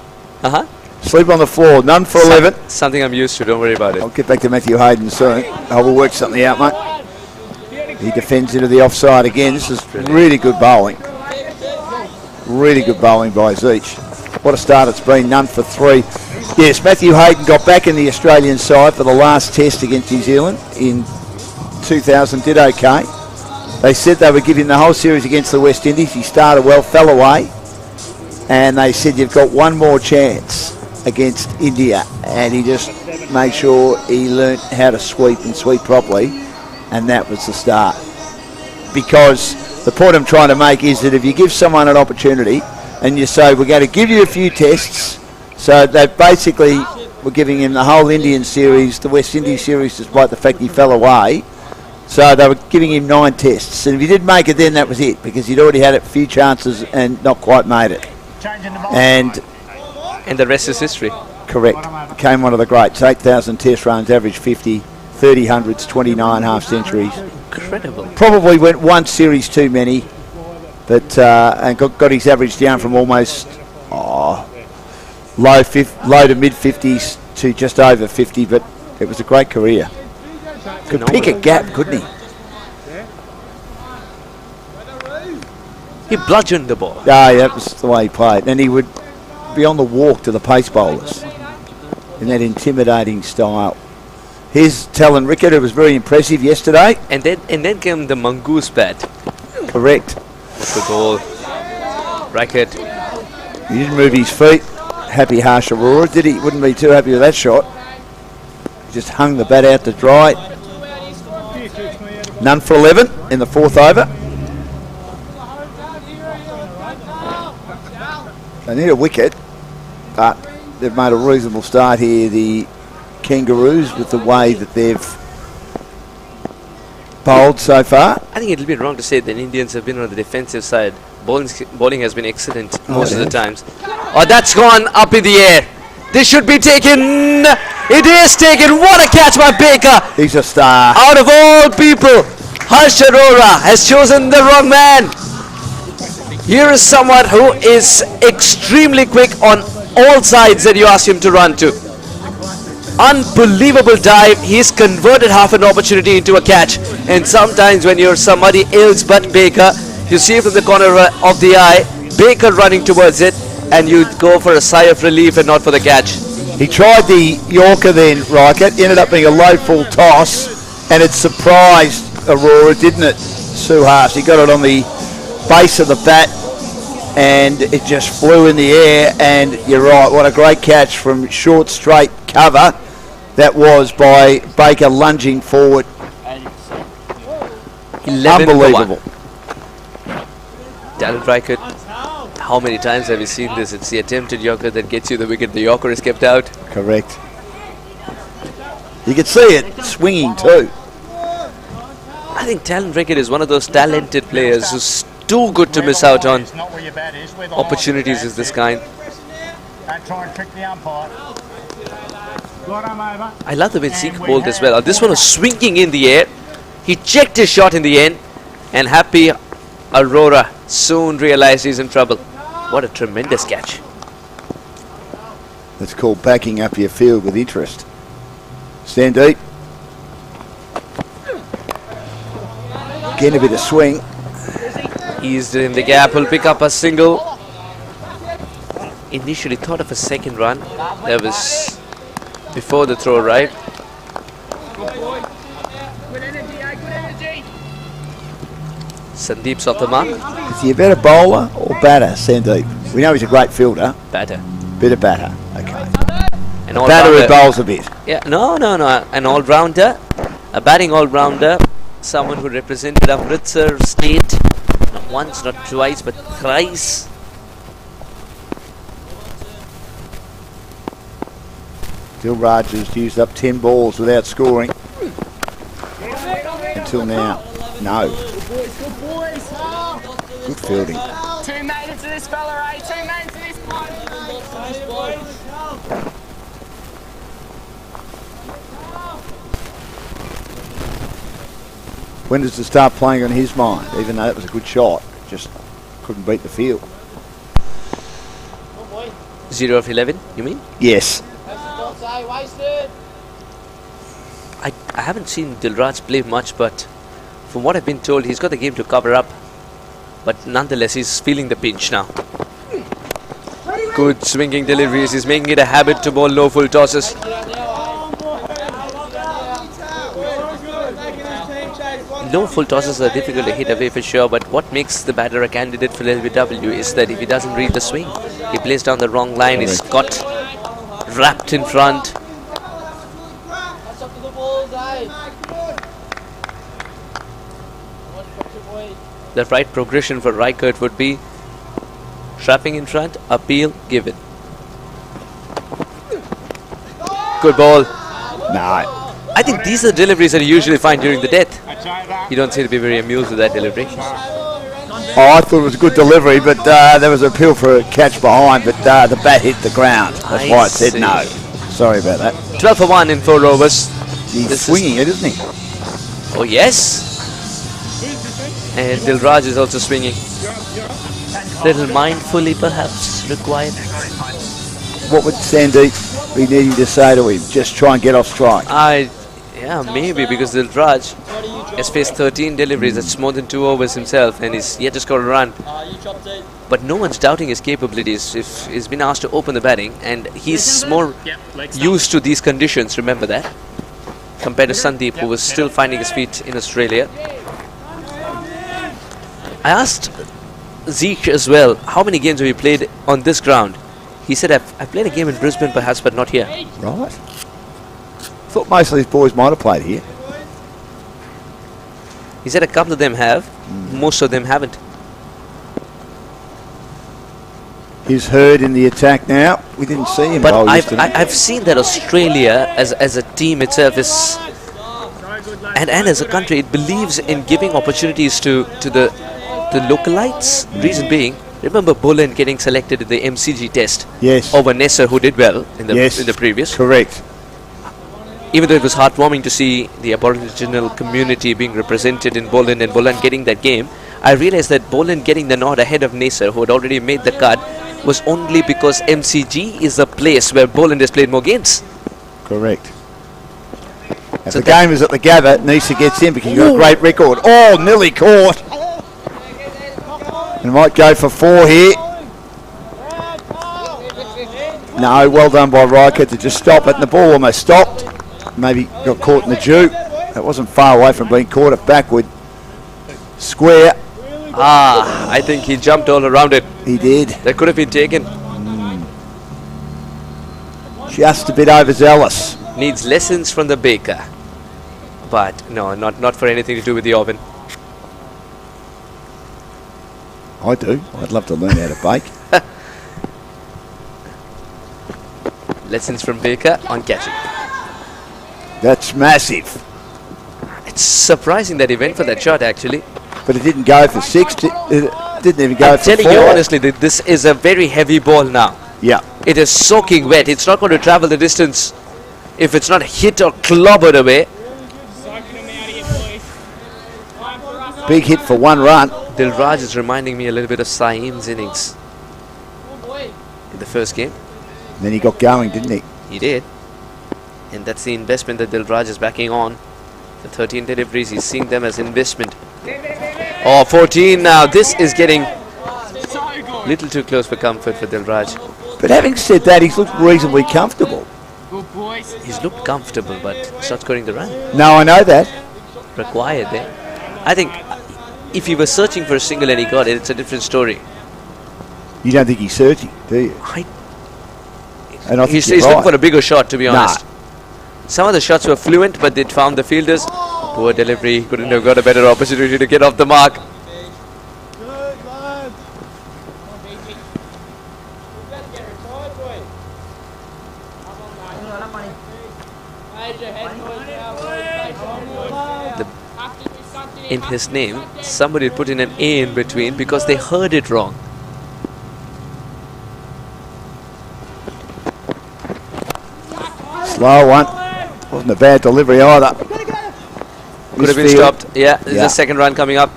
Uh-huh. Sleep on the floor. None for 11. Something I'm used to, don't worry about it. I'll get back to Matthew Hayden soon. I will work something out, mate. He defends into the offside again. This is really good bowling. Really good bowling by Zeech. What a start it's been. None for 3. Yes, Matthew Hayden got back in the Australian side for the last test against New Zealand in 2000. Did okay. They said they would give him the whole series against the West Indies. He started well, fell away. And they said you've got one more chance against India. And he just made sure he learnt how to sweep and sweep properly. And that was the start. Because the point I'm trying to make is that if you give someone an opportunity and you say, we're going to give you a few tests, so they basically were giving him the whole Indian series, the West Indies series, despite the fact he fell away. So they were giving him 9 tests. And if he didn't make it then, that was it, because he'd already had a few chances and not quite made it. And the rest is history. Correct. Became one of the greats. 8,000 test runs, average 50, 30 hundreds, 29 half centuries. Incredible. Probably went one series too many, but and got his average down from almost low to mid 50s to just over 50. But it was a great career. Could pick a gap, couldn't he? He bludgeoned the ball. Yeah, that was the way he played, and he would be on the walk to the pace bowlers in that intimidating style. Here's Talon Rickett, who was very impressive yesterday. And then came the mongoose bat. Correct. The ball. Racket. He didn't move his feet. Happy Harsh Arora, did he? Wouldn't be too happy with that shot. He just hung the bat out to dry. None for 11 in the 4th over. They need a wicket, but they've made a reasonable start here, the Kangaroos, with the way that they've bowled so far. I think it'll be wrong to say that Indians have been on the defensive side. Bowling has been excellent most of the times. Oh, that's gone up in the air. This should be taken. It is taken. What a catch by Baker. He's a star. Out of all people, Harsh Arora has chosen the wrong man. Here is someone who is extremely quick on all sides that you ask him to run to. Unbelievable dive. He's converted half an opportunity into a catch. And sometimes when you're somebody else but Baker, You see from the corner of the eye, Baker running towards it, and you go for a sigh of relief and not for the catch. He tried the Yorker then, Riker. Ended up being a low full toss, and it surprised Aurora, didn't it, Suhas? He got it on the base of the bat, and it just flew in the air. And you're right, what a great catch from short straight cover that was by Baker lunging forward. 11 Unbelievable. Darren Reichert, how many times have you seen this? It's the attempted Yorker that gets you the wicket. The Yorker is kept out. Correct. You can see it swinging too. I think Talon Reichert is one of those talented players who's too good to miss out on opportunities of this kind. Don't try and trick the umpire. I love the way Zeke bowled as well. This one was swinging in the air. He checked his shot in the end, and happy Aurora soon realized he's in trouble. What a tremendous catch. That's called backing up your field with interest. Stand deep. Again, a bit of swing. Eased in the gap, will pick up a single. Initially thought of a second run. That was before the throw, right? Sandeep's off the mark. Is he a better bowler or batter, Sandeep? We know he's a great fielder. Batter. Bit of batter, okay. An Batter who all-rounder. bowls a bit. Yeah, no. An all-rounder. A batting all-rounder. Someone who represented Amritsar State. Not once, not twice, but thrice. Still Raj's used up 10 balls without scoring. Until now. No. Good fielding. 2 made it to this fella, eh? 2 made it to this boy. When does it start playing on his mind? Even though that was a good shot, just couldn't beat the field. 0 of 11, you mean? Yes. I haven't seen Dilraj play much, but from what I've been told, he's got the game to cover up. But nonetheless, he's feeling the pinch now. Good swinging deliveries. He's making it a habit to bowl low full tosses. Low full tosses are difficult to hit away for sure, but what makes the batter a candidate for LBW is that if he doesn't read the swing, he plays down the wrong line, he's got wrapped in front. The right progression for Reichert would be trapping in front, appeal, given. Good ball. No. I think these are deliveries that you usually find during the death. You don't seem to be very amused with that delivery. Oh, I thought it was a good delivery, but there was an appeal for a catch behind, but the bat hit the ground. That's why I said no. Sorry about that. 12 for 1 in 4 overs. He's swinging it, isn't he? Oh, yes. And Dilraj is also swinging. Little mindfully, perhaps, required. What would Sandeep be needing to say to him? Just try and get off strike. Yeah, maybe, because Dilraj has faced 13 deliveries. That's more than 2 overs himself, and he's yet to score a run. But no one's doubting his capabilities. If he's been asked to open the batting, and he's more used to these conditions, remember that, compared to Sandeep, who was still finding his feet in Australia. I asked Zeke as well, how many games have you played on this ground? He said, I've played a game in Brisbane perhaps, but not here. Right. Thought most of these boys might have played here. He said a couple of them have, most of them haven't. He's Hurd in the attack now. We didn't see him. But I've seen that Australia as a team itself is, and as a country, it believes in giving opportunities to the localites. Reason being, remember Boland getting selected in the MCG test over Nesser, who did well in the previous. Correct. Even though it was heartwarming to see the Aboriginal community being represented in Boland and Boland getting that game, I realized that Boland getting the nod ahead of Nesser, who had already made the cut, was only because MCG is the place where Boland has played more games. Correct. If the game is at the Gabba, Nisa gets in because he's got a great record. Oh, nearly caught. And might go for 4 here. No, well done by Riker to just stop it. And the ball almost stopped. Maybe got caught in the dew. That wasn't far away from being caught at backward. Square. I think he jumped all around it. He did. That could have been taken. Just a bit overzealous. Needs lessons from the baker. But no, not for anything to do with the oven. I do. I'd love to learn how to bake. Lessons from baker on catching. That's massive. It's surprising that he went for that shot actually. But it didn't go for 6. It didn't even go I'm for 4. telling you honestly that this is a very heavy ball now. Yeah. It is soaking wet. It's not going to travel the distance if it's not hit or clobbered away. Big hit for 1 run. Dilraj is reminding me a little bit of Saeem's innings in the first game. And then he got going, didn't he? He did. And that's the investment that Dilraj is backing on. The 13 deliveries, he's seeing them as investment. Oh, 14 now. This is getting a little too close for comfort for Dilraj. But having said that, he's looked reasonably comfortable. He's looked comfortable, but he's not scoring the run No, I know that. required there. I think if he was searching for a single and he got it, it's a different story. You don't think he's searching, do you? And I think He's you're looking right. for a bigger shot, to be Nah. honest. Some of the shots were fluent, but they'd found the fielders. Poor delivery. Couldn't have got a better opportunity to get off the mark. In his name, somebody put in an A in between because they heard it wrong. Slow one. Wasn't a bad delivery either. Could have been stopped. Yeah, there's a second run coming up.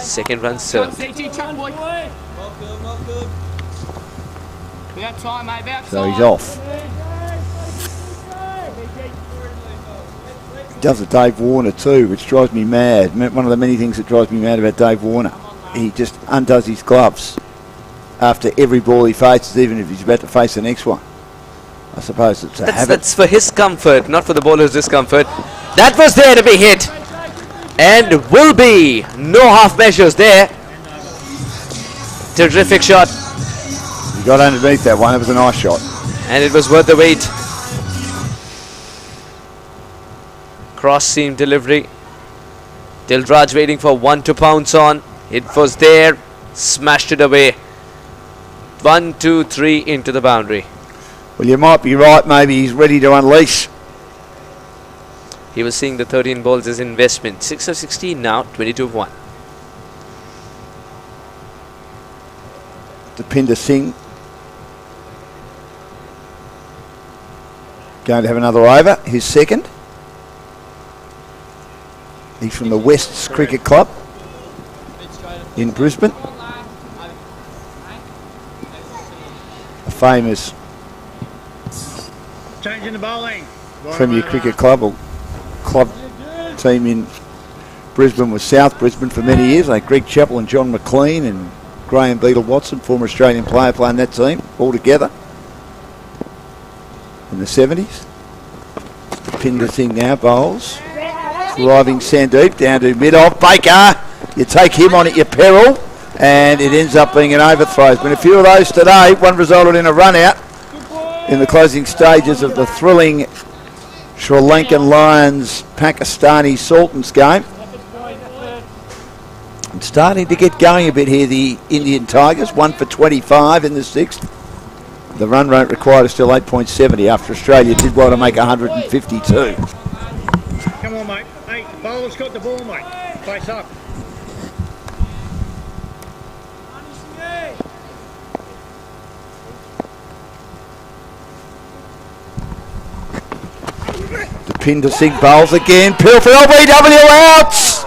Second run served. So he's off. He does a Dave Warner too, which drives me mad. One of the many things that drives me mad about Dave Warner. He just undoes his gloves after every ball he faces, even if he's about to face the next one. I suppose it's a habit. That's for his comfort, not for the bowler's discomfort. That was there to be hit. And will be. No half measures there. Terrific shot. He got underneath that one. It was a nice shot. And it was worth the wait. Cross seam delivery. Dilraj waiting for one to pounce on. It was there. Smashed it away. 1, 2, 3 into the boundary. Well, you might be right. Maybe he's ready to unleash. He was seeing the 13 balls as investment. 6 of 16 now, 22 of 1. Deepinder Singh going to have another over, his second. He's from the Wests Cricket Club in Brisbane. A famous Changing the bowling. Premier Cricket Club or club team in Brisbane was South Brisbane for many years. Like Greg Chappell and John McLean and Graham Beadle Watson, former Australian player, playing that team all together in the 70s. Deepinder Singh now bowls. Driving Sandeep down to mid-off. Baker, you take him on at your peril, and it ends up being an overthrow. There's been a few of those today. One resulted in a run-out in the closing stages of the thrilling Sri Lankan Lions Pakistani Sultans game. And starting to get going a bit here, the Indian Tigers, 1 for 25 in the 6th. The run rate required is still 8.70 after Australia did well to make 152. Come on, mate. Hey, the bowler's got the ball, mate. Face up. Deepinder Singh bowls again. Pill for LBW outs.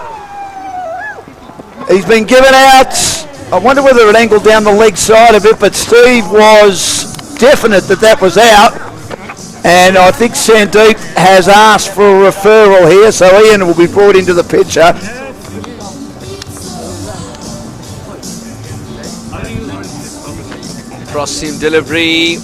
He's been given outs. I wonder whether it angled down the leg side a bit, but Steve was definite that that was out. And I think Sandeep has asked for a referral here, so Ian will be brought into the picture. cross seam delivery.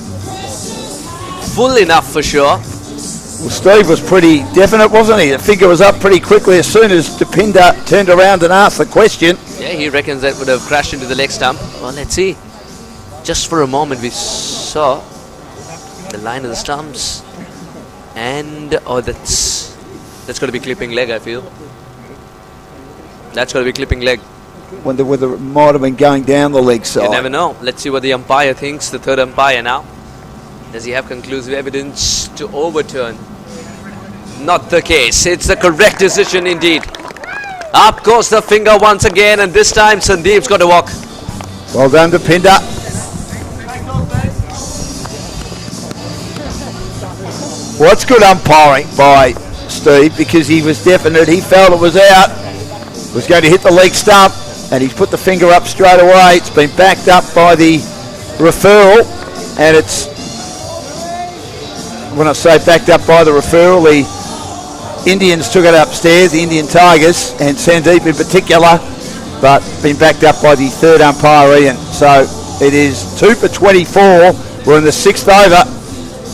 Full enough for sure. Well, Steve was pretty definite, wasn't he? The finger was up pretty quickly as soon as Depinder turned around and asked the question. Yeah, he reckons that would have crashed into the leg stump. Well, let's see. Just for a moment we saw the line of the stumps. And, oh, that's got to be clipping leg, I feel. That's got to be clipping leg. Wonder whether it might have been going down the leg side. You never know. Let's see what the umpire thinks, the third umpire now. Does he have conclusive evidence to overturn? Not the case. It's the correct decision indeed. Up goes the finger once again, and this time Sandeep's got to walk. Well done to Pinder. Well, it's good umpiring by Steve because he was definite. He felt it was out. Was going to hit the leg stump, and he's put the finger up straight away. It's been backed up by the referral, and it's, when I say backed up by the referral, the Indians took it upstairs, the Indian Tigers, and Sandeep in particular, but been backed up by the third umpire, Ian. So it is 2 for 24. We're in the 6th over,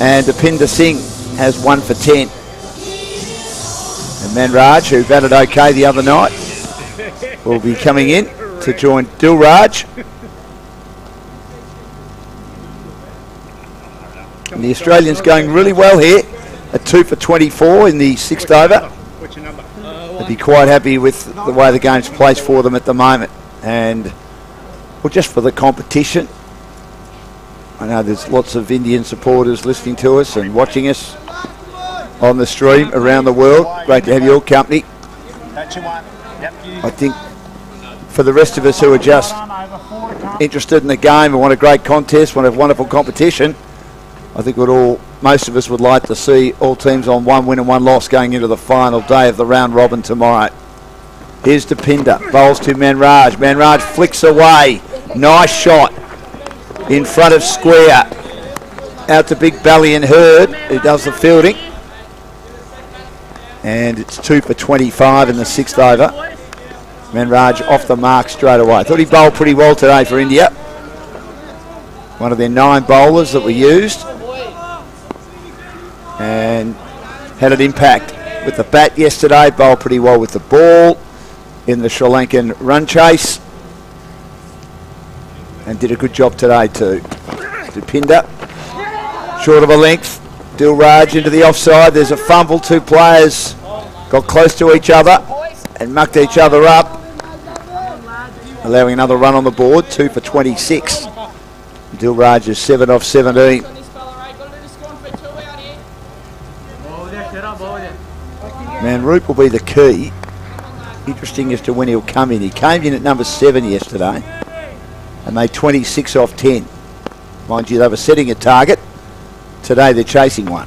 and Depinder Singh has 1 for 10. And Manraj, who batted okay the other night, will be coming in to join Dilraj. And the Australians going really well here at 2 for 24 in the 6th over. What's your number? They'd be quite happy with the way the game's placed for them at the moment. And, well, just for the competition. I know there's lots of Indian supporters listening to us and watching us on the stream around the world. Great to have your company. I think for the rest of us who are just interested in the game and want a great contest, want a wonderful competition, I think most of us would like to see all teams on 1 win and 1 loss going into the final day of the round robin tomorrow. Here's Depinder, bowls to Manraj. Manraj flicks away. Nice shot in front of square. Out to Big Belly and Hurd, who does the fielding. And it's 2 for 25 in the 6th over. Manraj off the mark straight away. I thought he bowled pretty well today for India. One of their 9 bowlers that were used. And had an impact with the bat yesterday. Bowled pretty well with the ball in the Sri Lankan run chase. And did a good job today too. Depinder, short of a length. Dilraj into the offside. There's a fumble. 2 players got close to each other and mucked each other up, allowing another run on the board. 2 for 26. Dilraj is 7 off 17. Manroop will be the key. Interesting as to when he'll come in. He came in at number 7 yesterday and made 26 off 10. Mind you, they were setting a target. Today they're chasing one.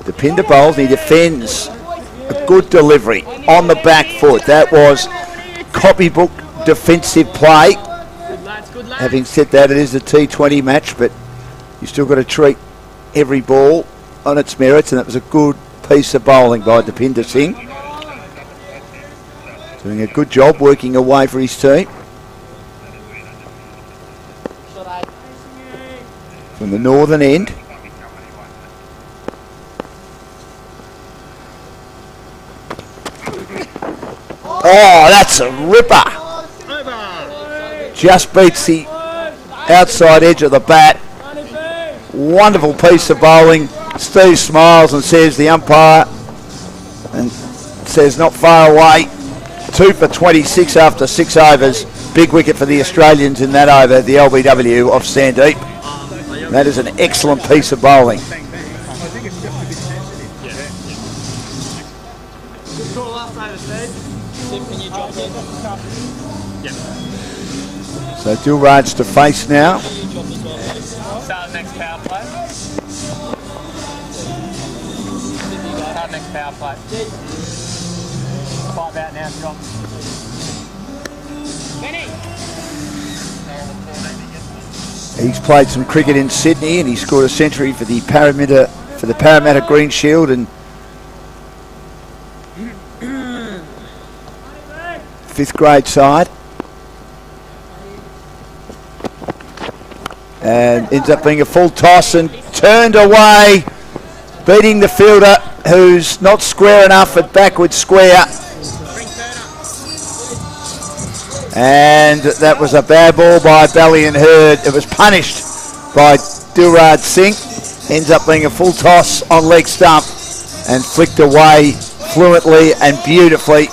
Depinder bowls, he defends. A good delivery on the back foot. That was copybook defensive play. Having said that, it is a T20 match, but you still got to treat every ball on its merits, and that was a good piece of bowling by Depinder Singh. Doing a good job working away for his team. From the northern end. Oh, that's a ripper. Just beats the outside edge of the bat. Wonderful piece of bowling. Steve smiles and says the umpire, and says not far away. 2 for 26 after 6 overs. Big wicket for the Australians in that over, the LBW of Sandeep. That is an excellent piece of bowling. So Dilraj to face now. Start next power play. Start next power play. 5 out now, Scott. He's played some cricket in Sydney and he scored a century for the Parramatta Green Shield and 5th grade side. and ends up being a full toss and turned away, beating the fielder who's not square enough at backward square. And that was a bad ball by Bally and Hurd. It was punished by Dilraj Singh. Ends up being a full toss on leg stump and flicked away fluently and beautifully.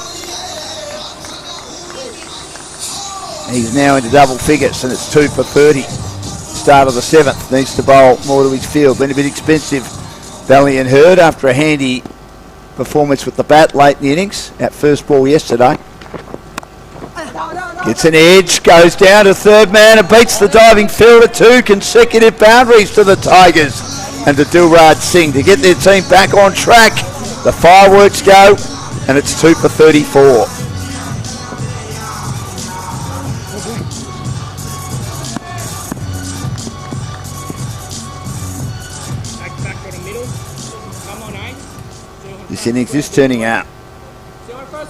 He's now into double figures and it's 2 for 30. Start of the 7th. Needs to bowl more to his field. Been a bit expensive, Bally and Hurd, after a handy performance with the bat late in the innings. At first ball yesterday. Gets an edge, goes down to third man and beats the diving fielder. 2 consecutive boundaries to the Tigers and to Dilraj Singh to get their team back on track. The fireworks go and it's 2 for 34. This innings is turning out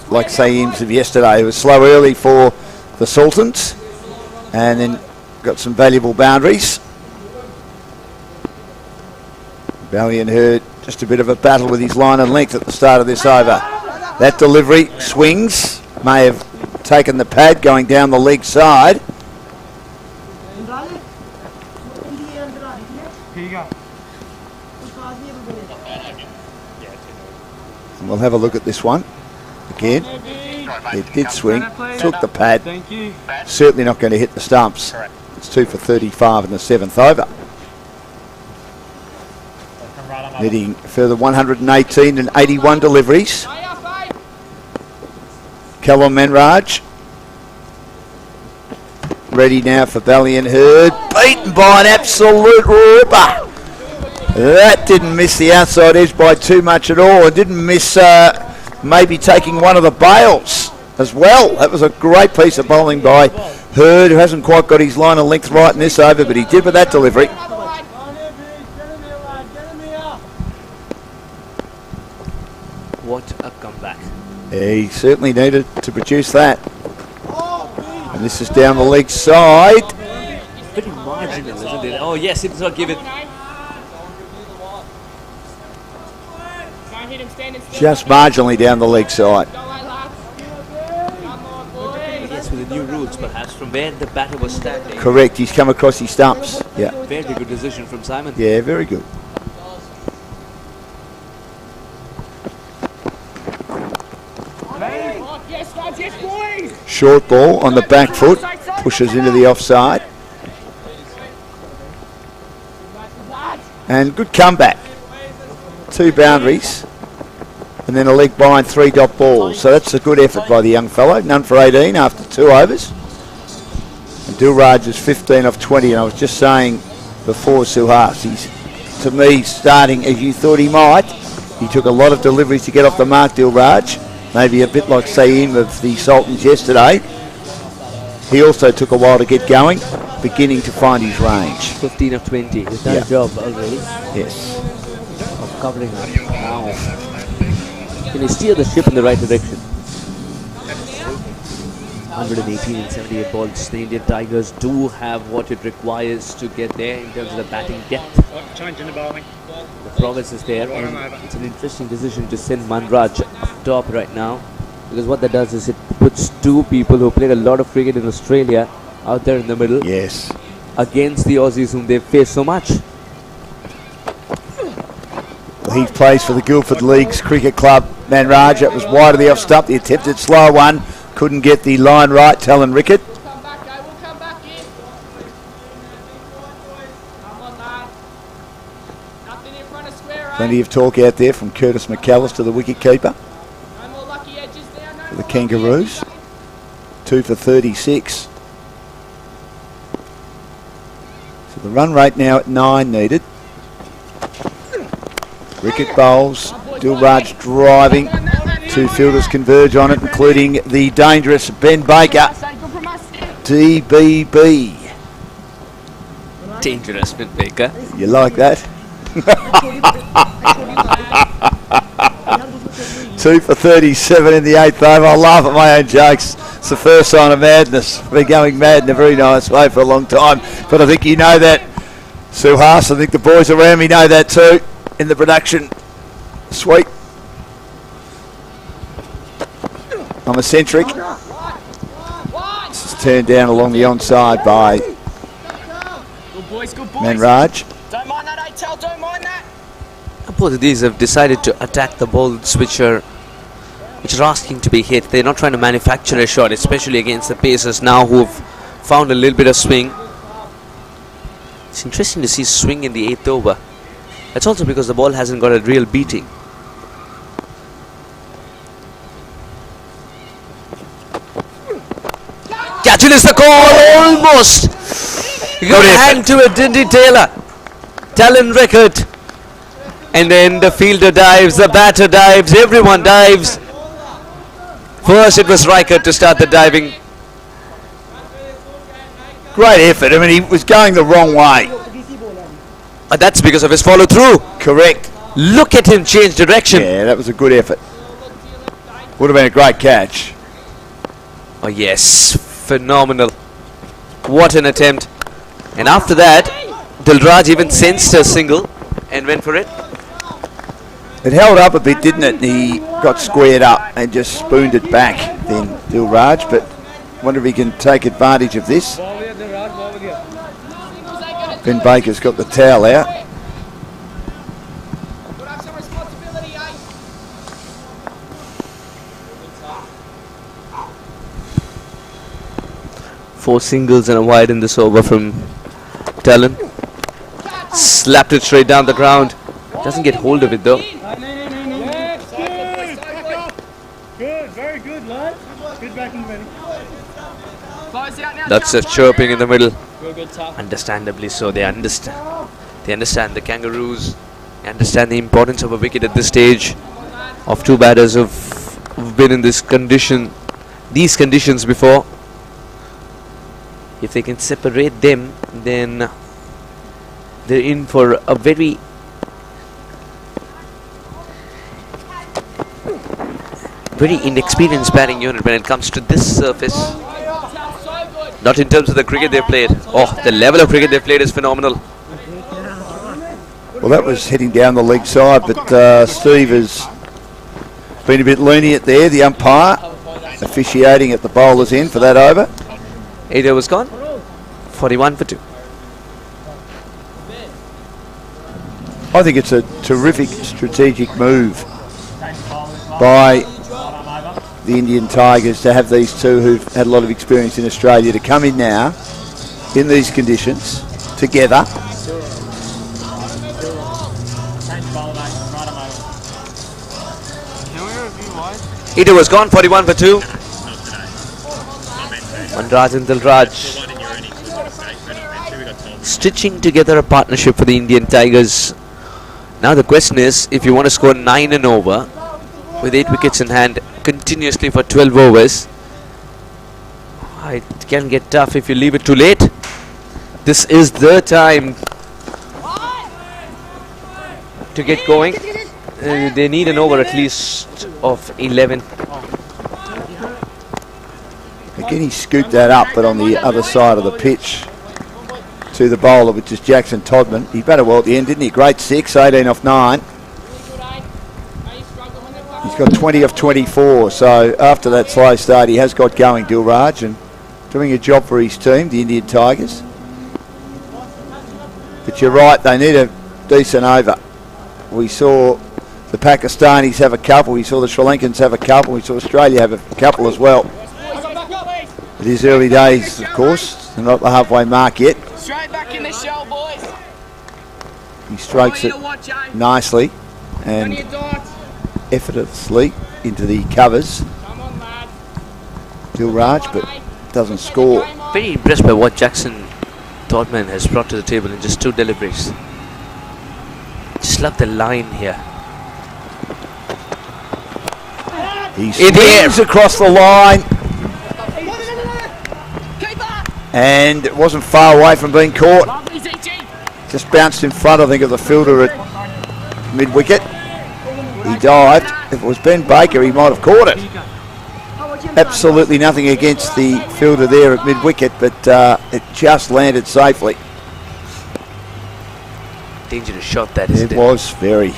like say innings of yesterday. It was slow early for the Sultans and then got some valuable boundaries. Bally and Hurd, just a bit of a battle with his line and length at the start of this over. That delivery swings, may have taken the pad going down the leg side. And we'll have a look at this one again. It did swing, took the pad. Certainly not going to hit the stumps. It's 2 for 35 in the 7th over. Needing further 118 and 81 deliveries. Callum Manraj ready now for Bally and Hurd. Beaten by an absolute ripper. That didn't miss the outside edge by too much at all. It didn't miss maybe taking one of the bails as well. That was a great piece of bowling by Hurd, who hasn't quite got his line of length right in this over, but he did with that delivery. What a comeback. He certainly needed to produce that. And this is down the leg side. Pretty marginal, isn't it? Oh yes, it's not given. Just marginally down the leg side. Yes, with the new rules, perhaps from where the batter was standing. Correct, he's come across his stumps. Yeah. Very good decision from Simon. Yeah, very good. Short ball on the back foot, pushes into the offside. And good comeback. 2 boundaries. And then a leg behind 3 dot balls. So that's a good effort by the young fellow. None for 18 after 2 overs. And Dilraj is 15 off 20. And I was just saying before, Suhas, he's, to me, starting as you thought he might. He took a lot of deliveries to get off the mark, Dilraj. Maybe a bit like Saeem of the Sultans yesterday. He also took a while to get going, beginning to find his range. 15 of 20. He's done a job already. Yes. Of covering up. Now, can he steer the ship in the right direction? 118 and 78 balls. The Indian Tigers do have what it requires to get there in terms of the batting depth. Changing the bowling. The progress is there, and it's an interesting decision to send Manraj up top right now, because what that does is it puts 2 people who played a lot of cricket in Australia out there in the middle. Yes. Against the Aussies whom they've faced so much. Well, he plays for the Guildford Leagues Cricket Club. Manraj, it was wide of the off stump. The attempted slow one. Couldn't get the line right, Talon Rickett. Plenty of talk out there from Curtis McAllister, the wicket-keeper for the Kangaroos. 2 for 36. So the run rate now at 9 needed. Rickett bowls, Dilraj driving. 2 fielders converge on it, including the dangerous Ben Baker. DBB. Dangerous Ben Baker. You like that? 2 for 37 in the 8th over. I laugh at my own jokes. It's the first sign of madness. Been going mad in a very nice way for a long time. But I think you know that, Sue Haas. I think the boys around me know that too in the production suite. I'm eccentric. This is turned down along the onside by Manraj. Don't mind that, Atel, don't mind that. Both of these have decided to attack the balls which are asking to be hit. They're not trying to manufacture a shot, especially against the Pacers now who've found a little bit of swing. It's interesting to see swing in the 8th over. That's also because the ball hasn't got a real beating. Catching is the call, almost. Good hand to it, didn't he, Taylor? Talent record. And then the fielder dives, the batter dives, everyone dives. First it was Riker to start the diving. Great effort. I mean, he was going the wrong way. That's because of his follow through. Correct. Look at him change direction. Yeah, that was a good effort. Would have been a great catch. Oh yes, phenomenal. What an attempt. And after that, Dilraj even sensed a single and went for it. It held up a bit, didn't it? He got squared up and just spooned it back then, Dilraj, but wonder if he can take advantage of this. Ben Baker's got the towel out. Four singles and a wide in this over from Talon. Slapped it straight down the ground. Doesn't get hold of it though. Good, very good, lad. Good backing, buddy. Lots of chirping in the middle. Understandably so. They understand. They understand the Kangaroos. They understand the importance of a wicket at this stage. Of two batters who've been in this condition, these conditions before. If they can separate them, then they're in for a very inexperienced batting unit when it comes to this surface. Not in terms of the cricket they've played. Oh, the level of cricket they've played is phenomenal. Well, that was heading down the leg side, but Steve has been a bit lenient there, the umpire, officiating at the bowler's end for that over. 8 overs gone. 41 for 2. I think it's a terrific strategic move by the Indian Tigers to have these two who've had a lot of experience in Australia to come in now in these conditions together. It was gone, 41 for 2. Manraj and Dilraj stitching together a partnership for the Indian Tigers. Now the question is, if you want to score 9 and over with 8 wickets in hand continuously for 12 overs, it can get tough if you leave it too late. This is the time to get going. They need an over at least of 11. Again, he scooped that up, but on the other side of the pitch to the bowler, which is Jackson Todman. He batted well at the end, didn't he? Great 6, 18 off 9. He's got 20 off 24, so after that slow start, he has got going, Dilraj, and doing a job for his team, the Indian Tigers. But you're right, they need a decent over. We saw the Pakistanis have a couple, we saw the Sri Lankans have a couple, we saw Australia have a couple as well. It is early days, of course. They're not at the halfway mark yet. Straight back in the shell, boys. He strokes it nicely and effortlessly into the covers. Dilraj, but doesn't score. Very impressed by what Jackson Todman has brought to the table in just 2 deliveries. Just love the line here. He swings across the line. And it wasn't far away from being caught. Just bounced in front, I think, of the fielder at mid-wicket. He dived. If it was Ben Baker, he might have caught it. Absolutely nothing against the fielder there at mid-wicket, but it just landed safely. Dangerous shot that, isn't It it? was very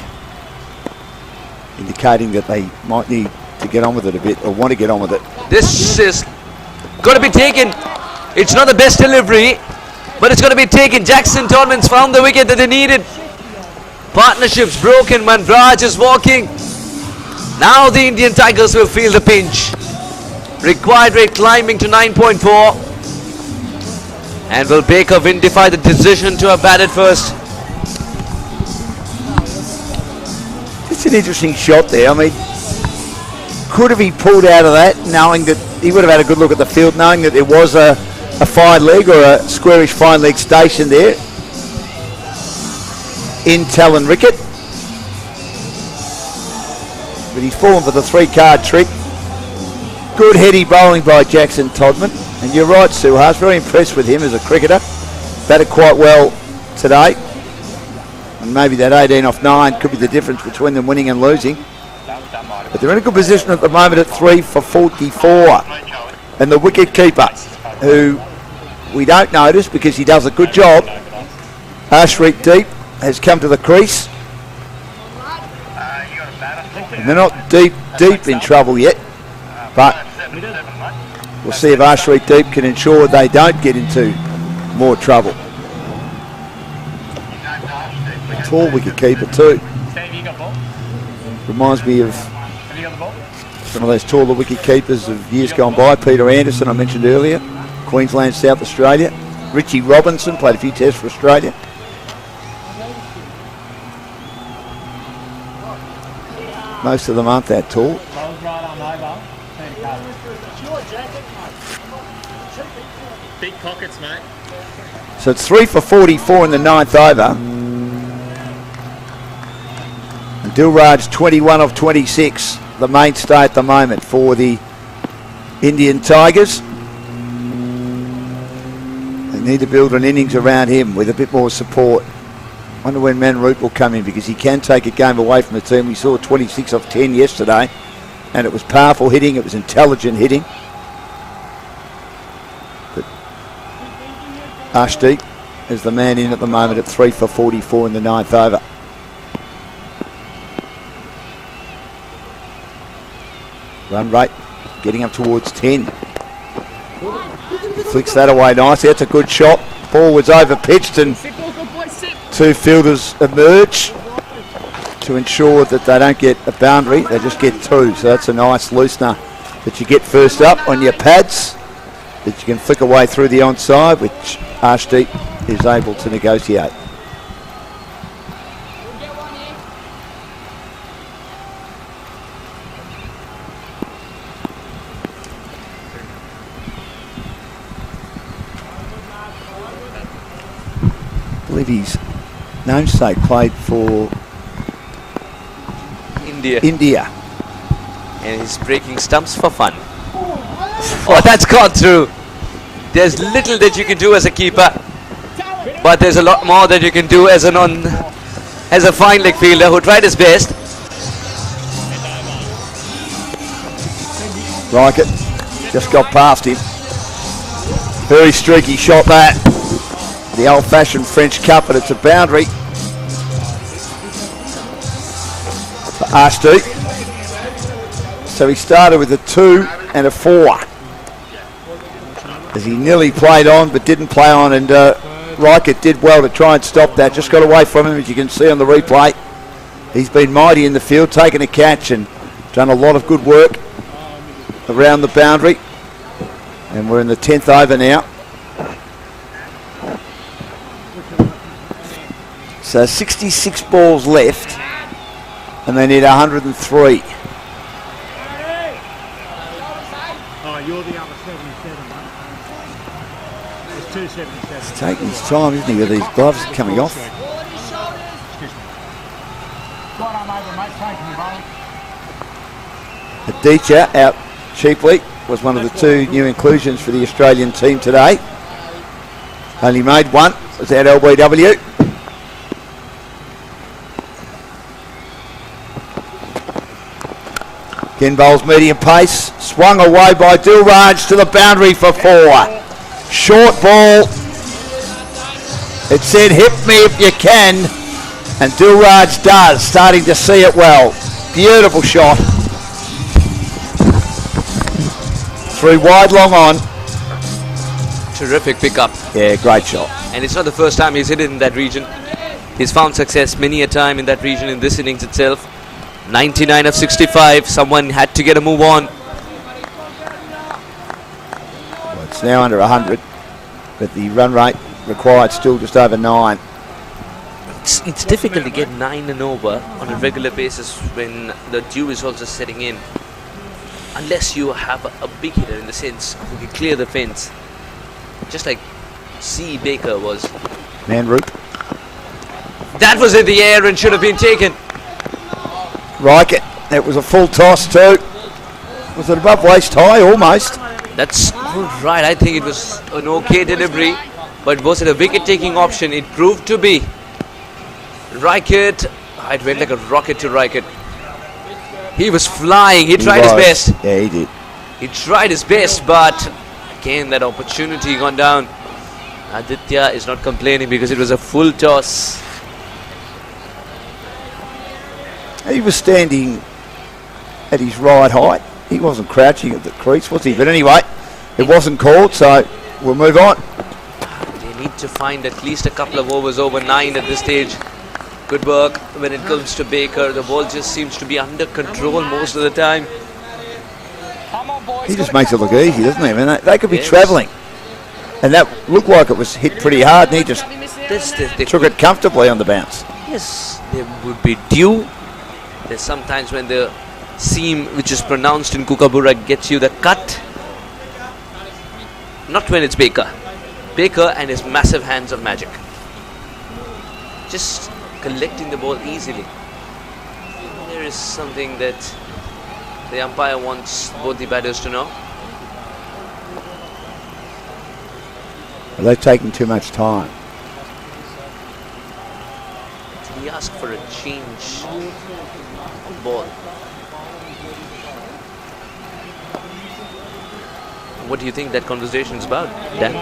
indicating that they might need to get on with it a bit, or want to get on with it. This is got to be taken. It's not the best delivery, but it's going to be taken. Jackson Todman's found the wicket that they needed. Partnerships broken when Raj is walking. Now the Indian Tigers will feel the pinch. Required rate climbing to 9.4. And will Baker vindicate the decision to have batted first? It's an interesting shot there. I mean, could have he pulled out of that, knowing that he would have had a good look at the field, knowing that there was a fine leg or a squarish fine leg station there in Talon Rickett. But he's fallen for the 3-card trick. Good heady bowling by Jackson Todman. And you're right, Suhas, very impressed with him as a cricketer. Batted quite well today. And maybe that 18 off 9 could be the difference between them winning and losing. But they're in a good position at the moment at 3 for 44. And the wicket keeper, who we don't notice because he does a good job, Ashreet Deep, has come to the crease. And they're not deep in trouble yet, but we'll see if Ashreet Deep can ensure they don't get into more trouble. A tall wicket keeper too. Reminds me of some of those taller wicket keepers of years gone by. Peter Anderson, I mentioned earlier, Queensland, South Australia. Richie Robinson played a few tests for Australia. Most of them aren't that tall. Big pockets, mate. So it's 3 for 44 in the 9th over. And Dilraj 21 of 26, the mainstay at the moment for the Indian Tigers. They need to build an innings around him with a bit more support. Wonder when Manroot will come in, because he can take a game away from the team. We saw 26 off 10 yesterday, and it was powerful hitting, it was intelligent hitting. But Ashdeep is the man in at the moment at 3 for 44 in the 9th over. Run rate getting up towards 10. Flicks that away nicely. That's a good shot. Ball was over pitched and two fielders emerge to ensure that they don't get a boundary. They just get 2. So that's a nice loosener that you get first up on your pads, that you can flick away through the onside, which Ashdeep is able to negotiate. I believe his namesake played for India. And he's breaking stumps for fun. Oh, that's gone through. There's little that you can do as a keeper, but there's a lot more that you can do as a fine leg fielder who tried his best. Like it. Just got past him. Very streaky shot that. The old-fashioned French cup, but it's a boundary for Ashdeep. So he started with a 2 and a 4. As he nearly played on, but didn't play on, and Reichert did well to try and stop that. Just got away from him, as you can see on the replay. He's been mighty in the field, taken a catch and done a lot of good work around the boundary. And we're in the 10th over now. So 66 balls left, and they need 103. Oh, you're the other 77, mate. It's 277. He's taking his time, isn't he, with these gloves coming off. Aditya out cheaply was one of the 2 new inclusions for the Australian team today. Only made 1, was at LBW. Again, bowls medium pace. Swung away by Dilraj to the boundary for 4. Short ball. It said, hit me if you can. And Dilraj does, starting to see it well. Beautiful shot. 3 wide, long on. Terrific pickup. Yeah, great shot. And it's not the first time he's hit it in that region. He's found success many a time in that region in this innings itself. 99 of 65. Someone had to get a move on. Well, it's now under 100, but the run rate required still just over 9. It's difficult to get 9 and over on a regular basis when the dew is also setting in. Unless you have a big hitter in the sense who can clear the fence. Just like C. Baker was. Manroop. That was in the air and should have been taken. Riker. It was a full toss too. Was it above waist high? Almost. That's right. I think it was an okay delivery. But was it a wicket-taking option? It proved to be. Riket. It went like a rocket to Riket. He was flying. He tried his best. Yeah, he did. He tried his best, but again, that opportunity gone down. Aditya is not complaining because it was a full toss. He was standing at his right height. He wasn't crouching at the crease, was he? But anyway, it wasn't called, so we'll move on. They need to find at least a couple of overs over 9 at this stage. Good work when it comes to Baker. The ball just seems to be under control most of the time. He just makes it look easy, doesn't he? I mean, they could be travelling. And that looked like it was hit pretty hard, and he just took it comfortably on the bounce. Yes, there would be dew. There's sometimes when the seam, which is pronounced in Kookaburra, gets you the cut. Not when it's Baker. Baker and his massive hands of magic. Just collecting the ball easily. There is something that the umpire wants both the batters to know. Are they taking too much time? Did he ask for a change of ball? What do you think that conversation is about, Dan?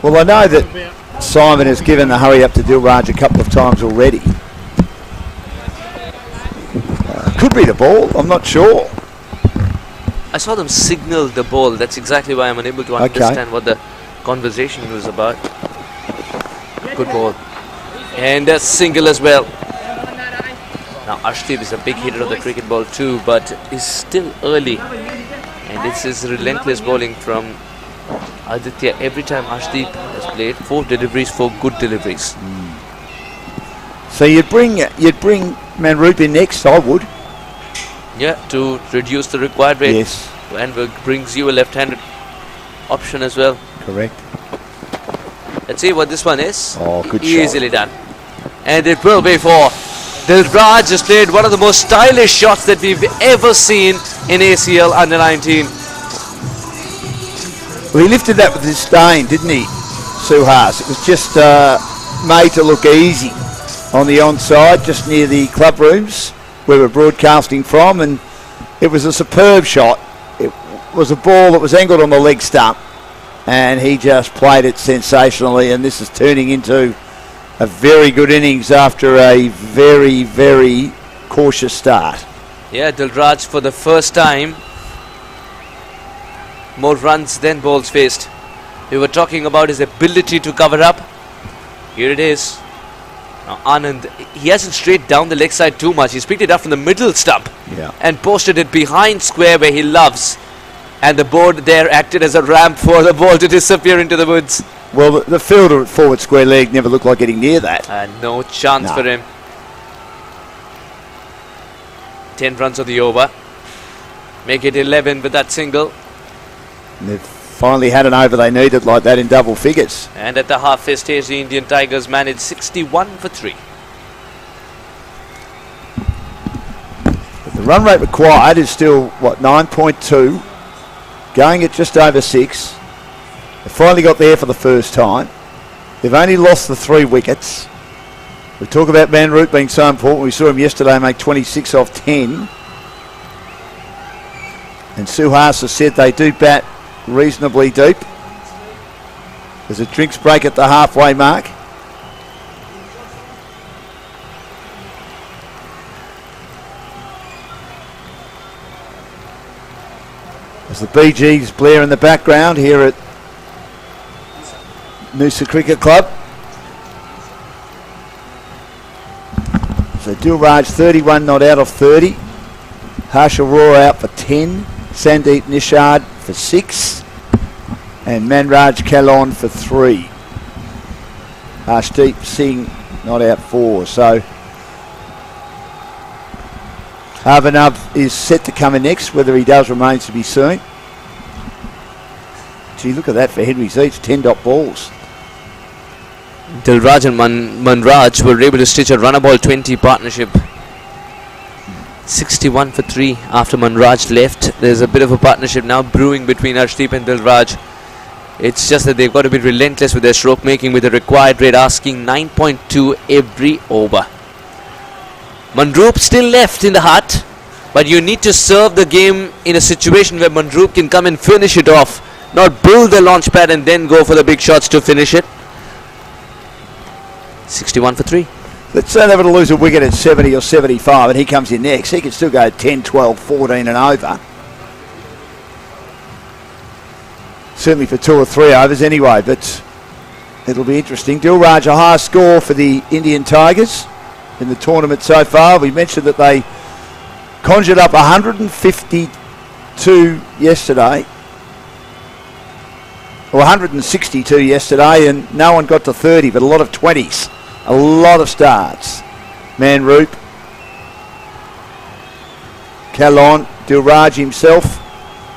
Well, I know that Simon has given the hurry up to Dilraj a couple of times already. Could be the ball, I'm not sure. I saw them signal the ball. That's exactly why I'm unable to understand what the conversation was about. Good ball. And a single as well. Now Arshdeep is a big hitter of the cricket ball too, but is still early. And this is relentless bowling from Aditya. Every time Arshdeep has played, 4 deliveries, 4 good deliveries. So you'd bring Manroop in next, I would. Yeah, to reduce the required rate. Yes. And brings you a left-handed option as well. Correct. Let's see what this one is. Oh, good shot. Easily done. And it will be for Dilraj. Has played one of the most stylish shots that we've ever seen in ACL under-19. Well, he lifted that with disdain, didn't he, Suhas? It was just made to look easy on the onside, just near the club rooms where we're broadcasting from, and it was a superb shot. It was a ball that was angled on the leg stump, and he just played it sensationally, and this is turning into a very good innings after a very, very cautious start. Yeah, Dilraj for the first time, more runs than balls faced. We were talking about his ability to cover up. Here it is. Now Anand, he hasn't straight down the leg side too much. He's picked it up from the middle stump and posted it behind square where he loves. And the board there acted as a ramp for the ball to disappear into the woods. Well, the fielder at forward square leg never looked like getting near that. And no chance for him. 10 runs of the over. Make it 11 with that single. And they've finally had an over they needed like that in double figures. And at the halfway stage, the Indian Tigers managed 61 for 3. But the run rate required is still, 9.2. Going at just over 6. They finally got there for the first time. They've only lost the 3 wickets. We talk about Manroop being so important. We saw him yesterday make 26 off 10. And Suhas has said they do bat reasonably deep. There's a drinks break at the halfway mark. As the BGs blare in the background here at Noosa Cricket Club. So Dilraj 31 not out of 30. Harsh Aurora out for 10. Sandeep Nishad for 6. And Manraj Kalon for 3. Harshdeep Singh not out 4. So Harvanav is set to come in next. Whether he does remains to be seen. Gee, look at that for Henry Zeitz, 10 dot balls. Dilraj and Manraj were able to stitch a run-a-ball 20 partnership. 61 for 3 after Manraj left. There's a bit of a partnership now brewing between Arshdeep and Dilraj. It's just that they've got to be relentless with their stroke making, with the required rate asking 9.2 every over. Manroop still left in the hut, but you need to serve the game in a situation where Manroop can come and finish it off, not build the launch pad and then go for the big shots to finish it. 61 for 3. Let's say they were to lose a wicket at 70 or 75 and he comes in next. He could still go 10, 12, 14 and over. Certainly for 2 or 3 overs anyway, but it'll be interesting. Dilraj, a higher score for the Indian Tigers in the tournament so far. We mentioned that they conjured up 152 yesterday, or 162 yesterday, and no one got to 30, but a lot of 20s. A lot of starts. Manroop, Kalon, Dilraj himself,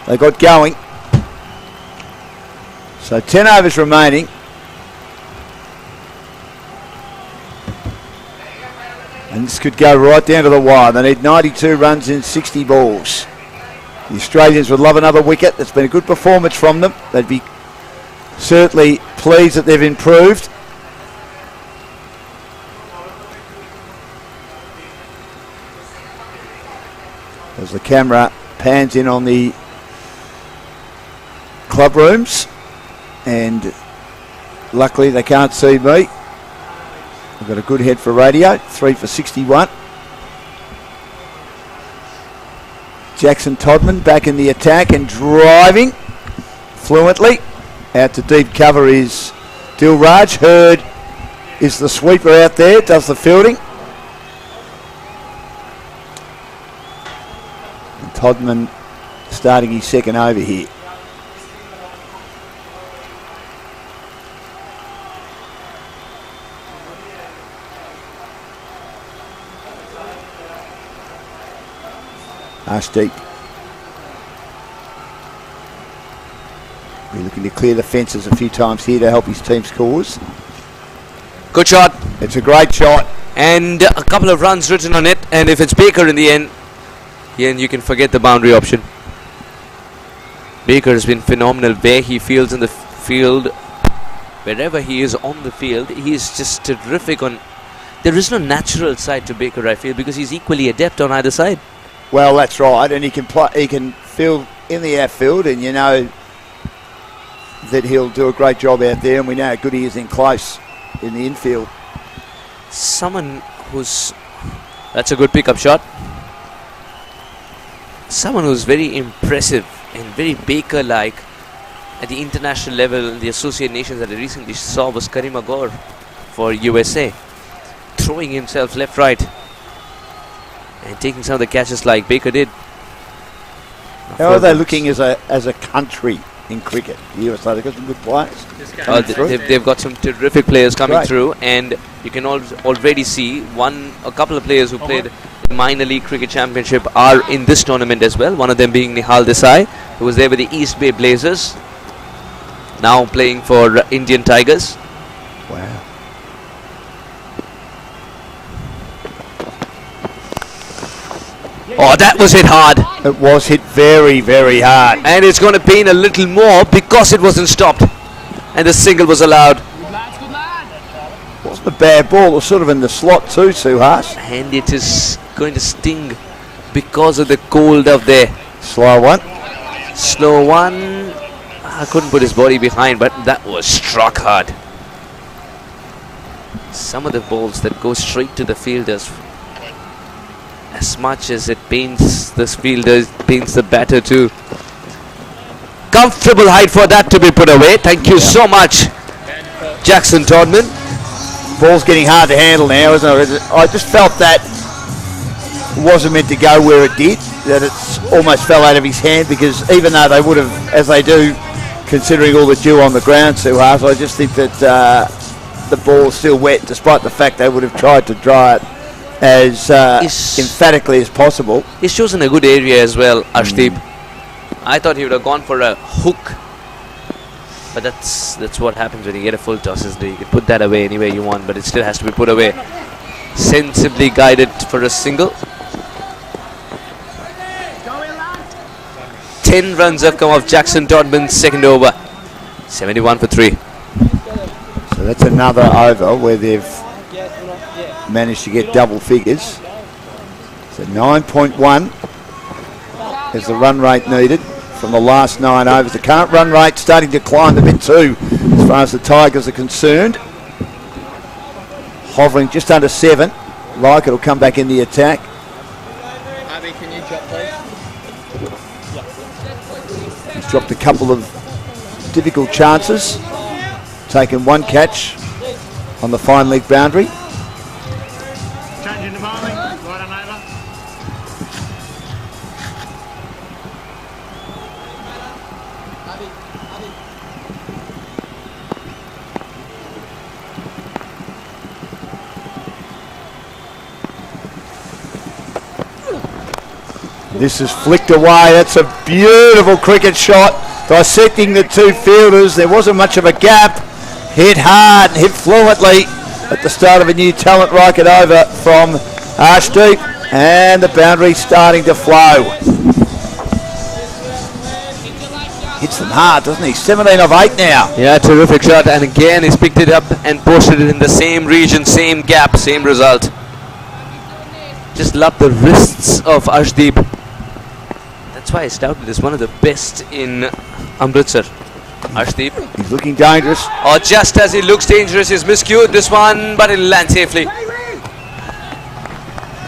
they got going. So 10 overs remaining. And this could go right down to the wire. They need 92 runs in 60 balls. The Australians would love another wicket. It's been a good performance from them. They'd be certainly pleased that they've improved. As the camera pans in on the club rooms, and luckily they can't see me. I've got a good head for radio, 3 for 61. Jackson Todman back in the attack and driving fluently. Out to deep cover is Dilraj. Hurd is the sweeper out there, does the fielding. And Todman starting his second over here. Arshdeep. We're looking to clear the fences a few times here to help his team's cause. Good shot. It's a great shot. And a couple of runs written on it. And if it's Baker in the end, then you can forget the boundary option. Baker has been phenomenal where he fields in the field. Wherever he is on the field, he is just terrific on. There is no natural side to Baker, I feel, because he's equally adept on either side. Well, that's right, and he can play. He can field in the outfield, and you know that he'll do a great job out there. And we know how good he is in close in the infield. Someone who's that's a good pickup shot. Someone who's very impressive and very Baker-like at the international level, the Associate Nations that I recently saw was Karim Agor for USA, throwing himself left, right. And taking some of the catches like Baker did. How are they looking as a country in cricket? The USA, they've got some good players. They've got some terrific players coming Great. through, and you can already see a couple of players who played the minor league cricket championship are in this tournament as well. One of them being Nihal Desai, who was there with the East Bay Blazers, now playing for Indian Tigers. Wow. Oh, that was hit hard. It was hit very, very hard. And it's going to pain a little more because it wasn't stopped. And the single was allowed. Wasn't a bad ball. It was sort of in the slot too, Suhas. And it is going to sting because of the cold up there. Slow one. Slow one. I couldn't put his body behind, but that was struck hard. Some of the balls that go straight to the fielders, as much as it pains this fielder, it pains the batter too. Comfortable height for that to be put away. Thank you so much, Jackson Todman. Ball's getting hard to handle now, isn't it? I just felt that wasn't meant to go where it did, that it's almost fell out of his hand, because even though they would have, as they do, considering all the dew on the ground, Sue Haas, I just think that the ball's still wet, despite the fact they would have tried to dry it as emphatically as possible. He's chosen a good area as well, Arshdeep. I thought he would have gone for a hook, but that's what happens when you get a full toss, isn't it? You can put that away any way you want, but it still has to be put away. Sensibly guided for a single. 10 runs have come off Jackson Todman's second over. 71 for 3. So that's another over where they've managed to get double figures. So 9.1 is the run rate needed from the last 9 overs. The current run rate starting to climb a bit too, as far as the Tigers are concerned. Hovering just under 7. Like it'll come back in the attack. Abby, can you drop, please? He's dropped a couple of difficult chances. Taken one catch on the fine leg boundary. Changing the bowling, right on over. This is flicked away. That's a beautiful cricket shot, dissecting the two fielders. There wasn't much of a gap. Hit hard and hit fluently at the start of a new talent rocket over from Arshdeep, and the boundary starting to flow. Hits them hard, doesn't he? 17 of 8 now. Yeah, terrific shot, and again he's picked it up and posted it in the same region, same gap, same result. Just love the wrists of Arshdeep. That's why he's touted as one of the best in Amritsar. Arshdeep. He's looking dangerous. Oh, just as he looks dangerous, he's miscued this one, but it'll land safely.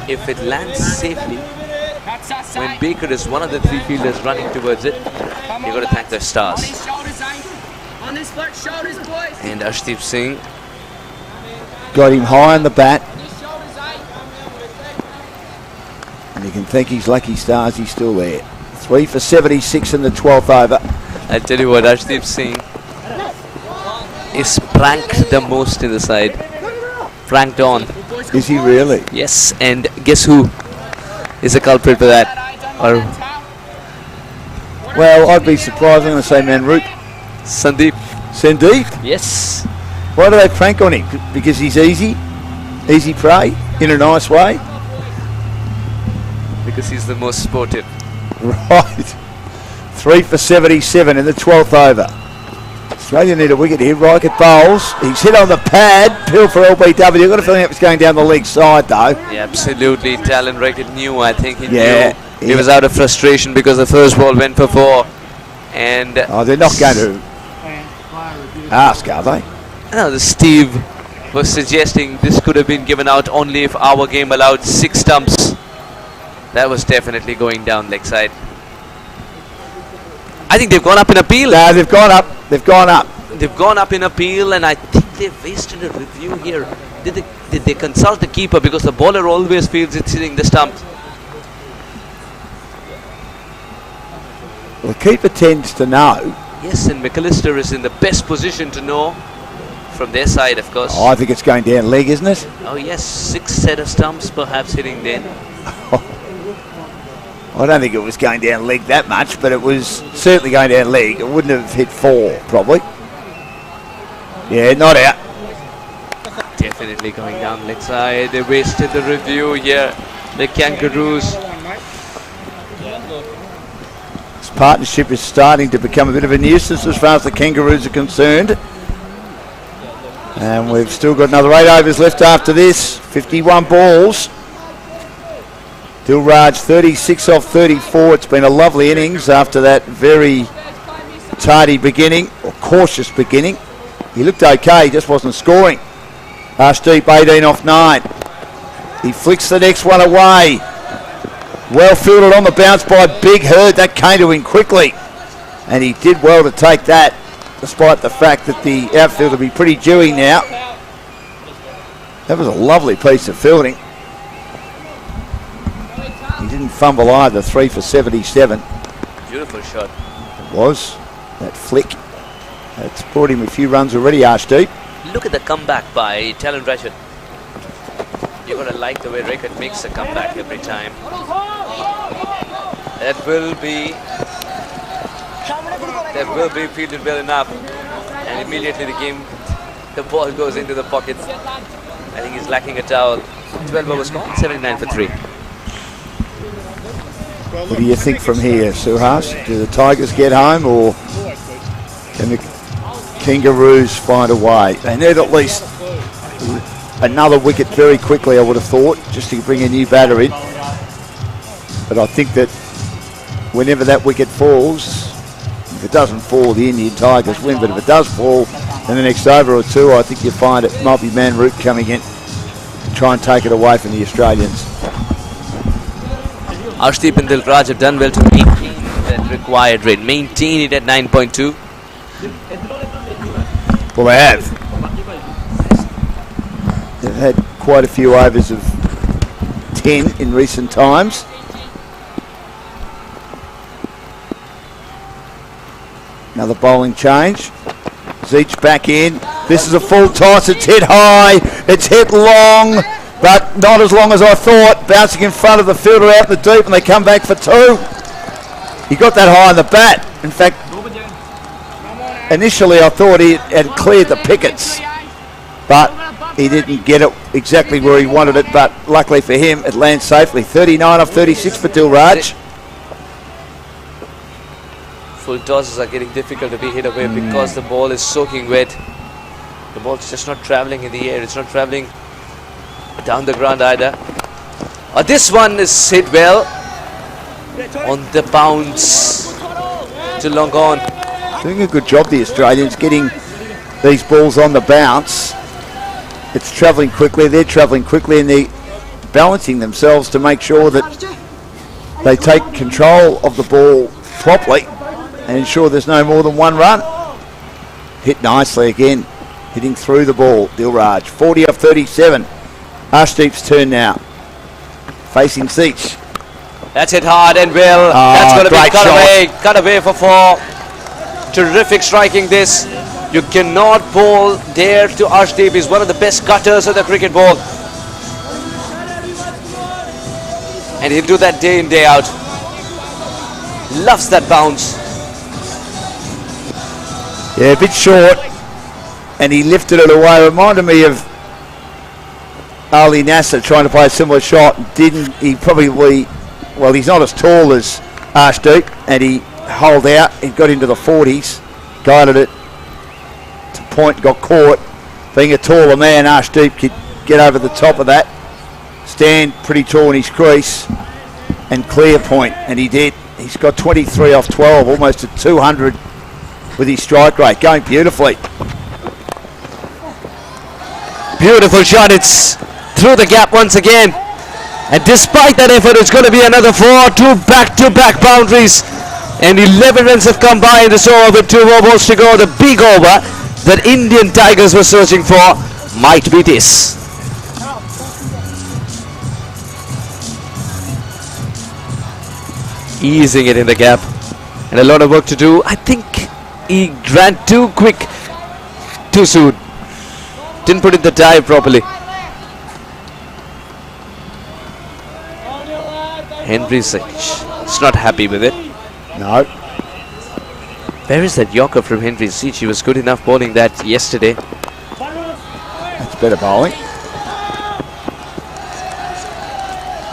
If it lands safely, when Baker is one of the 3 fielders running towards it, you've got to thank the stars. On his flat shoulders, boys. And Arshdeep Singh Got him high on the bat. And you can thank his lucky stars he's still there. 3 for 76 in the 12th over. I tell you what, Arshdeep Singh is pranked the most in the side. Pranked on. Is he really? Yes, and guess who is the culprit for that? Or Well, I'd be surprised. I'm going to say Manroop. Sandeep. Sandeep? Yes. Why do they prank on him? Because he's easy? Easy prey? In a nice way? Because he's the most sportive. Right. 3 for 77 in the 12th over. Australia need a wicket here. Rocket bowls. He's hit on the pad. Pill for LBW. I've got a feeling it was going down the leg side though. Yeah, absolutely. Talent rated knew. I think he Yeah, knew. He was out of frustration because the first ball went for 4. And Oh, they're not going to ask, are they? no, the Steve was suggesting this could have been given out only if our game allowed 6 stumps. That was definitely going down leg side. I think they've gone up in appeal. No, they've gone up. They've gone up. They've gone up in appeal, and I think they've wasted a review here. Did they consult the keeper, because the bowler always feels it's hitting the stump? Well, the keeper tends to know. Yes, and McAllister is in the best position to know from their side, of course. Oh, I think it's going down leg, isn't it? Oh yes, 6 set of stumps perhaps hitting then. I don't think it was going down leg that much, but it was certainly going down leg. It wouldn't have hit 4, probably. Yeah, not out. Definitely going down leg side. They wasted the review here. The Kangaroos. This partnership is starting to become a bit of a nuisance as far as the Kangaroos are concerned. And we've still got another 8 overs left after this. 51 balls. Dilraj 36 off 34. It's been a lovely innings after that very tardy beginning, or cautious beginning. He looked okay, just wasn't scoring. Arshdeep 18 off 9. He flicks the next one away. Well fielded on the bounce by Big Herd. That came to him quickly. And he did well to take that, despite the fact that the outfield will be pretty dewy now. That was a lovely piece of fielding. He didn't fumble either, 3 for 77. Beautiful shot. It was. That flick. That's brought him a few runs already, Arshdeep. Look at the comeback by Talon Rashid. You're going to like the way Rickett makes a comeback every time. That will be fielded well enough. And immediately the ball goes into the pockets. I think he's lacking a towel. 12 overs gone, 79 for 3. What do you think from here, Suhas? Do the Tigers get home, or can the Kangaroos find a way? They need at least another wicket very quickly, I would have thought, just to bring a new batter in. But I think that whenever that wicket falls, if it doesn't fall, the Indian Tigers win. But if it does fall in the next over or two, I think you'll find it might be Manroot coming in to try and take it away from the Australians. Arshdeep and Dilraj have done well to maintain that required rate. Maintain it at 9.2. Well, they have. They've had quite a few overs of 10 in recent times. Another bowling change. Zeech back in. This is a full toss. It's hit high. It's hit long, but not as long as I thought. Bouncing in front of the fielder out in the deep, and they come back for 2. He got that high on the bat. In fact, initially I thought he had cleared the pickets, but he didn't get it exactly where he wanted it. But luckily for him, it lands safely. 39 off 36 for Dilraj. Full tosses are getting difficult to be hit away because the ball is soaking wet. The ball's just not travelling in the air. It's not travelling down the ground either. This one is hit well on the bounce. Too long gone. Doing a good job, the Australians, getting these balls on the bounce. It's travelling quickly. They're travelling quickly, and they're balancing themselves to make sure that they take control of the ball properly and ensure there's no more than 1 run. Hit nicely again, hitting through the ball. Dilraj, 40 off 37. Arshdeep's turn now. Facing Zeech. That's hit hard and well. That's going to be cut away. Cut away for 4. Terrific striking this. You cannot bowl there to Arshdeep. He's one of the best cutters of the cricket ball. And he'll do that day in, day out. Loves that bounce. Yeah, a bit short, and he lifted it away. Reminded me of Ali Nasser trying to play a similar shot. Didn't he? Probably, well, he's not as tall as Arshdeep, and he holed out. He got into the 40s, guided it to point, got caught. Being a taller man, Arshdeep could get over the top of that, stand pretty tall in his crease, and clear point, and he did. He's got 23 off 12, almost at 200 with his strike rate, going beautifully. Beautiful shot. It's through the gap once again. And despite that effort, it's going to be another 4, 2 back-to-back boundaries. And 11 runs have come by in this over with 2 more balls to go. The big over that Indian Tigers were searching for might be this. Easing it in the gap. And a lot of work to do. I think he ran too quick, too soon. Didn't put in the dive properly. Henry Zeech is not happy with it. No. Where is that Yorker from Henry Zeech? He was good enough bowling that yesterday. That's better bowling.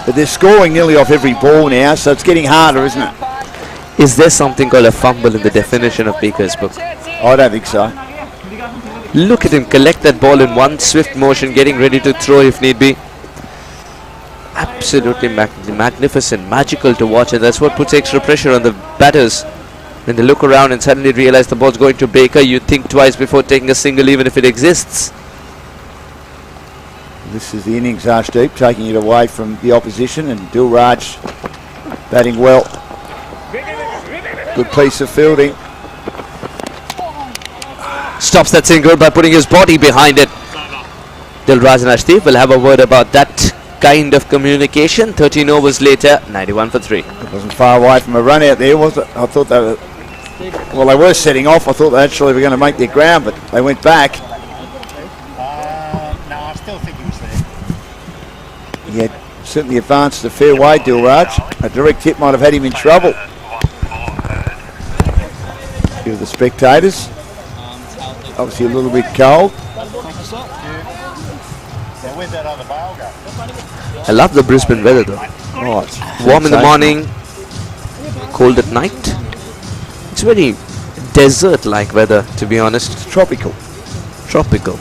But they're scoring nearly off every ball now, so it's getting harder, isn't it? Is there something called a fumble in the definition of Baker's book? I don't think so. Look at him collect that ball in one swift motion, getting ready to throw if need be. absolutely magnificent, magical to watch, and that's what puts extra pressure on the batters. When they look around and suddenly realize the ball's going to Baker, you think twice before taking a single, even if it exists. This is the innings, Arshdeep, taking it away from the opposition, and Dilraj batting well. Good piece of fielding. Stops that single by putting his body behind it. Dilraj and Arshdeep will have a word about that kind of communication. 13 overs later, 91 for 3. It wasn't far away from a run out there, was it? I thought they were, well, they were setting off. I thought they actually were going to make their ground, but they went back. No, I still think he was there. He had certainly advanced a fair way, Dilraj. A direct hit might have had him in trouble. Give the spectators. Obviously a little bit cold. I love the Brisbane weather though. Oh, it's Warm in the sensational. morning, cold at night. It's very desert-like weather, to be honest. It's tropical. Tropical.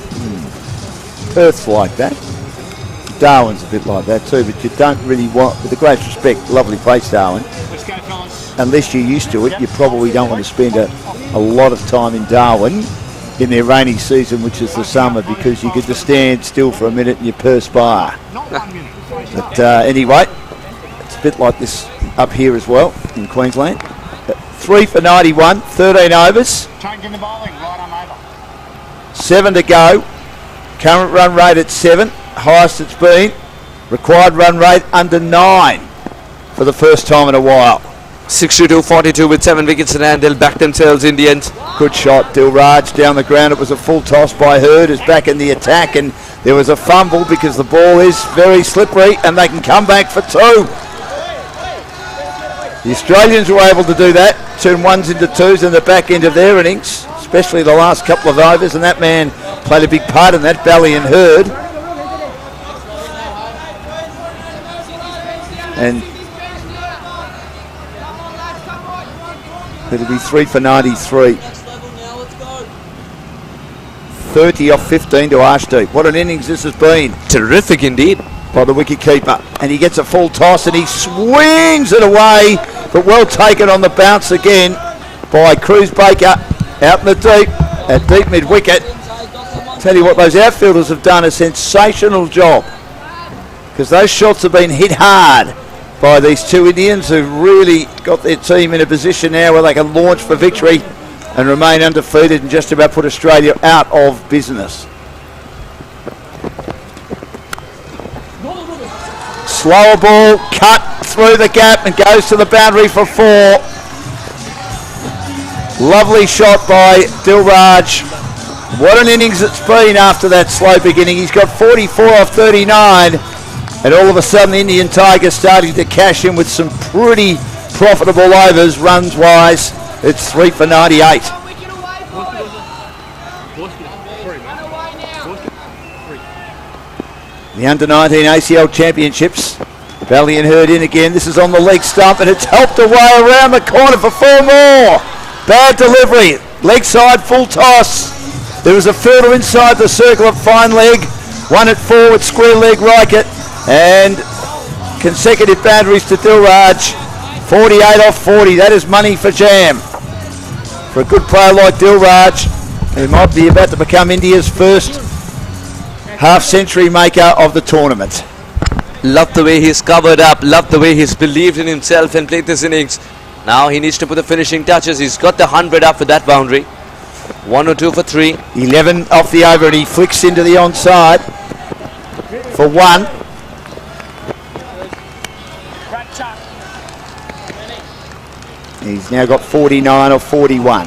Perth's like that. Darwin's a bit like that too, but you don't really want, with the greatest respect, lovely place Darwin, Let's go, fellas. unless you're used to it, you probably don't want to spend a lot of time in Darwin in their rainy season, which is the summer, because you get to stand still for a minute and you perspire. Not 1 minute. But anyway, it's a bit like this up here as well in Queensland. 3 for 91, 13 overs, Changing the bowling, right arm over. 7 to go. Current run rate at 7, highest it's been. Required run rate under 9 for the first time in a while. 62-42 with 7 wickets in hand. They'll back themselves, Indians. Good shot, Dilraj down the ground. It was a full toss by Hurd, who's back in the attack, and there was a fumble because the ball is very slippery and they can come back for 2. The Australians were able to do that, turn ones into twos in the back end of their innings, especially the last couple of overs, and that man played a big part in that, Bally and Hurd. And it'll be 3 for 93. 30 off 15 to Arshdeep. What an innings this has been Terrific indeed. by the wicketkeeper. And he gets a full toss and he swings it away, but well taken on the bounce again by Cruz Baker out in the deep, at deep mid wicket. Tell you what, those outfielders have done a sensational job, because those shots have been hit hard by these two Indians who've really got their team in a position now where they can launch for victory and remain undefeated and just about put Australia out of business. Slower ball, cut through the gap and goes to the boundary for 4. Lovely shot by Dilraj. What an innings it's been after that slow beginning. He's got 44 off 39. And all of a sudden the Indian Tigers starting to cash in with some pretty profitable overs runs wise. It's 3 for 98. The under-19 ACL Championships. Bally and Hurd in again. This is on the leg stump and it's helped away around the corner for 4 more. Bad delivery. Leg side full toss. There was a fielder inside the circle at fine leg. One at 4 with square leg Reichert. And consecutive boundaries to Dilraj. 48 off 40. That is money for Jam. For a good player like Dilraj, who might be about to become India's first half-century maker of the tournament. Love the way he's covered up. Love the way he's believed in himself and played this innings. Now he needs to put the finishing touches. He's got the 100 up for that boundary. 102 for 3. 11 off the over and he flicks into the onside for 1. He's now got 49 or 41.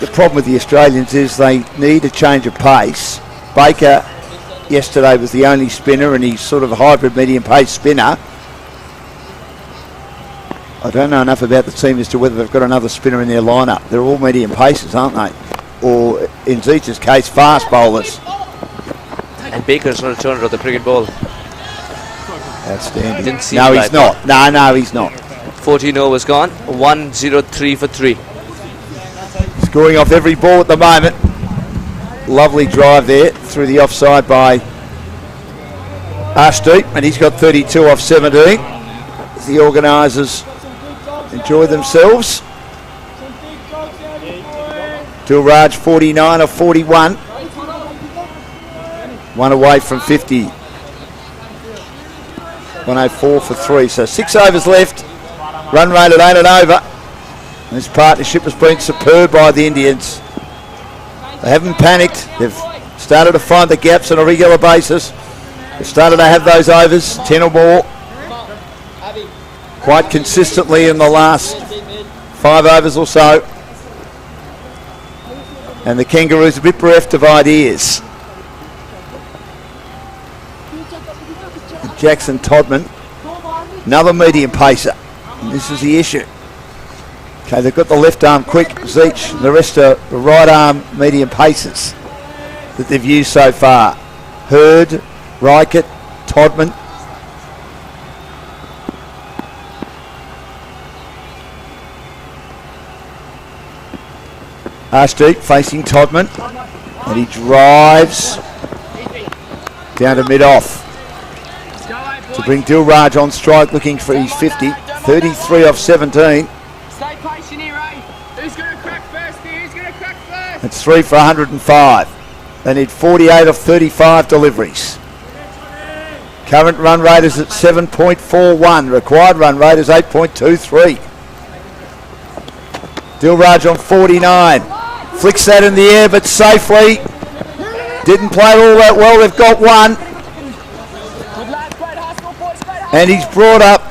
The problem with the Australians is they need a change of pace. Baker yesterday was the only spinner and he's sort of a hybrid medium pace spinner. I don't know enough about the team as to whether they've got another spinner in their lineup. They're all medium paces, aren't they? Or in Zeech's case, fast bowlers. And Baker's not a turner of the cricket ball. Outstanding. Didn't seem No, like he's not. No, he's not. 14 overs gone. 103 for 3. Scoring off every ball at the moment. Lovely drive there through the offside by Arshdeep, and he's got 32 off 17. As the organisers enjoy themselves. Dilraj 49 off 41. One away from 50. 104 for 3. So 6 overs left. Run rate at 8 and over. This partnership has been superb by the Indians. They haven't panicked. They've started to find the gaps on a regular basis. They've started to have those overs, 10 or more, quite consistently in the last 5 overs or so. And the Kangaroos a bit bereft of ideas. Jackson Todman, another medium pacer. And this is the issue. Okay, they've got the left arm quick, Zeech. The rest are the right arm medium pacers that they've used so far. Hurd, Reichert, Todman. Arshdeep facing Todman, and he drives down to mid-off to bring Dilraj on strike, looking for his 50. 33 off 17. Stay patient here, Ray. Who's going to crack first here? Who's going to crack first? It's 3 for 105. They need 48 of 35 deliveries. Current run rate is at 7.41. Required run rate is 8.23. Dilraj on 49. Flicks that in the air, but safely. Didn't play it all that well. They've got one. And he's brought up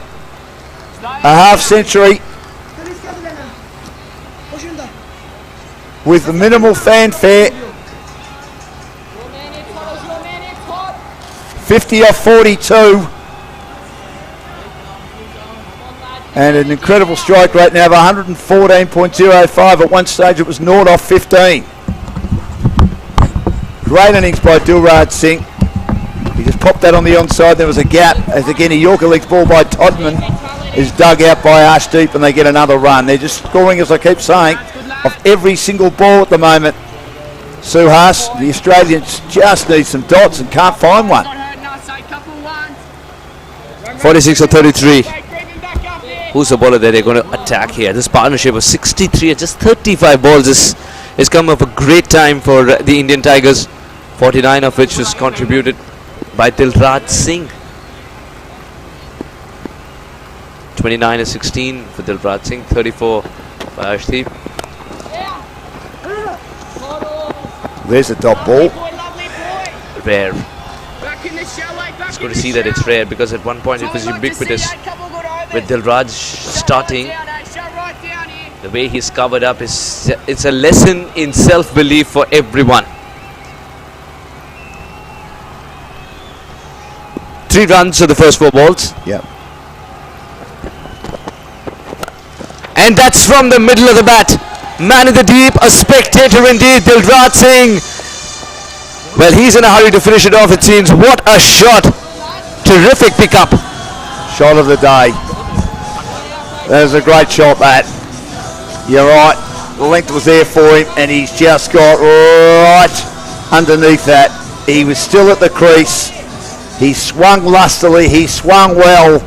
a half century with minimal fanfare. 50 off 42. And an incredible strike rate now of 114.05. At one stage it was 0 off 15. Great innings by Dilraj Singh. He just popped that on the onside. There was a gap. As again, a Yorker legs ball by Todman is dug out by Arshdeep, and they get another run. They're just scoring, as I keep saying, of every single ball at the moment. Suhas, the Australians just need some dots and can't find one. 46 or 33. Who's the bowler that they're going to attack here? This partnership of 63 at just 35 balls is come up a great time for the Indian Tigers. 49 of which was contributed by Dilraj Singh. 29 is 16 for Dilraj Singh. 34 by Arshdeep. There's a dot ball. Rare. It's good to see that it's rare, because at one point it was ubiquitous. With Dilraj starting, the way he's covered up it's a lesson in self-belief for everyone. 3 runs to the first 4 balls. Yep. And that's from the middle of the bat. Man in the deep, a spectator indeed, Dilraj Singh. Well, he's in a hurry to finish it off, it seems. What a shot. Terrific pickup. Shot of the day. That was a great shot, that. You're right. The length was there for him, and he's just got right underneath that. He was still at the crease. He swung lustily. He swung well.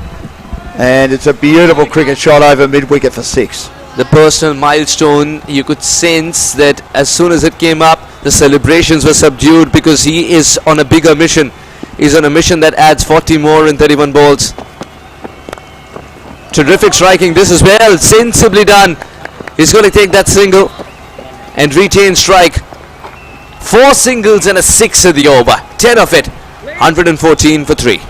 And it's a beautiful cricket shot over mid-wicket for 6. The personal milestone, you could sense that as soon as it came up, the celebrations were subdued, because he is on a bigger mission. He's on a mission that adds 40 more in 31 balls. Terrific striking this as well, sensibly done. He's going to take that single and retain strike. 4 singles and a 6 in the over. 10 of it. 114 for 3.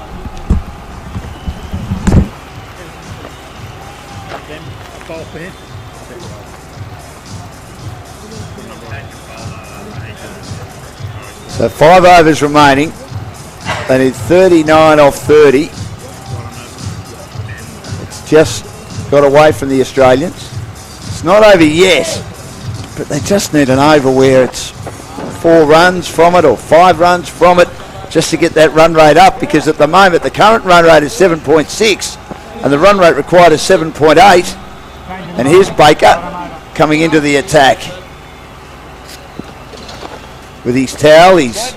So 5 overs remaining. They need 39 off 30. It's just got away from the Australians. It's not over yet, but they just need an over where it's 4 runs from it or 5 runs from it, just to get that run rate up, because at the moment the current run rate is 7.6 and the run rate required is 7.8. And here's Baker coming into the attack with his towel. He's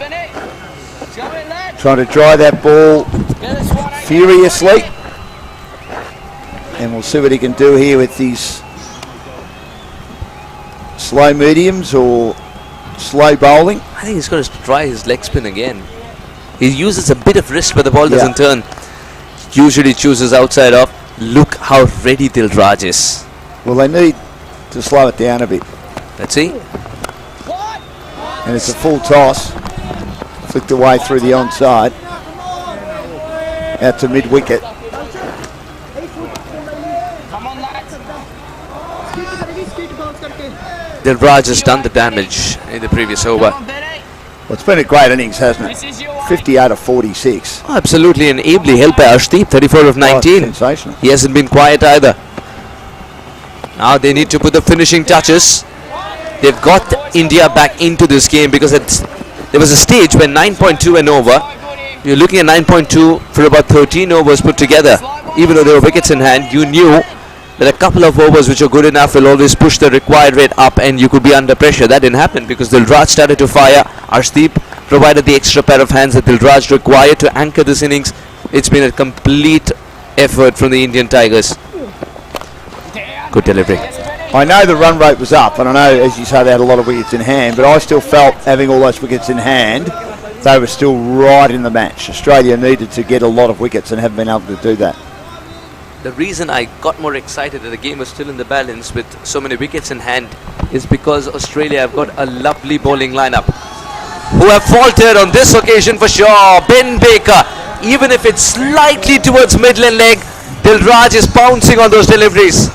trying to dry that ball furiously. And we'll see what he can do here with these slow mediums or slow bowling. I think he's going to try his leg spin again. He uses a bit of wrist, but the ball doesn't turn. Usually chooses outside off. Look how ready Dilraj is. Well, they need to slow it down a bit. Let's see. And it's a full toss. Flicked away through the onside. Out to mid-wicket. Dilraj has done the damage in the previous over. Well, it's been a great innings, hasn't it? 58 of 46. Oh, absolutely, and ably helped by Arshdeep, 34 of 19. Sensational. He hasn't been quiet either. Now they need to put the finishing touches. They've got India back into this game because there was a stage when 9.2 and over. You're looking at 9.2 for about 13 overs put together. Even though there were wickets in hand, you knew that a couple of overs which are good enough will always push the required rate up and you could be under pressure. That didn't happen because Dilraj started to fire. Arshdeep provided the extra pair of hands that Dilraj required to anchor this innings. It's been a complete effort from the Indian Tigers. Good delivery. I know the run rate was up, and I know, as you say, they had a lot of wickets in hand, but I still felt, having all those wickets in hand, they were still right in the match. Australia needed to get a lot of wickets and haven't been able to do that. The reason I got more excited that the game was still in the balance with so many wickets in hand is because Australia have got a lovely bowling lineup who have faltered on this occasion for sure. Ben Baker, even if it's slightly towards middle and leg, Dilraj is pouncing on those deliveries.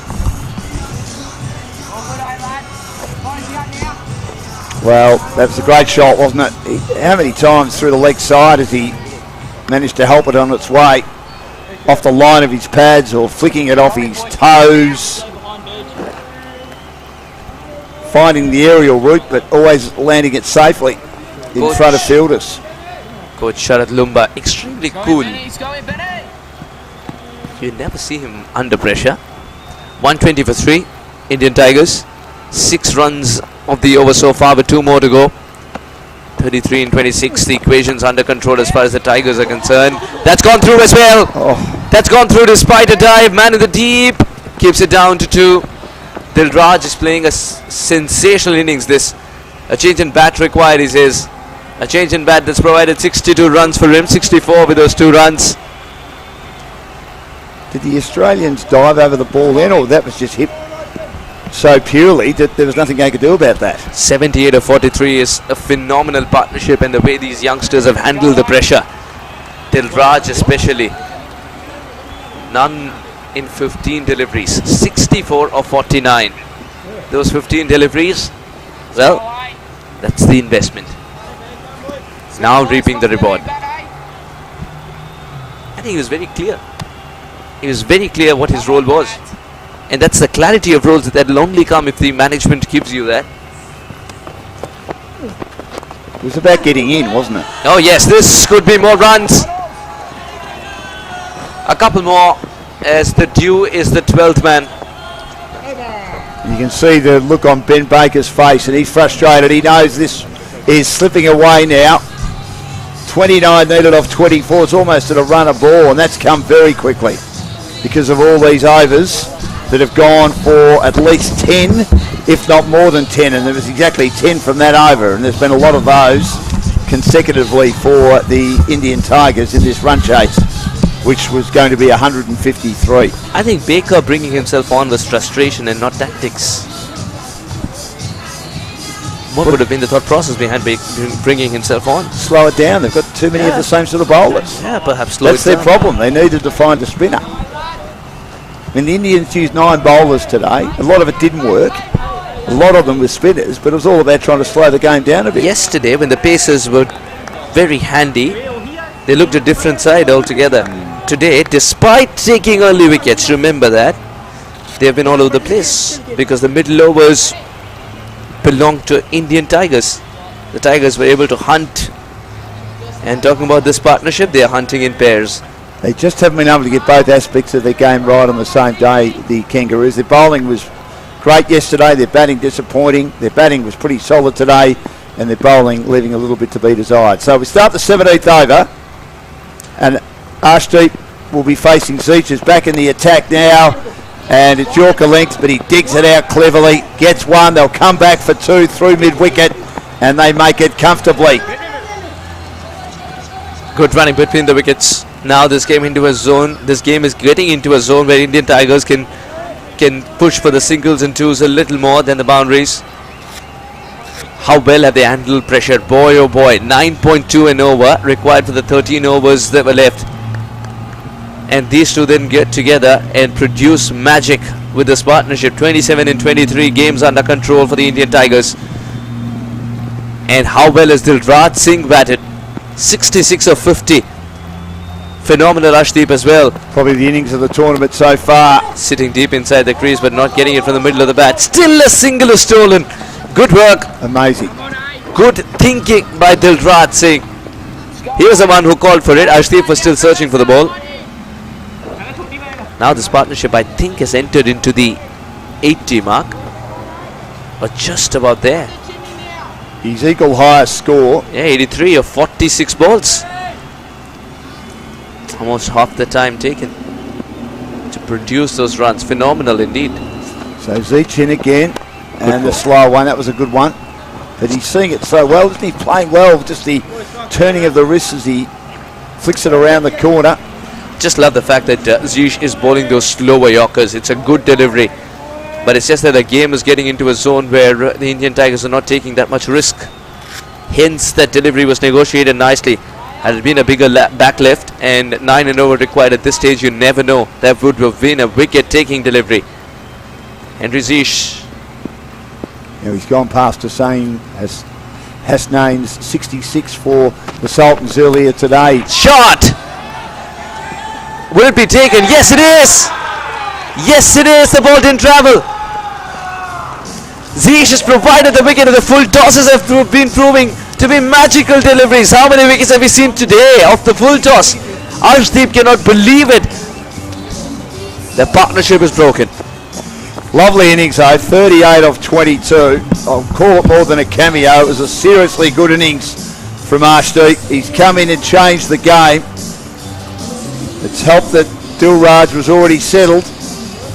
Well, that was a great shot, wasn't it? How many times through the leg side has he managed to help it on its way off the line of his pads or flicking it off his toes? Finding the aerial route, but always landing it safely in front of fielders. Coach Sharat Lumba, extremely cool. You never see him under pressure. 120 for 3, Indian Tigers. 6 runs of the over so far with 2 more to go. 33 and 26, the equation's under control as far as the Tigers are concerned. That's gone through as well. That's gone through despite a dive. Man in the deep keeps it down to 2. Dilraj is playing a sensational innings this. A change in bat required, he says. A change in bat that's provided 62 runs for him, 64 with those 2 runs. Did the Australians dive over the ball then, or that was just hit so purely that there was nothing they could do about that? 78 of 43 is a phenomenal partnership, and the way these youngsters have handled the pressure. Dilraj especially. None in 15 deliveries. 64 of 49. Those 15 deliveries, well, that's the investment. Now reaping the reward. I think he was very clear. He was very clear what his role was. And that's the clarity of roles that will only come if the management gives you that. It was about getting in, wasn't it? Oh yes, this could be more runs. A couple more as the due is the 12th man. You can see the look on Ben Baker's face, and he's frustrated. He knows this is slipping away now. 29 needed off 24. It's almost at a run of ball, and that's come very quickly because of all these overs that have gone for at least 10, if not more than 10, and there was exactly 10 from that over, and there's been a lot of those consecutively for the Indian Tigers in this run chase, which was going to be 153. I think Baker bringing himself on was frustration and not tactics. What would have been the thought process behind bringing himself on? Slow it down. They've got too many of the same sort of bowlers. Yeah, perhaps slow That's it their down. problem. They needed to find a spinner. I mean, the Indians used 9 bowlers today. A lot of it didn't work. A lot of them were spinners, but it was all about trying to slow the game down a bit. Yesterday, when the Pacers were very handy, they looked a different side altogether. Today, despite taking early wickets, remember that, they have been all over the place because the middle overs belong to Indian Tigers. The Tigers were able to hunt, and talking about this partnership, they are hunting in pairs. They just haven't been able to get both aspects of their game right on the same day, the Kangaroos. Their bowling was great yesterday, their batting disappointing. Their batting was pretty solid today, and their bowling leaving a little bit to be desired. So we start the 17th over. And Arshdeep will be facing Zeechers back in the attack now. And it's Yorker length, but he digs it out cleverly. Gets one. They'll come back for two through mid-wicket. And they make it comfortably. Good running between the wickets. Now this game into a zone. This game is getting into a zone where Indian Tigers can push for the singles and twos a little more than the boundaries. How well have they handled pressure? Boy, oh boy. 9.2 an over required for the 13 overs that were left. And these two then get together and produce magic with this partnership. 27 and 23 games under control for the Indian Tigers. And how well has Dilraj Singh batted? 66 of 50. Phenomenal Arshdeep as well. Probably the innings of the tournament so far. Sitting deep inside the crease but not getting it from the middle of the bat. Still a single is stolen. Good work. Amazing. Good thinking by Dilraj Singh. He was the one who called for it. Arshdeep was still searching for the ball. Now this partnership I think has entered into the 80 mark. Or just about there. His equal highest score. Yeah, 83 of 46 balls. Almost half the time taken to produce those runs. Phenomenal indeed. So Zeech in again. And the slow one, that was a good one. But he's seeing it so well, isn't he? Playing well, just the turning of the wrists as he flicks it around the corner. Just love the fact that Zeech is bowling those slower Yorkers. It's a good delivery. But it's just that the game is getting into a zone where the Indian Tigers are not taking that much risk. Hence, that delivery was negotiated nicely. Had it been a bigger back left and 9 and over required at this stage, you never know. That would have been a wicket-taking delivery. Henry Zeech. Now he's gone past Hussain as Hasnain's 66 for the Sultans earlier today. Shot! Will it be taken? Yes, it is! Yes, it is. The ball didn't travel. Zeech has provided the wicket, and the full tosses have been proving to be magical deliveries. How many wickets have we seen today off the full toss? Arshdeep cannot believe it. The partnership is broken. Lovely innings though, 38 of 22. I'll call it more than a cameo. It was a seriously good innings from Arshdeep. He's come in and changed the game. It's helped that Dilraj was already settled.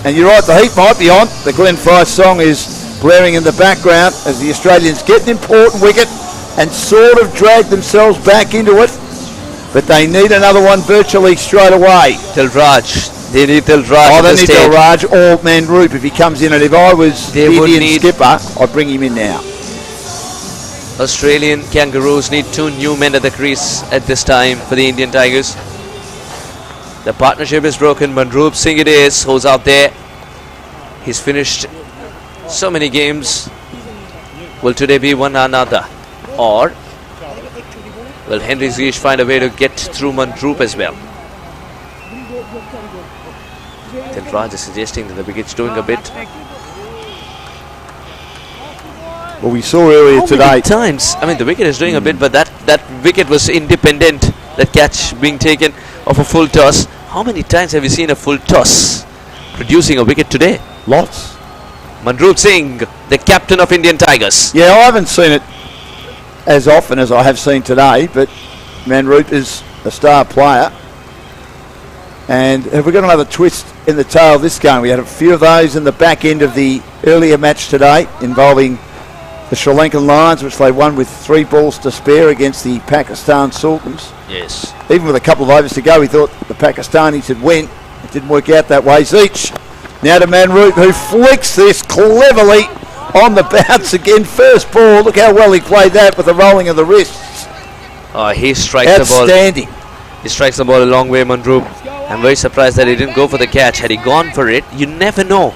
And you're right, the heat might be on. The Glenn Fry song is blaring in the background as the Australians get an important wicket and sort of drag themselves back into it. But they need another one virtually straight away. Dilraj. They need Dilraj. Oh, they need Dilraj or Manroop if he comes in. And if I was the Indian skipper, I'd bring him in now. Australian Kangaroos need 2 new men at the crease at this time for the Indian Tigers. The partnership is broken. Manroop Singh it is who's out there. He's finished so many games. Will today be one another? Or will Henry Zeech find a way to get through Manroop as well? Dilraj is suggesting that the wicket's doing a bit. Well, we saw earlier How today. many times? I mean, the wicket is doing a bit, but that wicket was independent. That catch being taken of a full toss. How many times have you seen a full toss producing a wicket today? Lots. Manroop Singh, the captain of Indian Tigers. Yeah, I haven't seen it as often as I have seen today, but Manroop is a star player. And have we got another twist in the tail of this game? We had a few of those in the back end of the earlier match today involving the Sri Lankan Lions, which they won with 3 balls to spare against the Pakistan Sultans. Yes. Even with a couple of overs to go, we thought the Pakistanis had win. It didn't work out that way. Zeech now to Manroop, who flicks this cleverly on the bounce again. First ball, look how well he played that with the rolling of the wrists. Oh, he strikes the ball. Outstanding. He strikes the ball a long way, Manroop. I'm very surprised that he didn't go for the catch. Had he gone for it, you never know.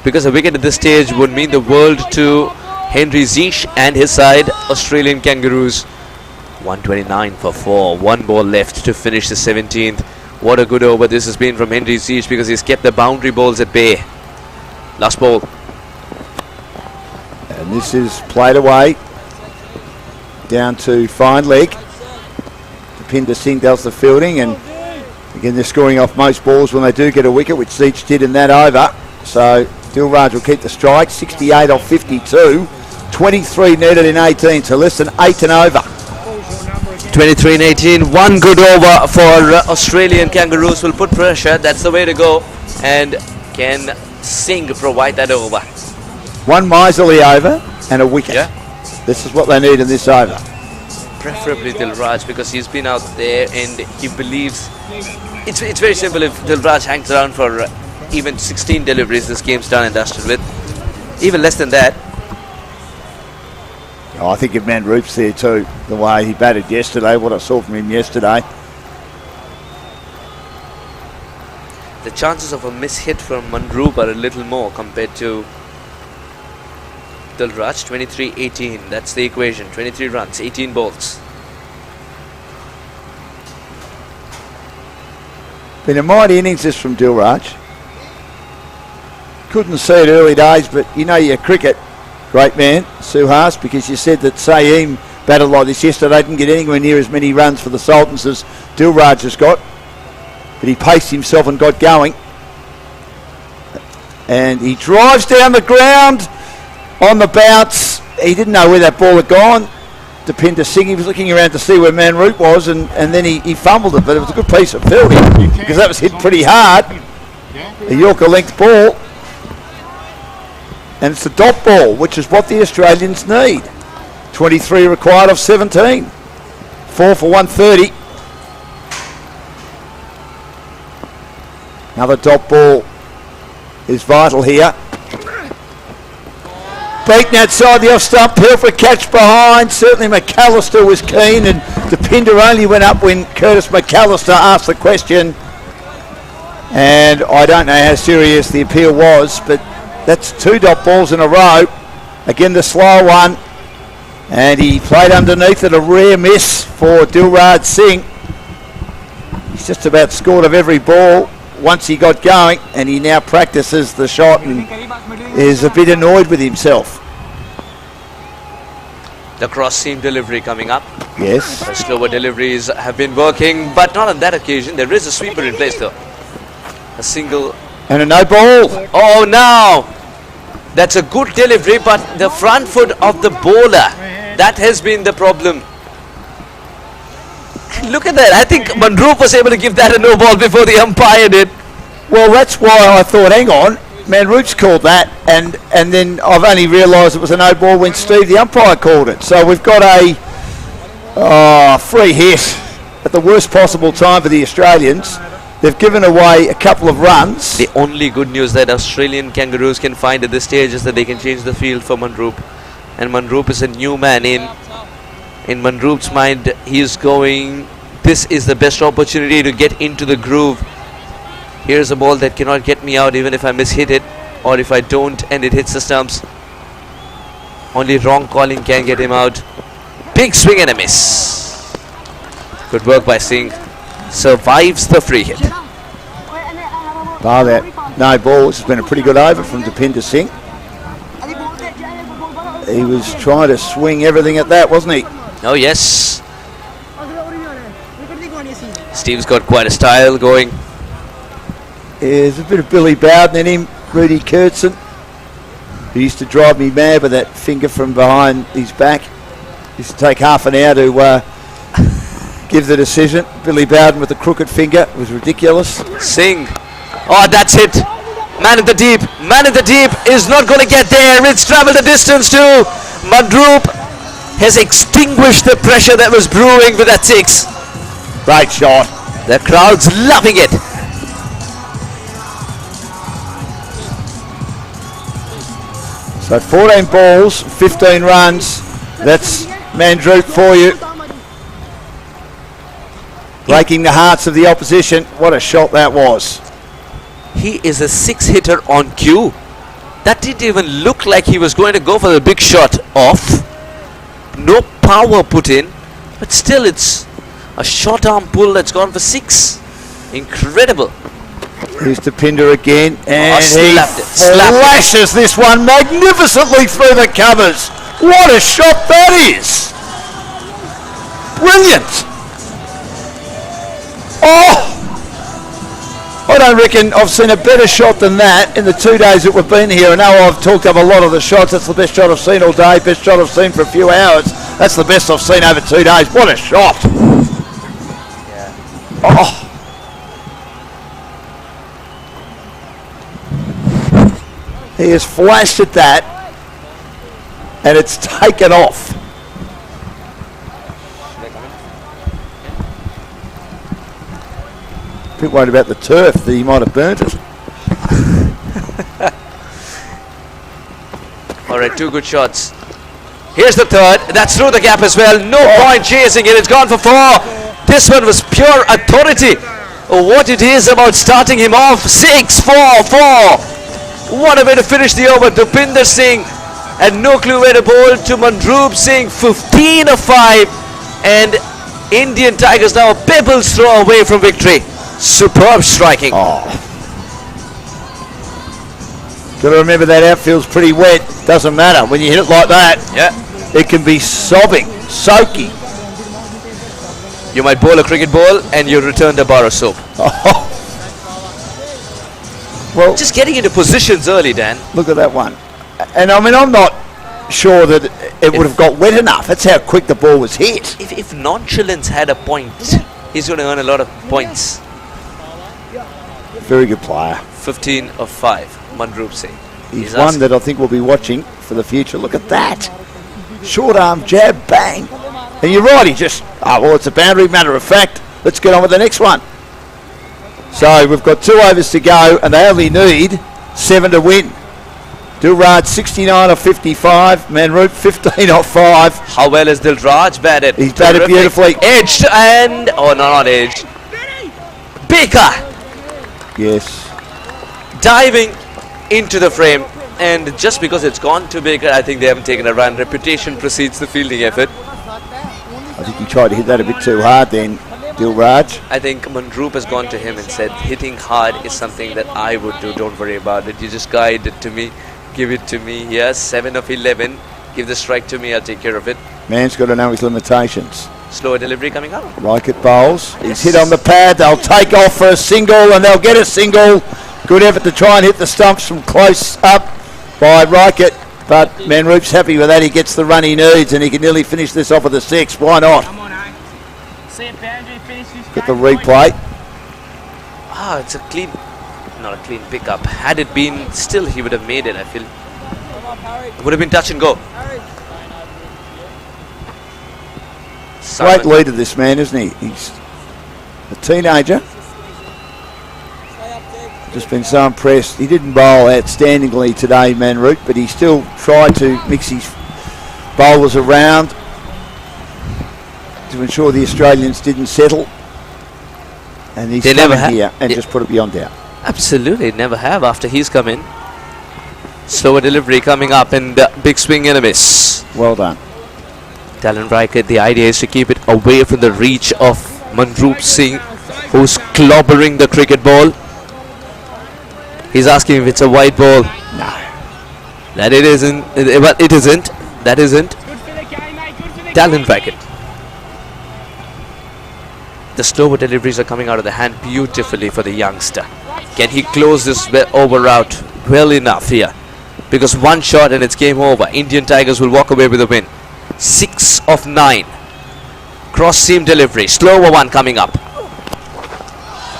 Because a wicket at this stage would mean the world to Henry Zeech and his side, Australian Kangaroos. 129 for 4. 1 ball left to finish the 17th. What a good over this has been from Henry Zeech because he's kept the boundary balls at bay. Last ball. And this is played away. Down to fine leg. Pinder Singh does the fielding, and again they're scoring off most balls when they do get a wicket, which Zeech did in that over. So Dilraj will keep the strike. 68 off 52. 23 netted in 18, so less than 8 and over. 23 and 18. One good over for Australian Kangaroos will put pressure. That's the way to go. And can Singh provide that over? One miserly over and a wicket. Yeah. This is what they need in this over. Preferably Dilraj, because he's been out there and he believes it's very simple. If Dilraj hangs around for even 16 deliveries, this game's done and dusted with. Even less than that. Oh, I think if Manroop's there too, the way he batted yesterday, what I saw from him yesterday. The chances of a miss-hit from Manroop are a little more compared to Dilraj. 23-18, that's the equation. 23 runs, 18 balls. Been a mighty innings this from Dilraj. Couldn't see it early days, but you know your cricket, great man, Suhas, because you said that Saeem batted like this yesterday, didn't get anywhere near as many runs for the Sultans as Dilraj has got. But he paced himself and got going. And he drives down the ground on the bounce. He didn't know where that ball had gone. Depinder Singh, he was looking around to see where Manroop was, and then he fumbled it, but it was a good piece of fielding because that was hit pretty hard. A Yorker length ball. And it's a dot ball, which is what the Australians need. 23 required of 17. 4 for 130. Another dot ball is vital here. Beaten outside the off stump, Peel for a catch behind. Certainly McAllister was keen, and Depinder only went up when Curtis McAllister asked the question. And I don't know how serious the appeal was, but that's 2 dot balls in a row. Again, the slow one. And he played underneath it, a rare miss for Dilraj Singh. He's just about scored of every ball once he got going, and he now practices the shot and is a bit annoyed with himself. The cross seam delivery coming up. Yes. The slower deliveries have been working, but not on that occasion. There is a sweeper in place though. A single. And a no ball. Oh, now. That's a good delivery, but the front foot of the bowler, that has been the problem. Look at that. I think Manroop was able to give that a no ball before the umpire did. Well, that's why I thought, hang on, Manroop's called that, and then I've only realised it was a no ball when Steve, the umpire, called it. So we've got a free hit at the worst possible time for the Australians. They've given away a couple of runs. The only good news that Australian Kangaroos can find at this stage is that they can change the field for Manroop. And Manroop is a new man in Manroop's mind. He is going, this is the best opportunity to get into the groove. Here's a ball that cannot get me out even if I mishit it, or if I don't and it hits the stumps. Only wrong calling can get him out. Big swing and a miss. Good work by Singh. Survives the free hit. Bar that no ball, which has been a pretty good over from Depinder Singh. He was trying to swing everything at that, wasn't he? Oh yes. Steve's got quite a style going. There's a bit of Billy Bowden in him, Rudy Kurtzen. He used to drive me mad with that finger from behind his back. Used to take half an hour to give the decision. Billy Bowden with the crooked finger. It was ridiculous. Singh. Oh, that's it. Man in the deep. Man in the deep is not going to get there. It's travelled the distance too. Manroop has extinguished the pressure that was brewing with that 6. Great shot. The crowd's loving it. So 14 balls, 15 runs. That's Manroop for you. Breaking the hearts of the opposition. What a shot that was. He is a 6-hitter on cue. That didn't even look like he was going to go for the big shot off. No power put in, but still it's a short arm pull that's gone for 6. Incredible. Here's Depinder again, and he slapped flashes this one magnificently through the covers. What a shot that is! Brilliant! Oh! I don't reckon I've seen a better shot than that in the 2 days that we've been here. I know I've talked up a lot of the shots. That's the best shot I've seen all day, best shot I've seen for a few hours. That's the best I've seen over 2 days. What a shot! Oh. He has flashed at that, and it's taken off. A bit worried about the turf, that he might have burnt it. All right, 2 good shots. Here's the third. That's through the gap as well. No point chasing it. It's gone for 4. This one was pure authority. What it is about starting him off. 6-4-4. What a way to finish the over. Dupinder Singh had no clue where to bowl to Manroop Singh. 15 of 5. And Indian Tigers now a pebbles throw away from victory. Superb striking. Got to remember that outfield's pretty wet. Doesn't matter. When you hit it like that, it can be sobbing, soaking. You might bowl a cricket ball and you return the bar of soap. Well, just getting into positions early, Dan. Look at that one. And I mean, I'm not sure that it would have got wet enough. That's how quick the ball was hit. If nonchalance had a point, he's going to earn a lot of points. Very good player. 15 of 5, Manroop Singh. He's one that I think we'll be watching for the future. Look at that. Short arm jab, bang. And you're right, he just, well, it's a boundary, matter of fact. Let's get on with the next one. So we've got 2 overs to go, and they only need 7 to win. Dilraj 69 of 55, Manroop 15 of 5. How well has Dilraj batted? He's batted beautifully. Edged and, oh no, not edged. Baker. Yes. Diving into the frame, and just because it's gone to Baker, I think they haven't taken a run. Reputation precedes the fielding effort. I think he tried to hit that a bit too hard then, Dilraj. I think Manroop has gone to him and said, hitting hard is something that I would do, don't worry about it. You just guide it to me, give it to me. Yes, 7 of 11, give the strike to me, I'll take care of it. Man's got to know his limitations. Slower delivery coming up. Reichert bowls. He's hit on the pad. They'll take off for a single, and they'll get a single. Good effort to try and hit the stumps from close up by Reichert, but Manroop's happy with that. He gets the run he needs, and he can nearly finish this off with a 6. Why not? Get the replay. It's a clean, not a clean pickup. Had it been still, he would have made it, I feel. It would have been touch and go. Great leader, this man, isn't he? He's a teenager. Just been so impressed. He didn't bowl outstandingly today, Manroop, but he still tried to mix his bowlers around to ensure the Australians didn't settle. And he's come in here and just put it beyond doubt. Absolutely, never have after he's come in. Slower delivery coming up, and big swing and a miss. Well done. Talon Reichert, the idea is to keep it away from the reach of Manroop Singh, who's clobbering the cricket ball. He's asking if it's a wide ball. No. That it isn't. Well, it isn't. That isn't. Talon Reichert. The slower deliveries are coming out of the hand beautifully for the youngster. Can he close this over out well enough here? Because one shot and it's game over. Indian Tigers will walk away with a win. 6 of 9. Cross seam delivery. Slower one coming up.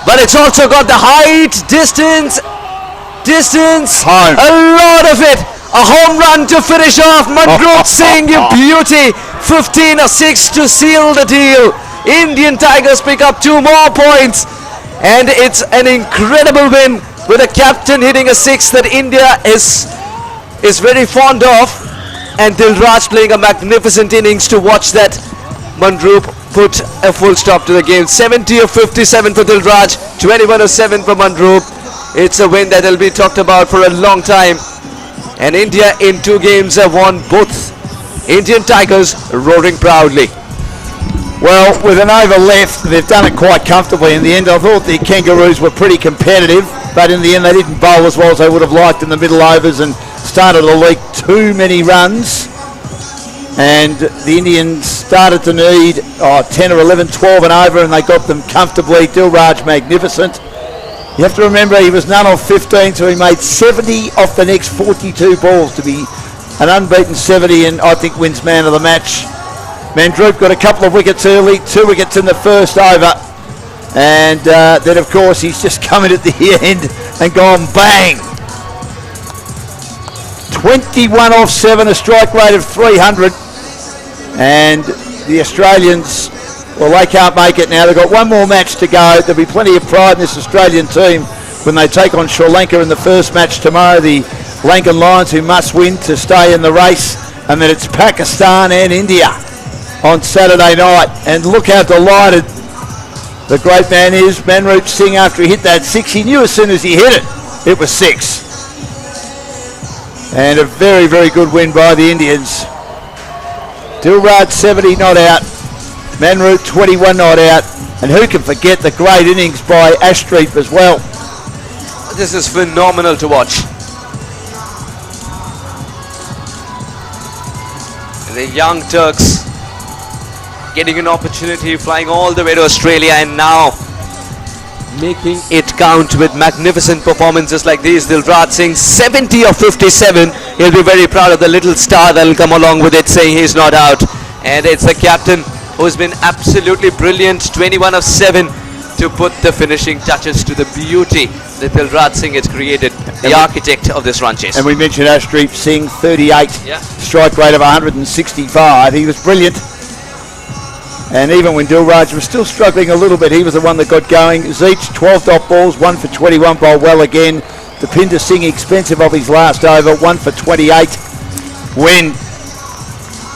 But it's also got the height, distance. Home. A lot of it. A home run to finish off. Manroop Singh, you beauty. 15 of 6 to seal the deal. Indian Tigers pick up 2 more points. And it's an incredible win with a captain hitting a 6 that India is very fond of. And Dilraj playing a magnificent innings to watch that. Manroop put a full stop to the game. 70 of 57 for Dilraj. 21 of 7 for Manroop. It's a win that will be talked about for a long time. And India in 2 games have won both. Indian Tigers roaring proudly. Well, with an over left, they've done it quite comfortably in the end. I thought the Kangaroos were pretty competitive, but in the end they didn't bowl as well as they would have liked in the middle overs and started to leak too many runs. And the Indians started to need 10 or 11, 12 and over, and they got them comfortably. Dilraj magnificent. You have to remember he was none of 15, so he made 70 off the next 42 balls to be an unbeaten 70, and I think wins man of the match. Mandroop got a couple of wickets early, 2 wickets in the first over. And then, of course, he's just come in at the end and gone bang. 21 off 7, a strike rate of 300. And the Australians, well, they can't make it now. They've got one more match to go. There'll be plenty of pride in this Australian team when they take on Sri Lanka in the first match tomorrow. The Lankan Lions, who must win to stay in the race. And then it's Pakistan and India on Saturday night. And look how delighted the great man is, Manroop Singh, after he hit that 6. He knew as soon as he hit it, it was 6. And a very, very good win by the Indians. Dilraj 70 not out, Manroop 21 not out, and who can forget the great innings by Ashdeep as well. This is phenomenal to watch. The young Turks getting an opportunity, flying all the way to Australia and now making it count with magnificent performances like these. Dilraj Singh 70 of 57. He'll be very proud of the little star that'll come along with it, saying he's not out. And it's the captain who's been absolutely brilliant, 21 of 7 to put the finishing touches to the beauty that Dilraj Singh has created, the architect of this run chase. And we mentioned Ashdeep Singh, 38, strike rate of 165. He was brilliant. And even when Dilraj was still struggling a little bit, he was the one that got going. Zeech, 12 dot balls, 1 for 21, bowled well again. Deepinder Singh, expensive of his last over, 1 for 28. When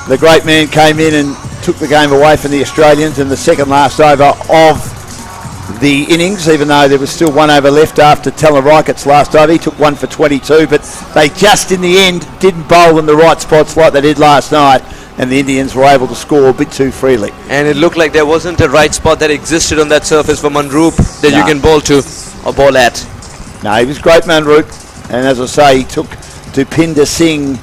the great man came in and took the game away from the Australians in the second last over of the innings, even though there was still 1 over left after Talarikat's last over. He took 1 for 22, but they just in the end didn't bowl in the right spots like they did last night. And the Indians were able to score a bit too freely. And it looked like there wasn't a right spot that existed on that surface for Manroop that you can bowl to or bowl at. No, he was great, Manroop. And as I say, he took Deepinder Singh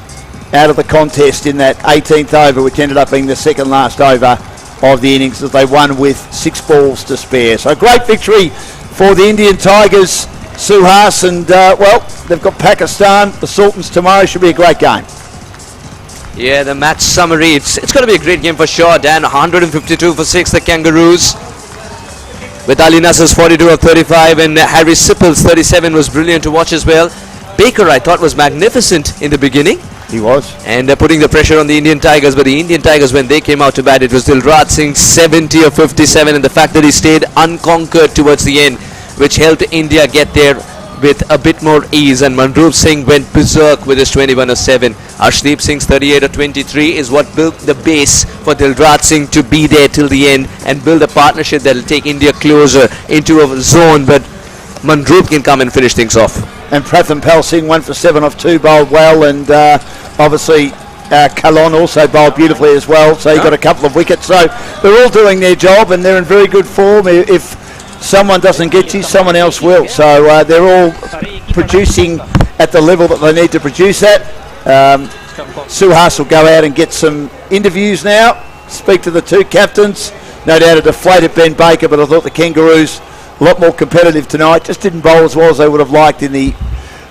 out of the contest in that 18th over, which ended up being the second last over of the innings, as they won with 6 balls to spare. So great victory for the Indian Tigers, Suhas. And, well, they've got Pakistan, the Sultans tomorrow. Should be a great game. Yeah, the match summary. It's going to be a great game for sure, Dan. 152 for 6, the Kangaroos. With Ali Nasser's 42 of 35 and Harry Sipple's 37 was brilliant to watch as well. Baker, I thought, was magnificent in the beginning. He was. And putting the pressure on the Indian Tigers. But the Indian Tigers, when they came out to bat, it was Dilraj Singh 70 of 57. And the fact that he stayed unconquered towards the end, which helped India get there with a bit more ease. And Manroop Singh went berserk with his 21 of 7. Arshdeep Singh's 38 of 23 is what built the base for Dilraj Singh to be there till the end and build a partnership that will take India closer into a zone. But Manroop can come and finish things off. And Pratham Pal Singh 1 for 7 off 2, bowled well. And obviously Kalon also bowled beautifully as well. So he got a couple of wickets. So they're all doing their job and they're in very good form. If someone doesn't get you, someone else will. So they're all producing at the level that they need to produce at. Suhas will go out and get some interviews now, speak to the 2 captains. No doubt a deflated Ben Baker, but I thought the Kangaroos a lot more competitive tonight. Just didn't bowl as well as they would have liked in the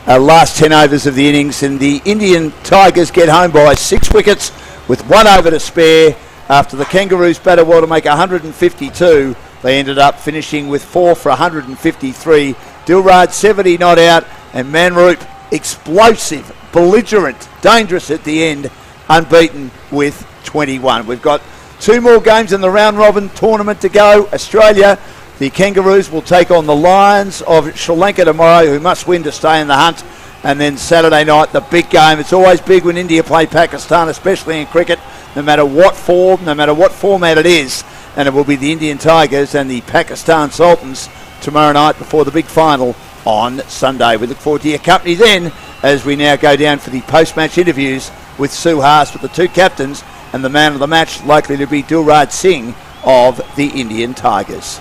last 10 overs of the innings. And the Indian Tigers get home by 6 wickets with 1 over to spare. After the Kangaroos batted well to make 152, they ended up finishing with 4 for 153. Dilraj 70 not out, and Manroop explosive, belligerent, dangerous at the end, unbeaten with 21. We've got 2 more games in the round robin tournament to go. Australia, the Kangaroos will take on the Lions of Sri Lanka tomorrow, who must win to stay in the hunt. And then Saturday night, the big game. It's always big when India play Pakistan, especially in cricket, no matter what form, no matter what format it is. And it will be the Indian Tigers and the Pakistan Sultans tomorrow night before the big final on Sunday. We look forward to your company then as we now go down for the post-match interviews with Suhas, with the 2 captains, and the man of the match likely to be Dilraj Singh of the Indian Tigers.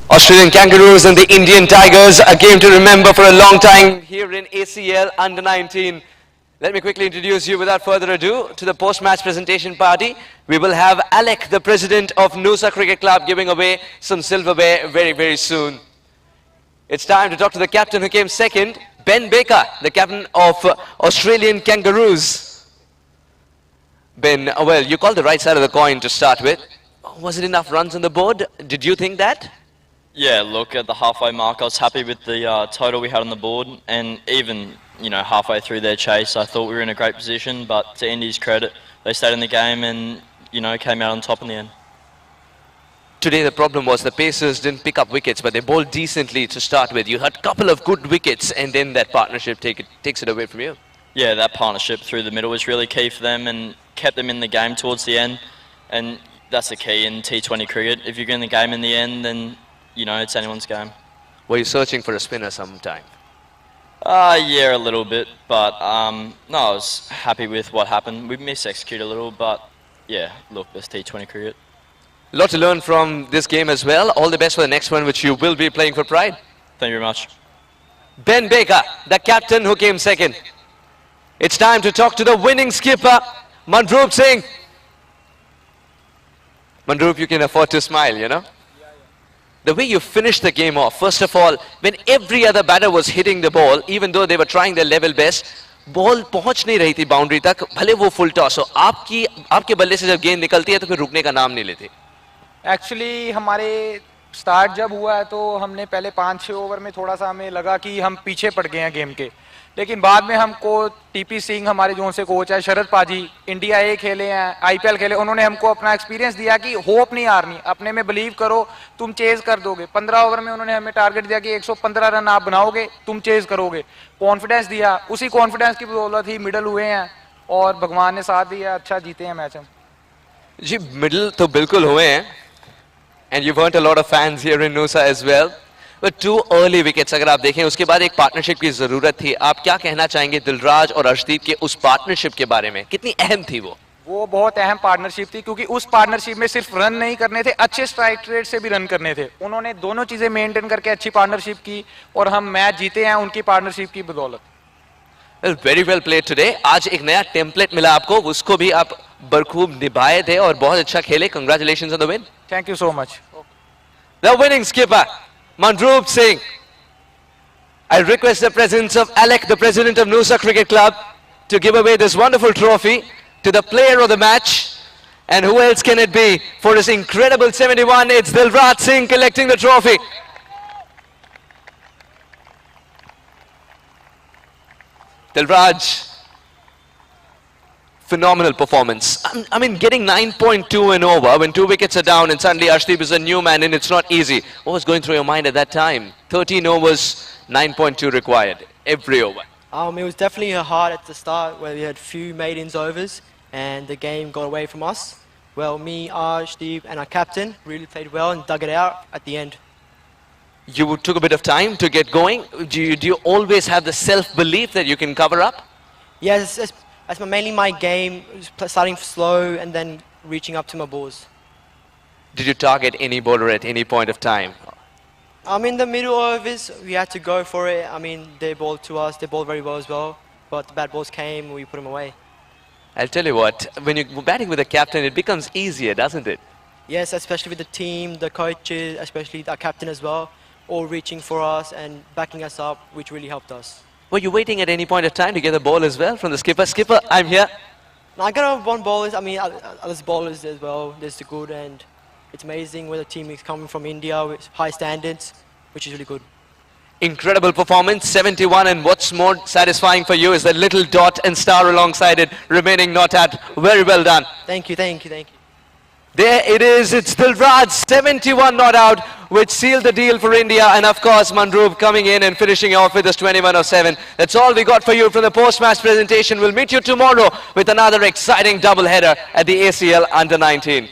Australian Kangaroos and the Indian Tigers, a game to remember for a long time here in ACL Under-19. Let me quickly introduce you without further ado to the post-match presentation party. We will have Alec, the president of Noosa Cricket Club, giving away some silverware very, very soon. It's time to talk to the captain who came second, Ben Baker, the captain of Australian Kangaroos. Ben, well, you called the right side of the coin to start with. Was it enough runs on the board? Did you think that? Yeah, look, at the halfway mark, I was happy with the total we had on the board, and even, you know, halfway through their chase, I thought we were in a great position, but to Indy's credit, they stayed in the game and, you know, came out on top in the end. Today the problem was the Pacers didn't pick up wickets, but they bowled decently to start with. You had a couple of good wickets, and then that partnership takes it away from you. Yeah, that partnership through the middle was really key for them and kept them in the game towards the end, and that's the key in T20 cricket. If you're in the game in the end, then, you know, it's anyone's game. Were you searching for a spinner sometime? Yeah, a little bit, but no, I was happy with what happened. We mis-executed a little, but yeah, look, that's T20 cricket. A lot to learn from this game as well. All the best for the next one, which you will be playing for Pride. Thank you very much. Ben Baker, the captain who came second. It's time to talk to the winning skipper, Manroop Singh. Manroop, you can afford to smile, you know? The way you finished the game off, first of all, when every other batter was hitting the ball, even though they were trying their level best, ball पहुंच नहीं रही थी boundary तक, भले वो full toss हो, आपके बल्ले से जब गेंद निकलती है तो फिर रुकने का नाम नहीं लेते. एक्चुअली हमारे स्टार्ट जब हुआ है तो हमने पहले 5-6 ओवर में थोड़ा सा हमें लगा कि हम पीछे पड़ गए हैं गेम के, लेकिन बाद में हमको टीपी सिंह हमारे जोन से कोच है, शरद पाजी, इंडिया ए खेले हैं, आईपीएल खेले, उन्होंने हमको अपना एक्सपीरियंस दिया कि होप नहीं हारनी, अपने में बिलीव करो, तुम चेज कर दोगे. 15 ओवर में उन्होंने हमें टारगेट दिया कि 115 रन आप बनाओगे, तुम चेज करोगे. कॉन्फिडेंस दिया, उसी कॉन्फिडेंस की बदौलत ही मिडल हुए हैं और भगवान ने साथ दिया, अच्छा जीते हैं मैच हम. जी मिडल तो बिल्कुल हुए हैं. And you've earned a lot of fans here in Noosa as well. But 2 early wickets अगर आप देखें, उसके बाद एक पार्टनरशिप की जरूरत थी. आप क्या कहना चाहेंगे दिलराज और अर्शदीप के उस पार्टनरशिप के बारे में? कितनी अहम थी वो? वो बहुत अहम पार्टनरशिप थी, क्योंकि उस पार्टनरशिप में सिर्फ रन नहीं करने थे, अच्छे स्ट्राइक रेट से भी रन करने थे. उन्होंने दोनों चीजें मेंटेन करके अच्छी पार्टनरशिप की और हम मैच जीते हैं उनकी पार्टनरशिप की बदौलत. Very well played today. आज एक नया टेम्पलेट मिला आपको, उसको भी आप बखूब निभाए थे और बहुत अच्छा खेले. Congratulations on the win. Thank you so much. The winning skipper, Manroop Singh. I request the presence of Alec, the president of Noosa Cricket Club, to give away this wonderful trophy to the player of the match. And who else can it be? For his incredible 71, it's Dilraj Singh collecting the trophy. Dilraj, phenomenal performance. I mean, getting 9.2 and over when 2 wickets are down and suddenly Arshdeep is a new man and it's not easy. What was going through your mind at that time? 13 overs, 9.2 required every over. It was definitely hard at the start where we had few maidens overs and the game got away from us. Well, me, Arshdeep and our captain really played well and dug it out at the end. You took a bit of time to get going. Do you always have the self-belief that you can cover up? Yes, that's mainly my game, starting slow and then reaching up to my balls. Did you target any bowler at any point of time? In the middle overs, we had to go for it. I mean, they bowled to us, they bowled very well as well, but the bad balls came, we put them away. I'll tell you what, when you're batting with a captain, it becomes easier, doesn't it? Yes, especially with the team, the coaches, especially our captain as well, all reaching for us and backing us up, which really helped us. Were you waiting at any point of time to get the ball as well from the skipper? Skipper, I'm here. No, I got one bowlers, other bowlers as well, there's the good, and it's amazing where the team is coming from India with high standards, which is really good. Incredible performance, 71, and what's more satisfying for you is the little dot and star alongside it remaining not out. Very well done. Thank you, thank you, thank you. There it is, it's Dilraj, 71 not out, which sealed the deal for India, and of course Manroop coming in and finishing off with his 21 of 7. That's all we got for you from the post-match presentation. We'll meet you tomorrow with another exciting double-header at the ACL Under-19.